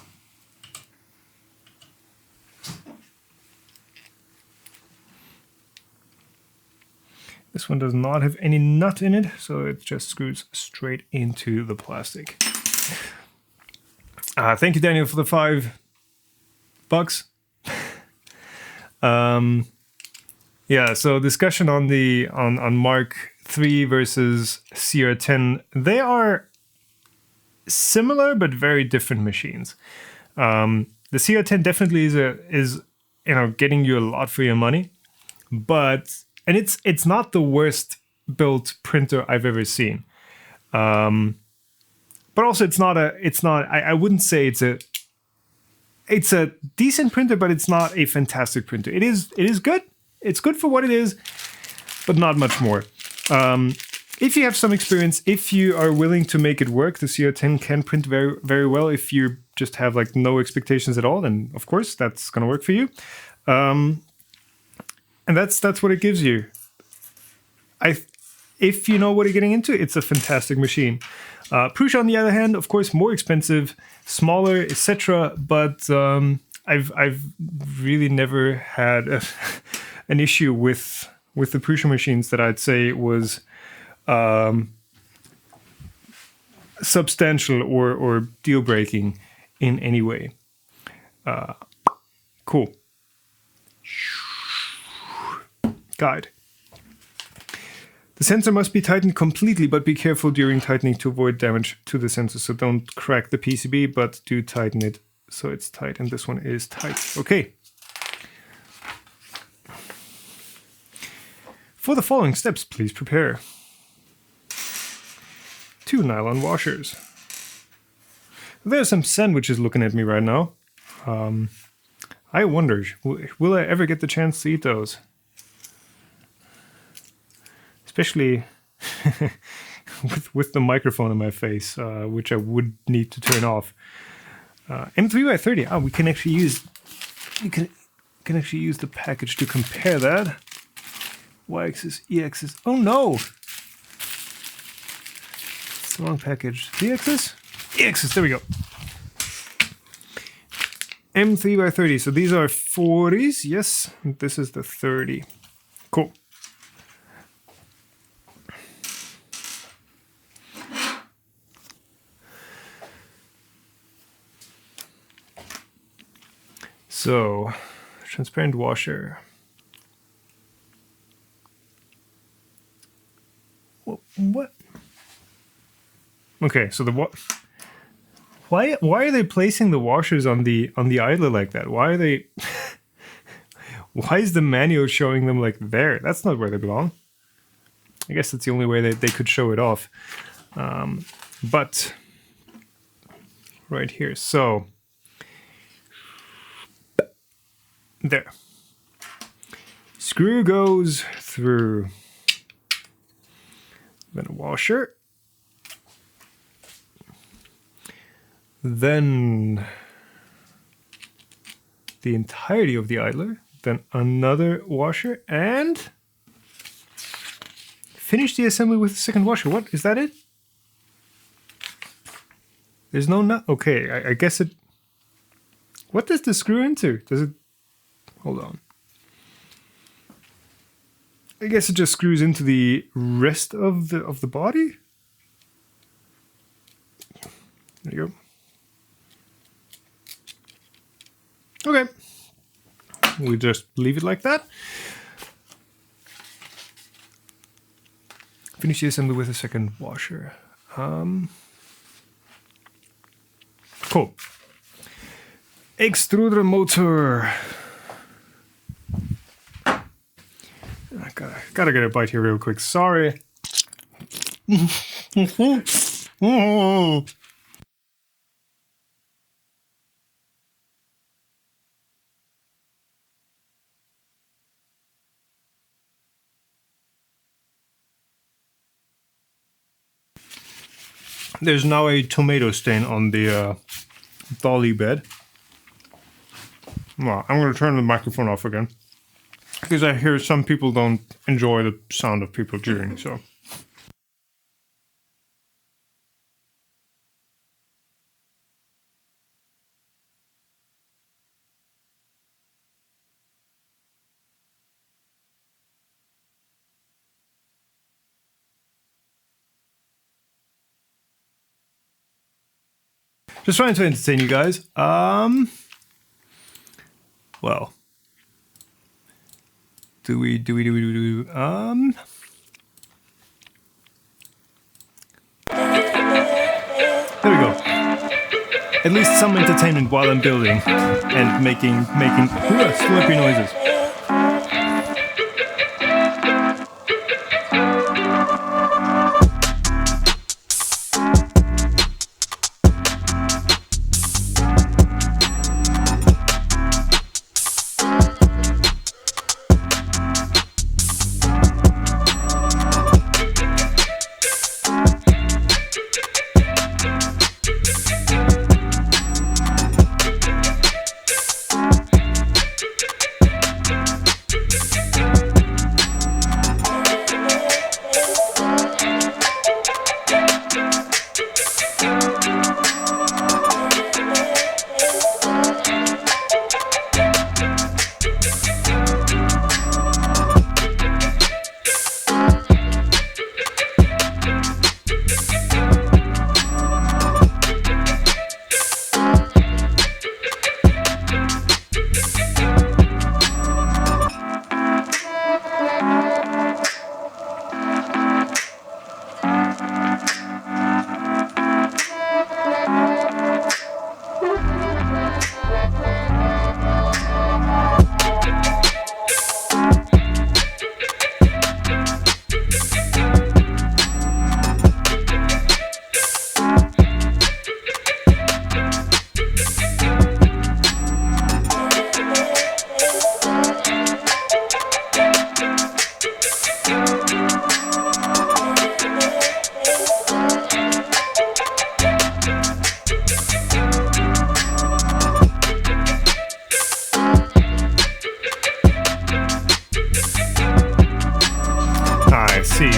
This one does not have any nut in it, so it just screws straight into the plastic. Thank you, Daniel, for the $5. Yeah, so discussion on the on Mark III versus CR10. They are similar but very different machines. The CR10 definitely is getting you a lot for your money, but and it's not the worst built printer I've ever seen. But also I wouldn't say it's a decent printer, but it's not a fantastic printer. It is good. It's good for what it is, but not much more. If you have some experience, if you are willing to make it work, the CR10 can print very, very well. If you just have like no expectations at all, then of course that's gonna work for you. And that's what it gives you. If you know what you're getting into, it's a fantastic machine. Prusa, on the other hand, of course, more expensive, smaller, etc. But I've really never had an issue with the Prusa machines that I'd say was substantial or deal breaking in any way. Cool. Guide. The sensor must be tightened completely, but be careful during tightening to avoid damage to the sensor. So don't crack the PCB, but do tighten it so it's tight. And this one is tight. Okay. For the following steps, please prepare 2 nylon washers. There's some sandwiches looking at me right now. I wonder, will I ever get the chance to eat those? Especially with the microphone in my face, which I would need to turn off. M3 by 30. We can actually use actually use the package to compare that. Y-axis, E-axis. Oh no! It's the wrong package. Z-axis? E-axis. There we go. M3 by 30. So these are 40s. Yes, this is the 30. Cool. So, transparent washer. What? Okay, so why are they placing the washers on the idler like that? Why are they? Why is the manual showing them like there? That's not where they belong. I guess that's the only way that they could show it off. But right here, so. There. Screw goes through. then a washer, then the entirety of the idler, then another washer, and finish the assembly with the second washer. What, is that it? There's no nut. Okay, I guess it... What does the screw into? Does it... Hold on. I guess it just screws into the rest of the body. There you go. Okay. We just leave it like that. Finish the assembly with a second washer. Cool. Extruder motor. I gotta get a bite here real quick. Sorry. There's now a tomato stain on the dolly bed. Well, I'm going to turn the microphone off again, because I hear some people don't enjoy the sound of people chewing, so. Just trying to entertain you guys. Well. There we go. At least some entertainment while I'm building and making slurpy noises.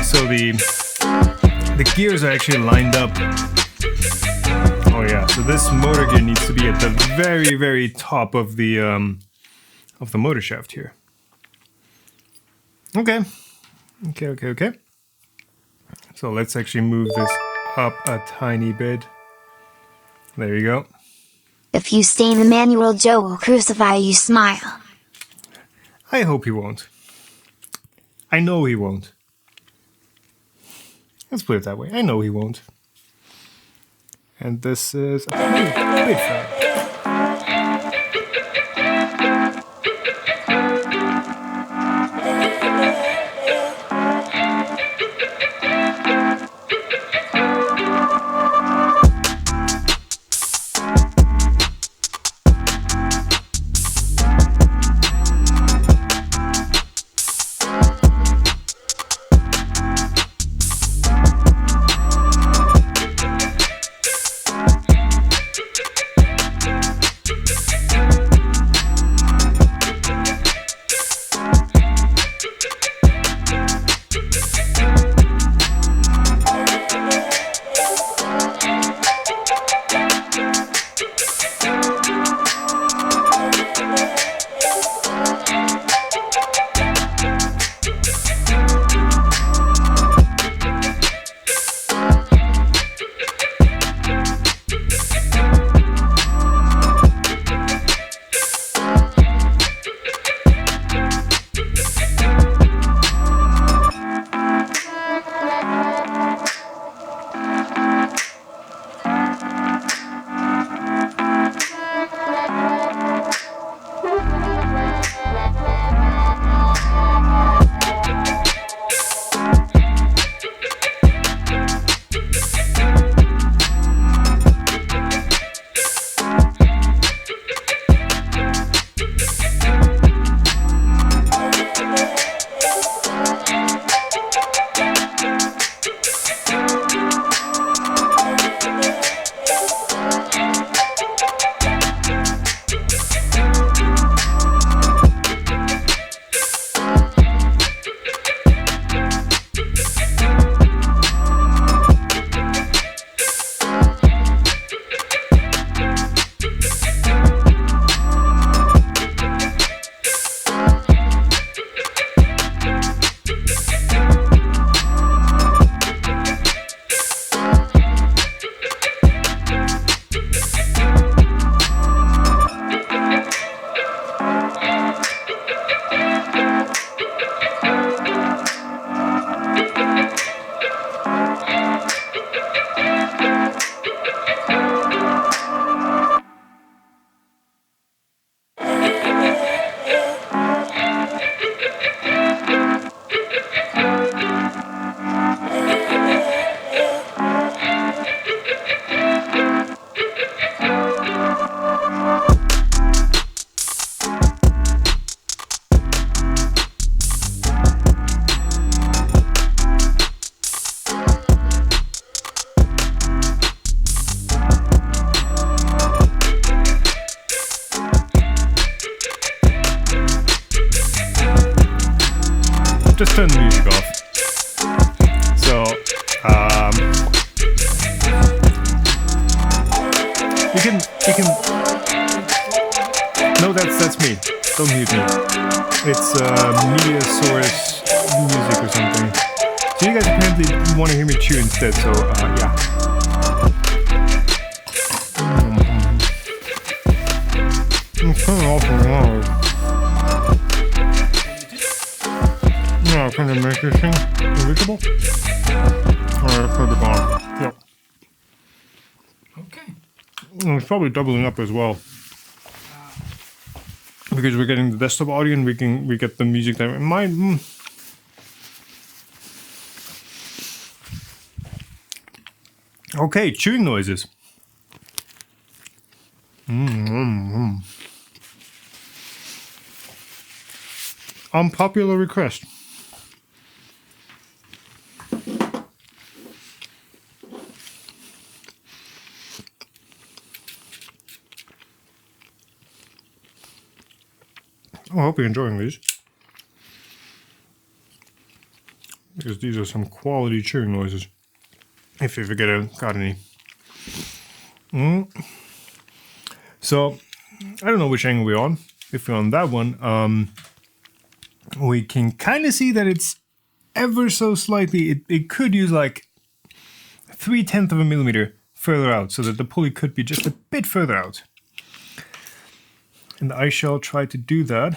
So the gears are actually lined up. Oh yeah, so this motor gear needs to be at the very, very top of the motor shaft here. Okay. So let's actually move this up a tiny bit. There you go. If you stain the manual, Joe will crucify you. Smile. I hope he won't. I know he won't. Let's put it that way. I know he won't. And this is a big fan. just turn the music off. So, you can, no, that's me. Don't mute me. It's media source music or something. So you guys apparently want to hear me chew instead, so yeah. I'm turning off the noise. Yeah, can I make this thing invisible? Alright, put it on. Yep. Okay. It's probably doubling up as well. Because we're getting the desktop audio and we get the music that mine. Okay, chewing noises. Unpopular request. I hope you're enjoying these. Because these are some quality chewing noises. If you ever got any. So, I don't know which angle we're on. If we're on that one, we can kind of see that it's ever so slightly, it could use like 0.3 of a millimeter further out, so that the pulley could be just a bit further out. And I shall try to do that.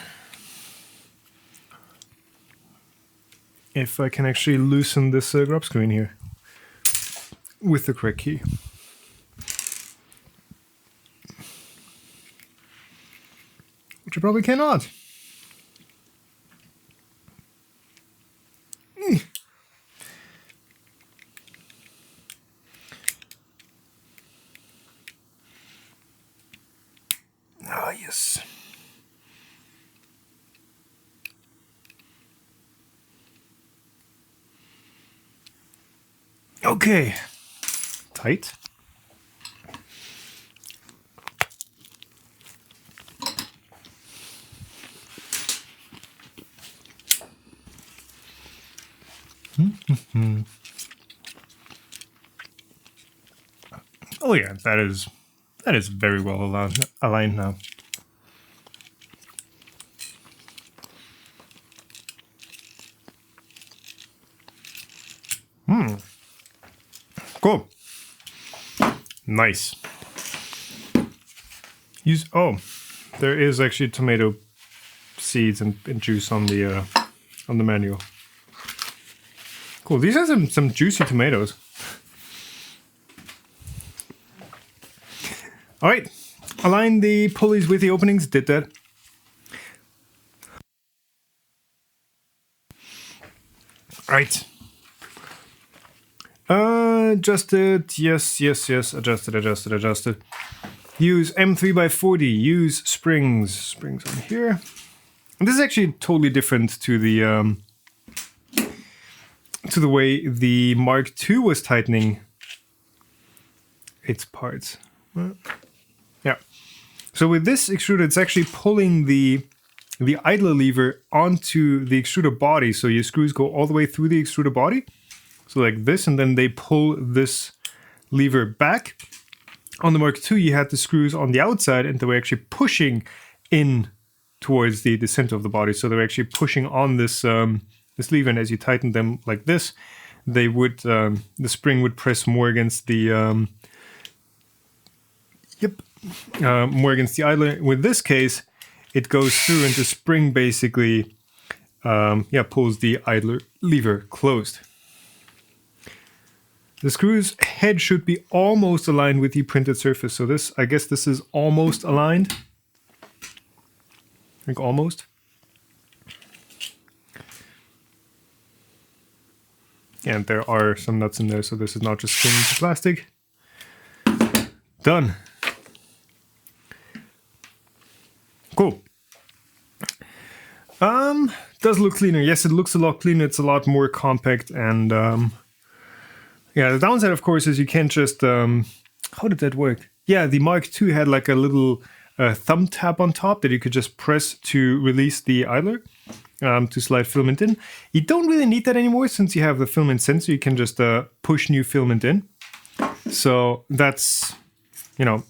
If I can actually loosen this grub screen here with the correct key. Which I probably cannot. Ah, yes. Okay. Tight. Oh yeah, that is very well aligned now. Cool. Nice. There is actually tomato seeds and juice on the manual. Cool. These are some juicy tomatoes. All right. Align the pulleys with the openings. Did that. All right. Adjusted. Yes. Adjusted. Use M3x40. Use springs. Springs on here. And this is actually totally different to the way the Mark II was tightening its parts. Yeah. So with this extruder, it's actually pulling the idler lever onto the extruder body. So your screws go all the way through the extruder body. So like this, and then they pull this lever back. On the Mark II, you had the screws on the outside, and they were actually pushing in towards the center of the body. So they're actually pushing on this this lever, and as you tighten them like this, they would the spring would press more against the more against the idler. With this case, it goes through, and the spring basically pulls the idler lever closed. The screw's head should be almost aligned with the printed surface. So this, I guess this is almost aligned. I think almost. And there are some nuts in there, so this is not just stringing to plastic. Done. Cool. Does look cleaner. Yes, it looks a lot cleaner. It's a lot more compact, and yeah, the downside, of course, is you can't just how did that work? Yeah, the Mark II had like a little thumb tab on top that you could just press to release the idler. to slide filament in. You don't really need that anymore since you have the filament sensor. You can just push new filament in. So that's, you know,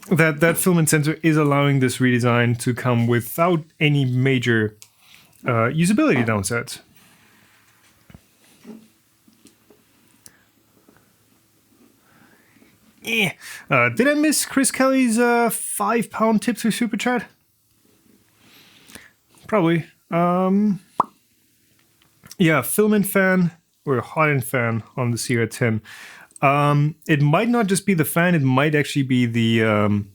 that filament sensor is allowing this redesign to come without any major usability downsides. Did I miss Chris Kelly's 5-pound tip through Super Chat? Probably. Yeah, filament fan or hot end fan on the CR10. It might not just be the fan, it might actually be the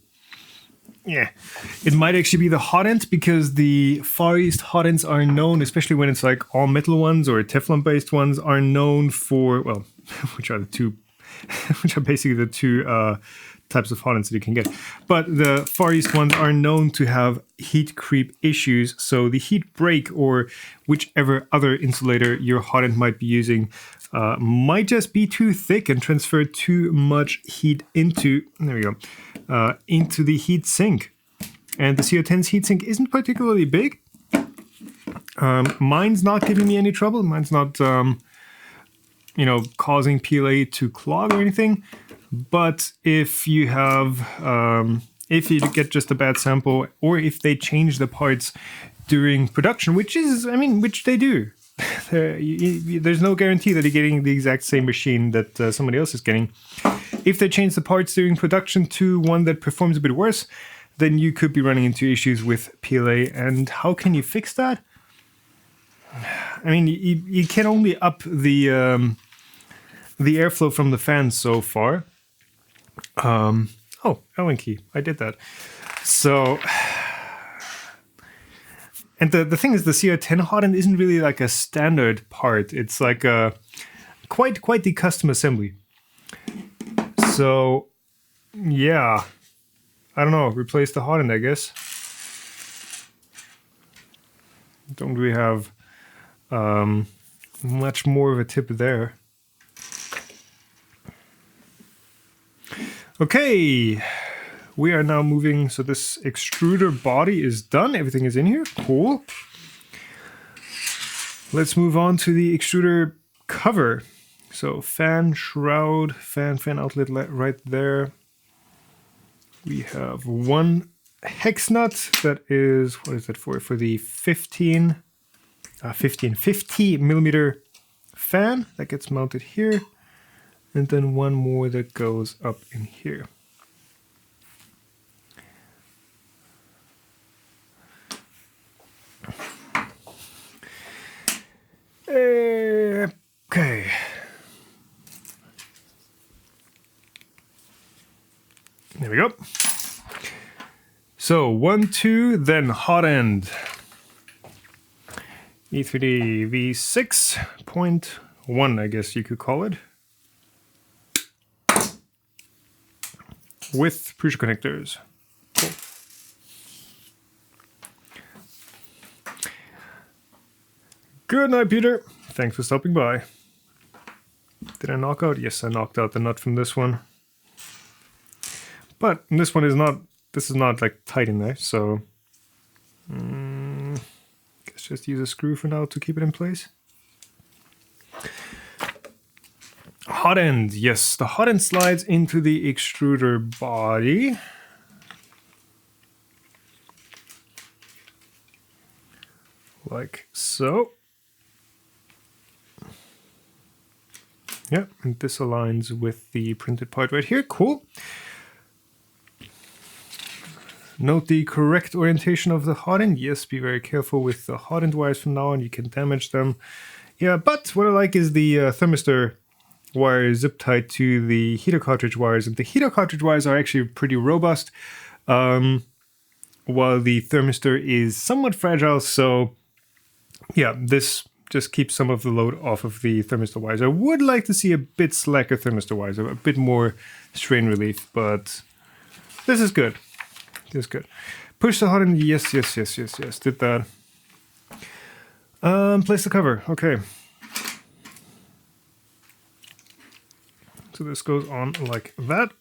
it might actually be the hot end, because the Far East hot ends are known, especially when it's like all metal ones or Teflon based ones, are known for, well, which are basically the two types of hot ends that you can get. But the Far East ones are known to have heat creep issues, so the heat break or whichever other insulator your hot end might be using might just be too thick and transfer too much heat into, there we go, into the heat sink. And the CO10's heat sink isn't particularly big. Mine's not giving me any trouble. Mine's not, you know, causing PLA to clog or anything. But if you have, if you get just a bad sample, or if they change the parts during production, which is, I mean, which they do. There's no guarantee that you're getting the exact same machine that somebody else is getting. If they change the parts during production to one that performs a bit worse, then you could be running into issues with PLA. And how can you fix that? I mean, you can only up the airflow from the fans so far. Oh, Allen key. I did that. So, and the thing is, the CR10 hot end isn't really like a standard part. It's like a quite the custom assembly. So, yeah, I don't know. Replace the hot end, I guess. Don't really have much more of a tip there. Okay, we are now moving. So this extruder body is done. Everything is in here. Cool. Let's move on to the extruder cover. So fan shroud, fan outlet right there. We have one hex nut that is, what is that for? For the 50 millimeter fan that gets mounted here. And then one more that goes up in here. Okay. There we go. So 1, 2, then hot end. E3D V6.1, I guess you could call it. With Prusa connectors. Cool. Good night, Peter. Thanks for stopping by. Did I knock out? Yes, I knocked out the nut from this one. But this one is not, this is not like tight in there, so let's just use a screw for now to keep it in place. Hot end, yes, the hot end slides into the extruder body. Like so. Yeah, and this aligns with the printed part right here. Cool. Note the correct orientation of the hot end. Yes, be very careful with the hot end wires from now on. You can damage them. Yeah, but what I like is the thermistor wire zip tied to the heater cartridge wires, and the heater cartridge wires are actually pretty robust, while the thermistor is somewhat fragile. So yeah, this just keeps some of the load off of the thermistor wires. I would like to see a bit slacker thermistor wires, a bit more strain relief, but this is good. This is good. Push the hot end. Yes. Did that. Place the cover. Okay. So this goes on like that.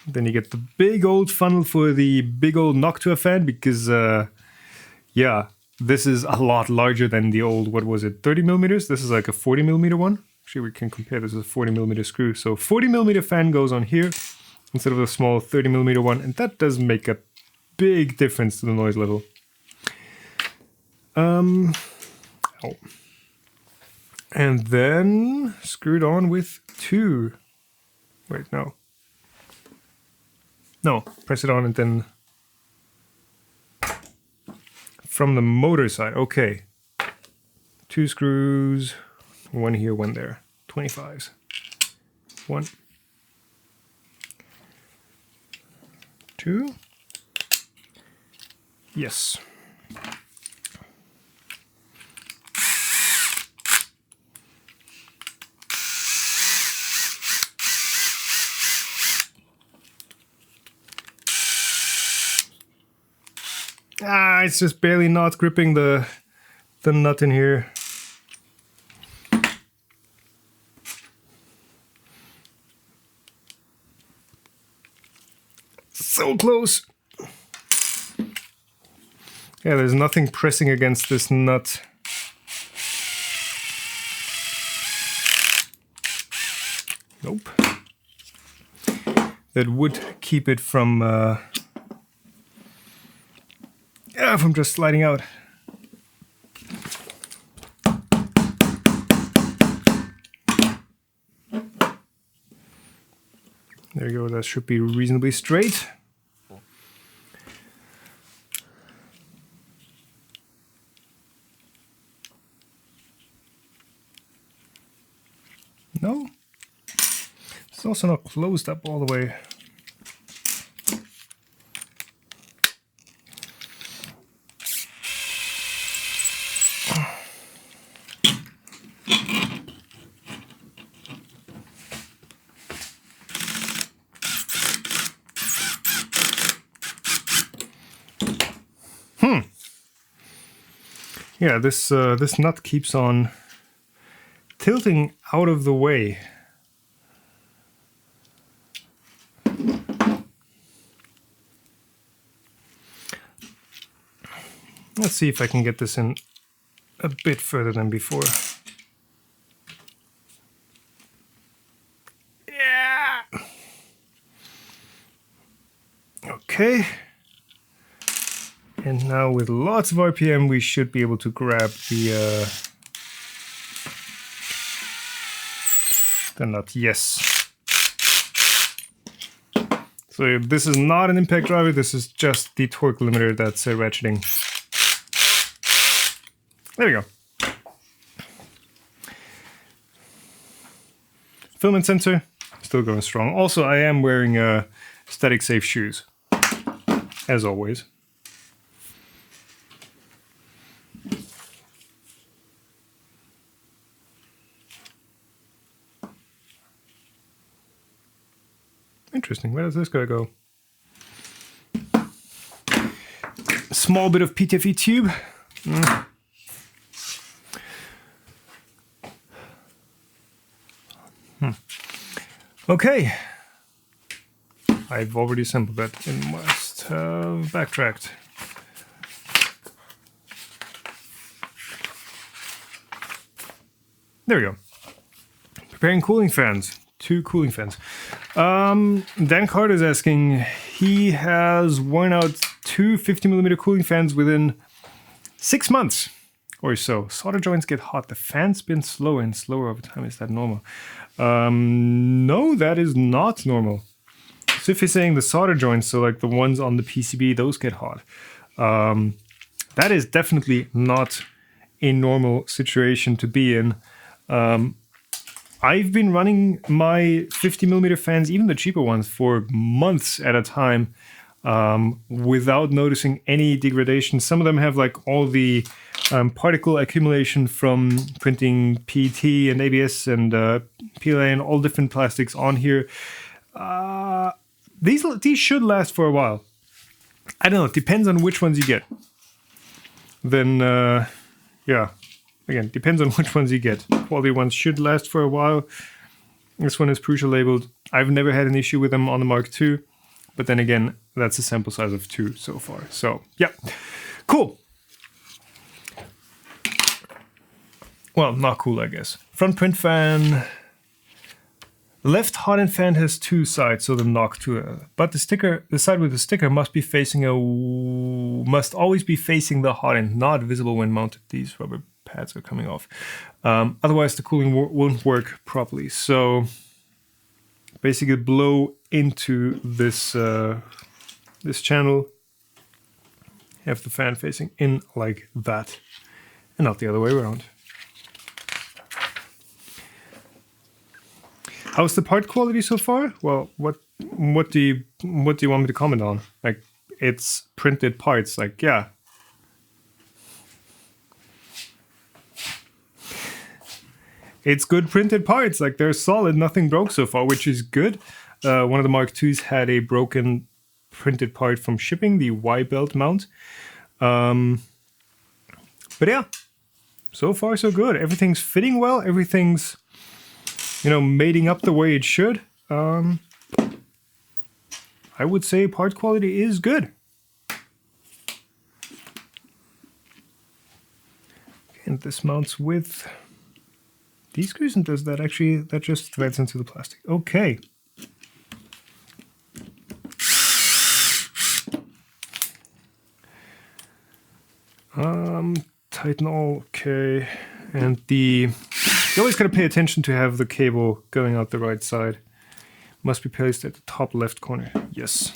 Then you get the big old funnel for the big old Noctua fan, because yeah, this is a lot larger than the old, what was it, 30 millimeters? This is like a 40 millimeter one. Actually, we can compare this with a 40 millimeter screw. So 40 millimeter fan goes on here instead of a small 30 millimeter one, and that does make a big difference to the noise level. Oh. And then screwed on with 2. Wait, no. No, press it on and then from the motor side. Okay. 2 screws, 1 here, 1 there. 25s. 1, 2. Yes. It's just barely not gripping the nut in here. So close. Yeah, there's nothing pressing against this nut. Nope. That would keep it from just sliding out. There you go, that should be reasonably straight. No? It's also not closed up all the way. Yeah, this nut keeps on tilting out of the way. Let's see if I can get this in a bit further than before. Yeah. Okay. And now with lots of RPM, we should be able to grab the nut. Yes. So this is not an impact driver. This is just the torque limiter that's ratcheting. There we go. Filament sensor, still going strong. Also, I am wearing static safe shoes, as always. Interesting, where does this guy go? Small bit of PTFE tube. Okay. I've already assembled that. It must have backtracked. There we go. Preparing cooling fans. 2 cooling fans. Dan Carter is asking, he has worn out 2 50mm cooling fans within 6 months or so. Solder joints get hot. The fan spins slower and slower over time. Is that normal? No, that is not normal. So if you're saying the solder joints, so like the ones on the PCB, those get hot. That is definitely not a normal situation to be in. I've been running my 50mm fans, even the cheaper ones, for months at a time without noticing any degradation. Some of them have like all the particle accumulation from printing PET and ABS and PLA and all different plastics on here. These should last for a while. I don't know, it depends on which ones you get. Then, yeah. Again, depends on which ones you get. Quality ones should last for a while. This one is Prusa labeled. I've never had an issue with them on the Mark II. But then again, that's a sample size of 2 so far. So, yeah. Cool. Well, not cool, I guess. Front print fan. Left hot end fan has two sides, so the knock to but the side with the sticker must always be facing the hot end, not visible when mounted. These rubber pads are coming off. Otherwise, the cooling won't work properly. So basically, blow into this this channel. Have the fan facing in like that, and not the other way around. How's the part quality so far? Well, what do you want me to comment on? Like, it's printed parts. Like, yeah. It's good printed parts. Like, they're solid. Nothing broke so far, which is good. One of the Mark IIs had a broken printed part from shipping, the Y-belt mount. But yeah, so far so good. Everything's fitting well. Everything's, you know, mating up the way it should. I would say part quality is good. And this mounts with these screws, and does that actually, that just threads into the plastic. Okay. Tighten all, okay. And you always gotta pay attention to have the cable going out the right side. Must be placed at the top left corner. Yes.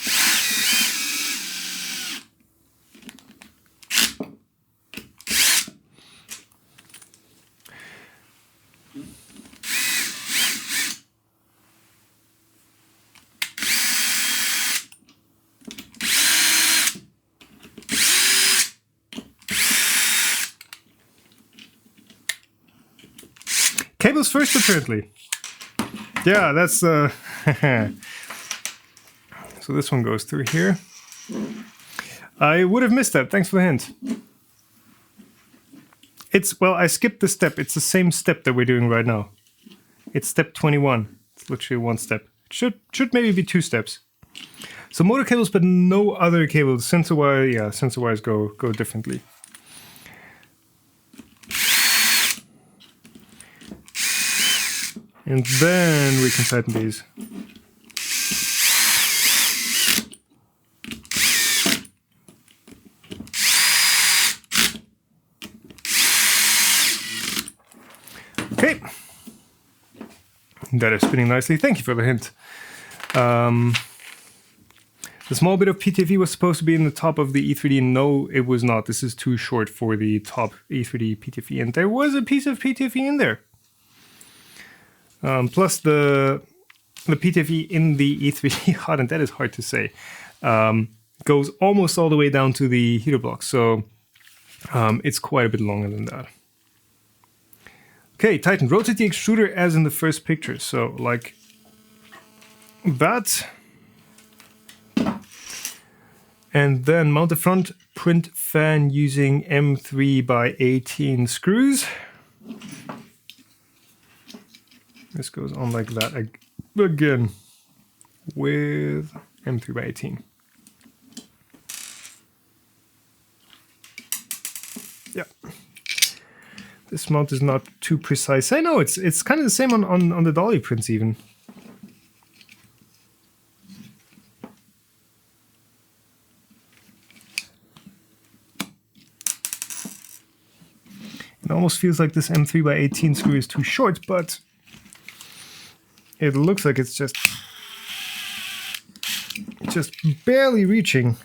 Cables first, apparently. Yeah, that's so this one goes through here. I would have missed that. Thanks for the hint. Well, I skipped the step. It's the same step that we're doing right now. It's step 21. It's literally one step. It should maybe be two steps. So motor cables, but no other cables. Sensor wire, yeah, sensor wires go differently. And then we can tighten these. Okay. That is spinning nicely. Thank you for the hint. The small bit of PTFE was supposed to be in the top of the E3D. No, it was not. This is too short for the top E3D PTFE. And there was a piece of PTFE in there. Plus the PTFE in the E3D hot, and that is hard to say, goes almost all the way down to the heater block. So it's quite a bit longer than that. Okay, tighten. Rotate the extruder as in the first picture. So like that. And then mount the front print fan using M3 by 18 screws. This goes on like that again with M3 by 18. Yeah. This mount is not too precise. I know it's kind of the same on the dolly prints even. It almost feels like this M3 by 18 screw is too short, but it looks like it's just barely reaching.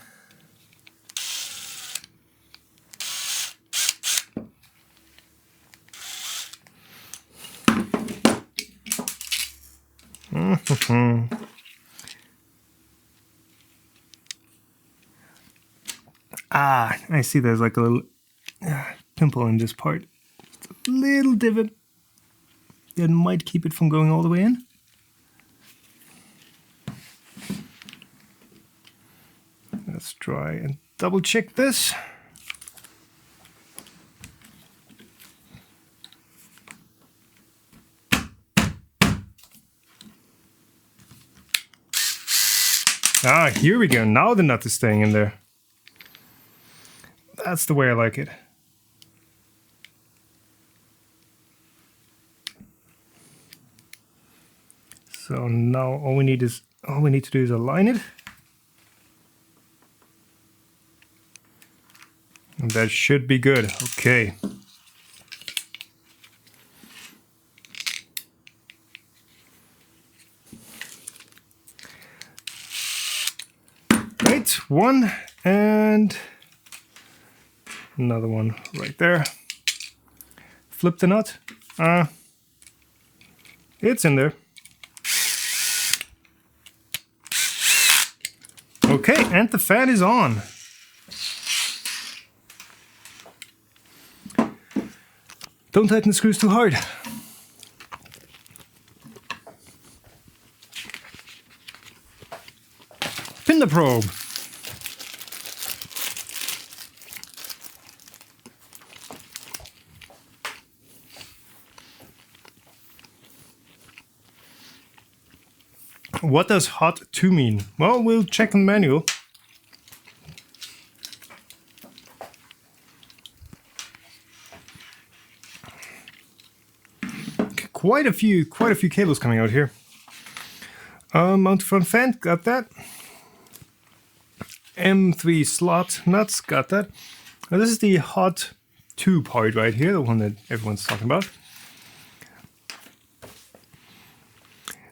Ah, I see there's like a little pimple in this part. Just a little divot that might keep it from going all the way in. Let's try and double check this. Ah, here we go. Now the nut is staying in there. That's the way I like it. So now all we need to do is align it. And that should be good. Okay. Right, one and another one right there. Flip the nut. It's in there. Okay, and the fan is on. Don't tighten the screws too hard. Pin the probe. What does hot 2 mean? Well, we'll check in the manual. Okay, quite a few cables coming out here. Mount front fan, got that. M3 slot nuts, got that. Now this is the hot 2 part right here, the one that everyone's talking about.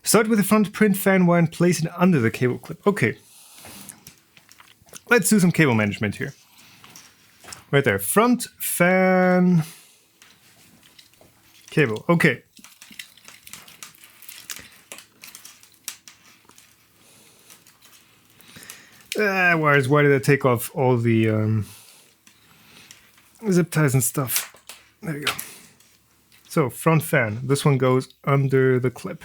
Start with the front print fan wire and place it under the cable clip. Okay. Let's do some cable management here. Right there, front fan cable. Okay. Wires, why did I take off all the zip ties and stuff? There you go. So, front fan. This one goes under the clip.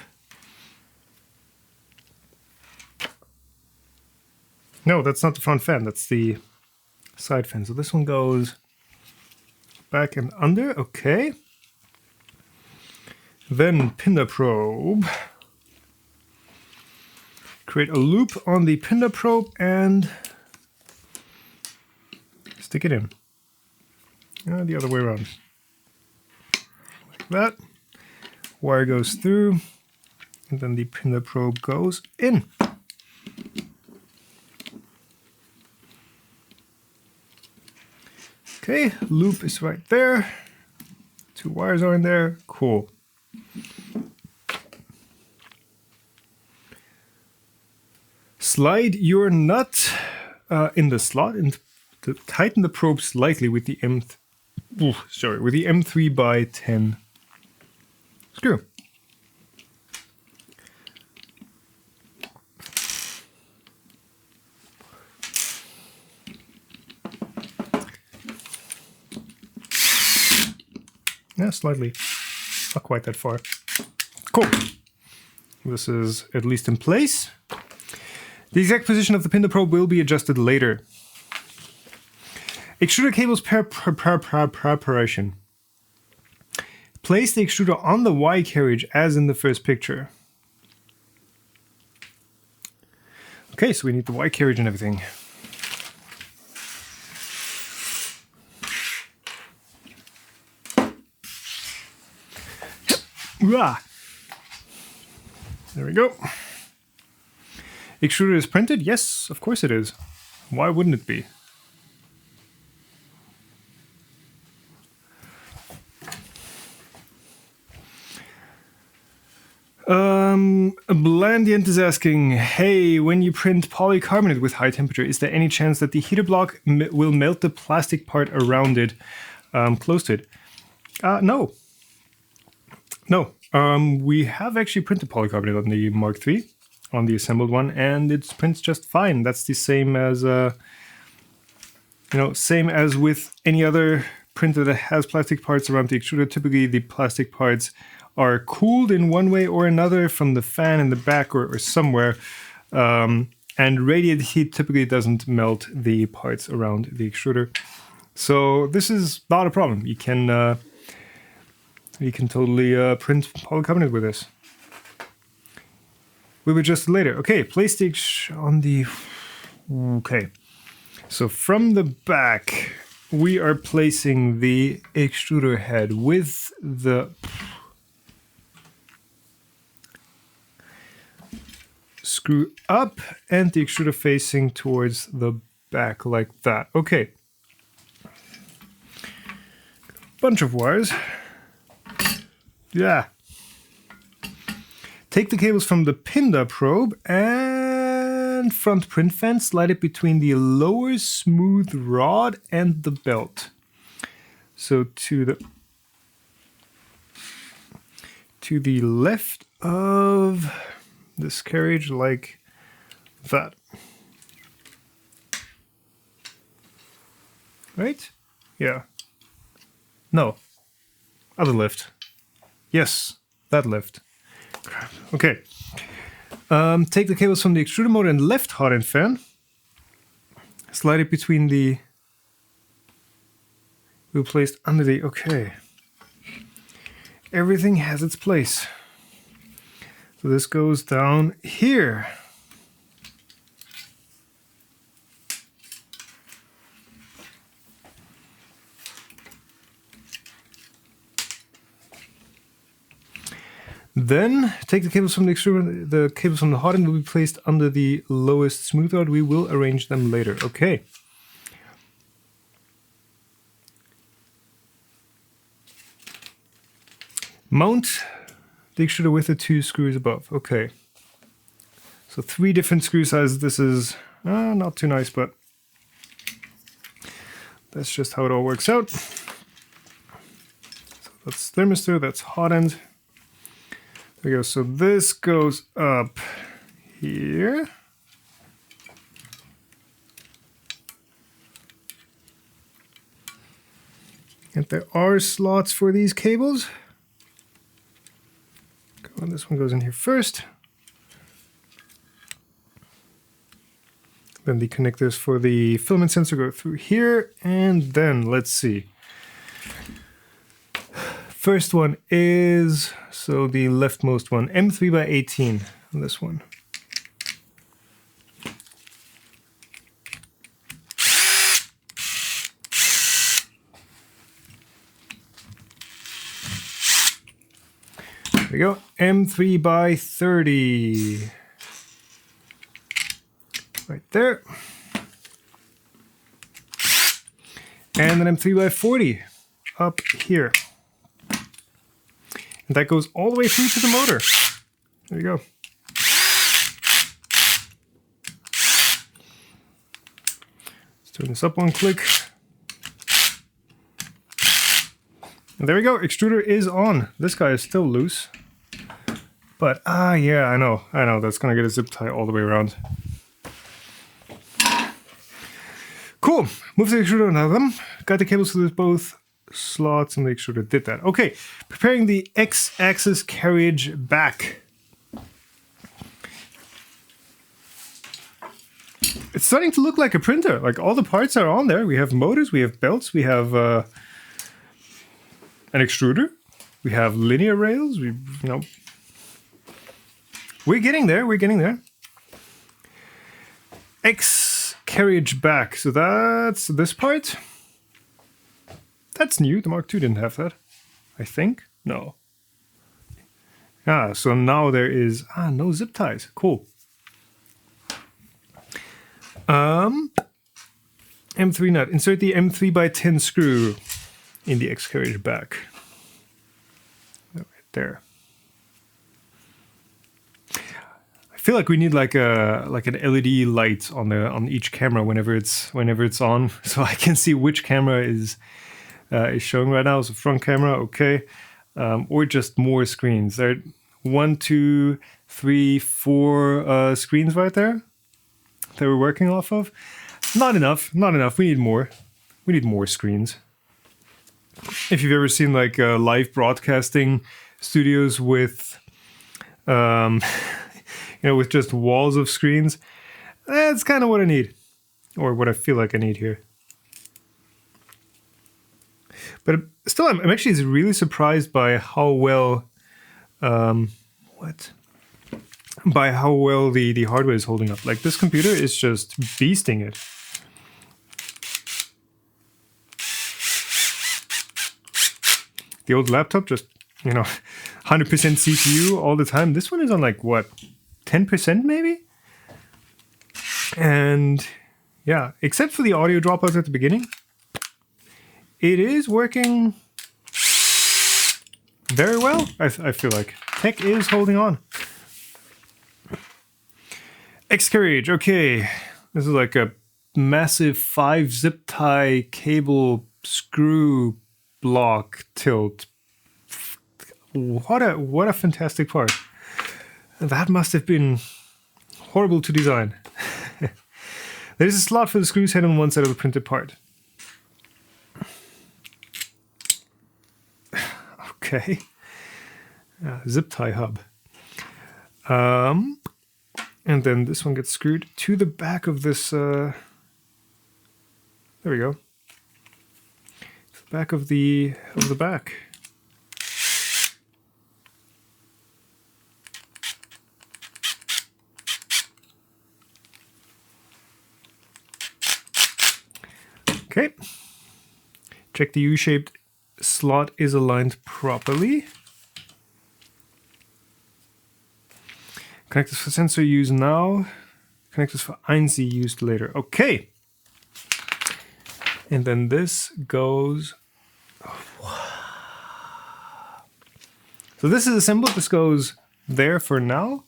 No, that's not the front fan, that's the side fan. So this one goes back and under, okay. Then pin the probe. Create a loop on the pin the probe and stick it in. The other way around. Like that. Wire goes through, and then the pin the probe goes in. Okay, loop is right there. 2 wires are in there. Cool. Slide your nut in the slot and tighten the probe slightly with the M3 by 10 screw. Yeah, slightly. Not quite that far. Cool. This is at least in place. The exact position of the pin the probe will be adjusted later. Extruder cables preparation. Place the extruder on the Y carriage as in the first picture. Okay, so we need the Y carriage and everything. There we go. Extruder is printed? Yes, of course it is. Why wouldn't it be? Blandient is asking, hey, when you print polycarbonate with high temperature, is there any chance that the heater block will melt the plastic part around it, close to it? No. No. We have actually printed polycarbonate on the Mark III, on the assembled one, and it prints just fine. That's the same as, same as with any other printer that has plastic parts around the extruder. Typically, the plastic parts are cooled in one way or another from the fan in the back or somewhere, and radiant heat typically doesn't melt the parts around the extruder. So this is not a problem. You can totally print polycarbonate with this. We'll adjust it later. Okay, place the on the... Okay. So from the back, we are placing the extruder head with the... screw up and the extruder facing towards the back like that. Okay. Bunch of wires. Yeah. Take the cables from the Pinda probe and front print fan, slide it between the lower smooth rod and the belt. So to the left of this carriage like that. Right? Yeah. No. Other left. Yes, that left. Crap. Okay. Take the cables from the extruder motor and left hot end fan. Slide it between the wheel placed under the... Okay. Everything has its place. So this goes down here. Then take the cables from the extruder. The cables from the hot end will be placed under the lowest smooth rod. We will arrange them later. Okay. Mount the extruder with the 2 screws above. Okay. So 3 different screw sizes. This is not too nice, but that's just how it all works out. So that's thermistor, that's hot end. There we go. So this goes up here. And there are slots for these cables. And this one goes in here first. Then the connectors for the filament sensor go through here. And then let's see. First one is, so the leftmost one, M3 by 18, this one. There we go, M3 by 30. Right there. And then M3 by 40 up here. And that goes all the way through to the motor. There you go. Let's turn this up one click. And there we go. Extruder is on. This guy is still loose. But, yeah, I know. That's going to get a zip tie all the way around. Cool. Move the extruder on them. Got the cables to both slots and the extruder did that. Okay, preparing the X-axis carriage back. It's starting to look like a printer. Like all the parts are on there. We have motors, we have belts, we have an extruder, we have linear rails. We're getting there. We're getting there. X carriage back. So that's this part. That's new. The Mark II didn't have that, I think. No. So now there is no zip ties. Cool. M3 nut. Insert the M3 by 10 screw in the X carriage back. Right there. I feel like we need like an LED light on each camera whenever it's on, so I can see which camera is showing right now. So front camera, okay, or just more screens. There are 1, 2, 3, 4 screens right there that we're working off of. Not enough. We need more. We need more screens. If you've ever seen like live broadcasting studios with, with just walls of screens, that's kind of what I need, or what I feel like I need here. But still, I'm actually really surprised by how well, the hardware is holding up. Like this computer is just beasting it. The old laptop just, 100% CPU all the time. This one is on like what, 10% maybe. And yeah, except for the audio dropouts at the beginning, it is working very well. I feel like tech is holding on. Carriage. Okay, this is like a massive 5 zip tie cable screw block tilt. What a fantastic part. That must have been horrible to design. There's a slot for the screws head on one side of the printed part. Okay. Zip tie hub. And then this one gets screwed to the back of this. There we go. To the back of the back. Okay. Check the U-shaped slot is aligned properly. Connectors for sensor used now. Connectors for Einzel used later. Okay. And then this goes. So this is assembled. This goes there for now.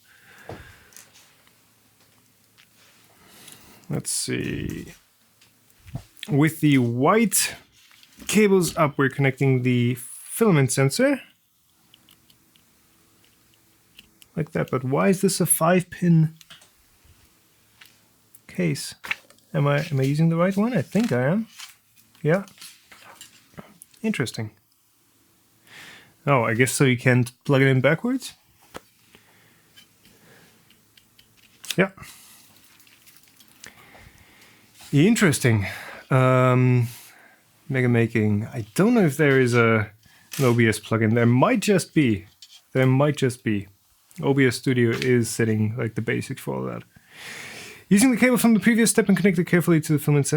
Let's see. With the white cables up, we're connecting the filament sensor. Like that, but why is this a 5-pin case? Am I using the right one? I think I am. Yeah. Interesting. Oh, I guess so you can't plug it in backwards? Yeah. Interesting. Mega Making. I don't know if there is an OBS plugin. There might just be. There might just be. OBS Studio is setting like the basics for all that. Using the cable from the previous step and connect it carefully to the filament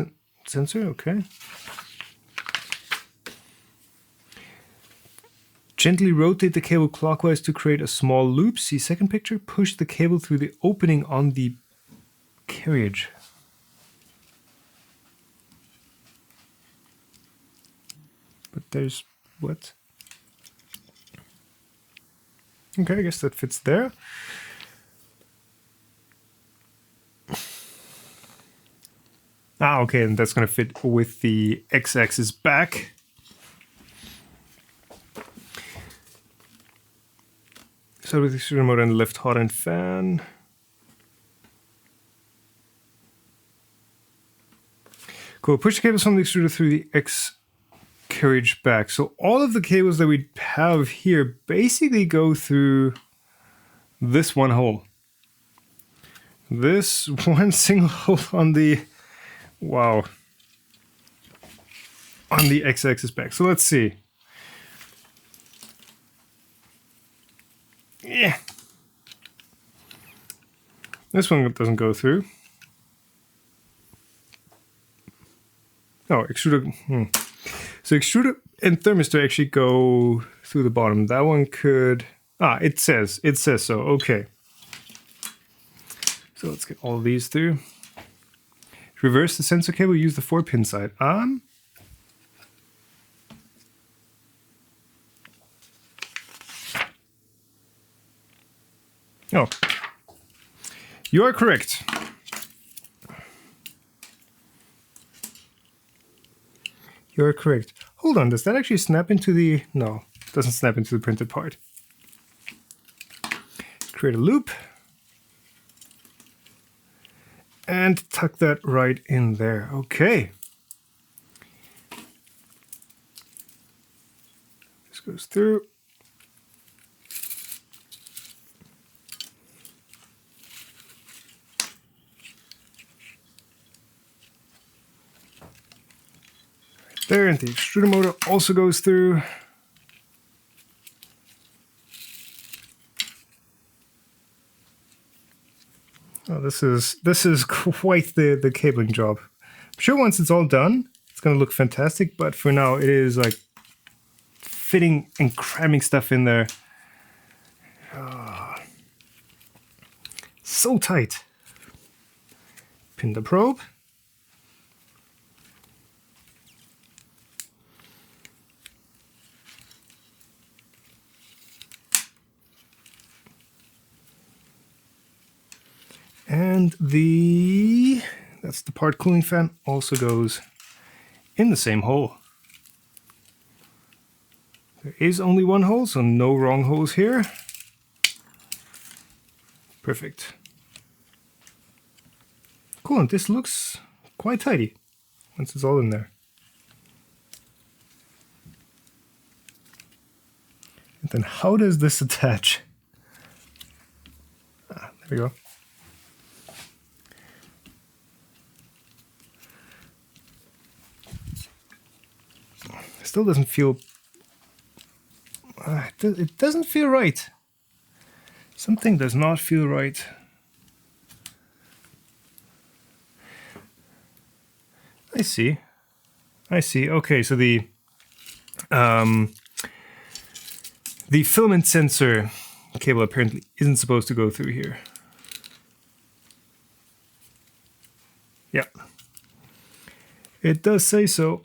sensor. Okay. Gently rotate the cable clockwise to create a small loop. See second picture. Push the cable through the opening on the carriage. But there's what? Okay, I guess that fits there. Okay, and that's going to fit with the x-axis back. So with the extruder motor and the left hot end fan. Cool, push the cables from the extruder through the carriage back. So all of the cables that we have here basically go through this one hole. This one single hole on the, wow, on the x-axis back. So let's see. Yeah. This one doesn't go through. Oh, extruder. So extruder and thermistor actually go through the bottom. That one could. It says so. Okay. So let's get all of these through. Reverse the sensor cable. Use the 4-pin side. Oh, you are correct. You are correct. Hold on, does that actually snap into the... No, it doesn't snap into the printed part. Create a loop. And tuck that right in there. Okay. This goes through. There, and the extruder motor also goes through. Oh, this is quite the cabling job. I'm sure once it's all done, it's gonna look fantastic, but for now it is like fitting and cramming stuff in there. so tight. Pin the probe. And that's the part cooling fan, also goes in the same hole. There is only one hole, so no wrong holes here. Perfect. Cool, and this looks quite tidy once it's all in there. And then how does this attach? There we go. Still doesn't feel... it doesn't feel right. Something does not feel right. I see. Okay, so the filament sensor cable apparently isn't supposed to go through here. Yeah. It does say so.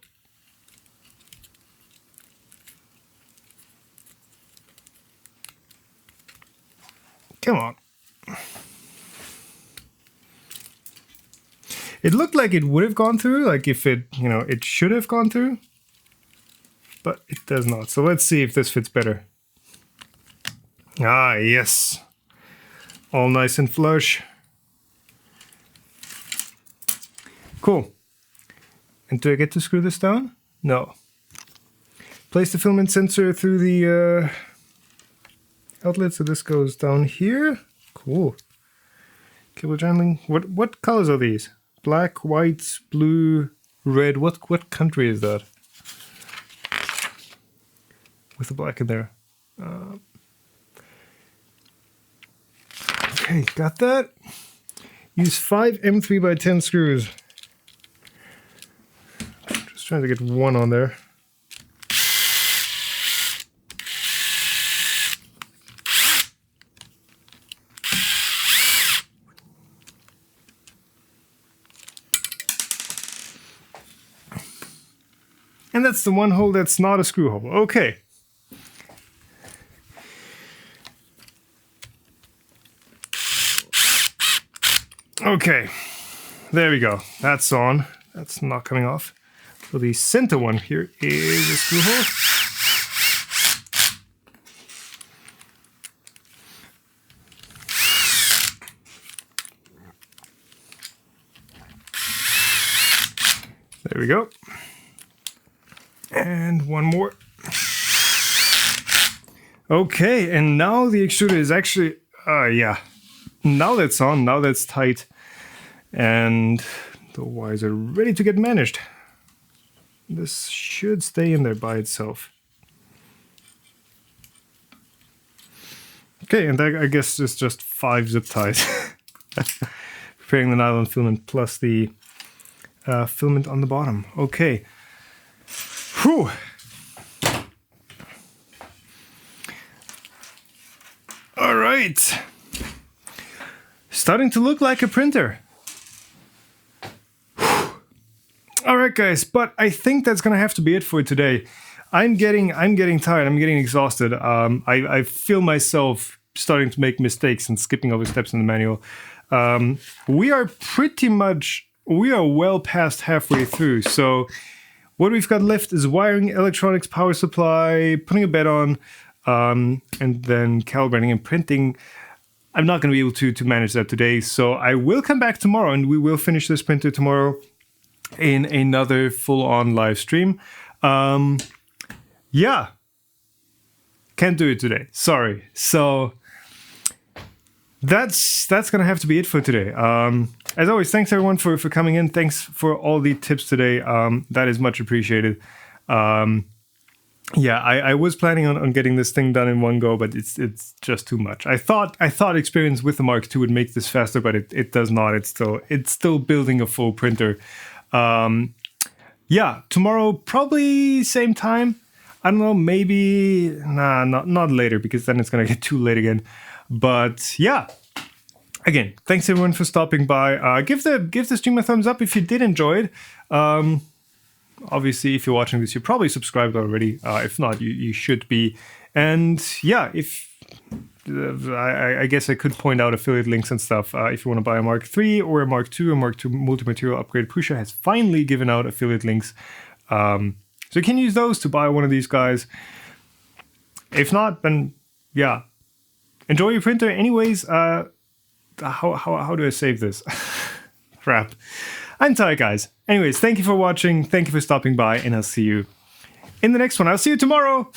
Come on. It looked like it would have gone through, like if it, it should have gone through, but it does not. So let's see if this fits better. Ah, yes. All nice and flush. Cool. And do I get to screw this down? No. Place the filament sensor through the outlet, so this goes down here. Cool. Cable journaling. What colors are these? Black, white, blue, red. What country is that? With the black in there. Okay, got that. Use 5 M3x10 screws. Just trying to get one on there. And that's the one hole that's not a screw hole. Okay. Okay. There we go. That's on. That's not coming off. So the center one here is a screw hole. There we go. And one more. Okay, and now the extruder is actually, yeah. Now that's on, now that's tight. And the wires are ready to get managed. This should stay in there by itself. Okay, and I guess it's just 5 zip ties. Preparing the nylon filament plus the filament on the bottom. Okay. Whew. All right. Starting to look like a printer. Whew. All right, guys, but I think that's gonna have to be it for today. I'm getting tired. I'm getting exhausted. I feel myself starting to make mistakes and skipping over steps in the manual. We are well past halfway through. So what we've got left is wiring, electronics, power supply, putting a bed on, and then calibrating and printing. I'm not going to be able to manage that today, so I will come back tomorrow and we will finish this printer tomorrow in another full-on live stream. Yeah, can't do it today. Sorry. So that's going to have to be it for today. As always, thanks everyone for coming in. Thanks for all the tips today. That is much appreciated. Yeah, I was planning on getting this thing done in one go, but it's just too much. I thought experience with the Mark II would make this faster, but it does not. It's still building a full printer. Yeah, tomorrow probably same time. I don't know, maybe not later because then it's gonna get too late again. But yeah, again, thanks everyone for stopping by. Give the stream a thumbs up if you did enjoy it. Obviously, if you're watching this, you're probably subscribed already. If not, you should be. And yeah, if I guess I could point out affiliate links and stuff. If you want to buy a Mark III or a Mark II or Mark II multi-material upgrade, Prusa has finally given out affiliate links. So you can use those to buy one of these guys. If not, then yeah, enjoy your printer. Anyways, how do I save this? Crap. I'm tired, guys. Anyways, thank you for watching. Thank you for stopping by, and I'll see you in the next one. I'll see you tomorrow.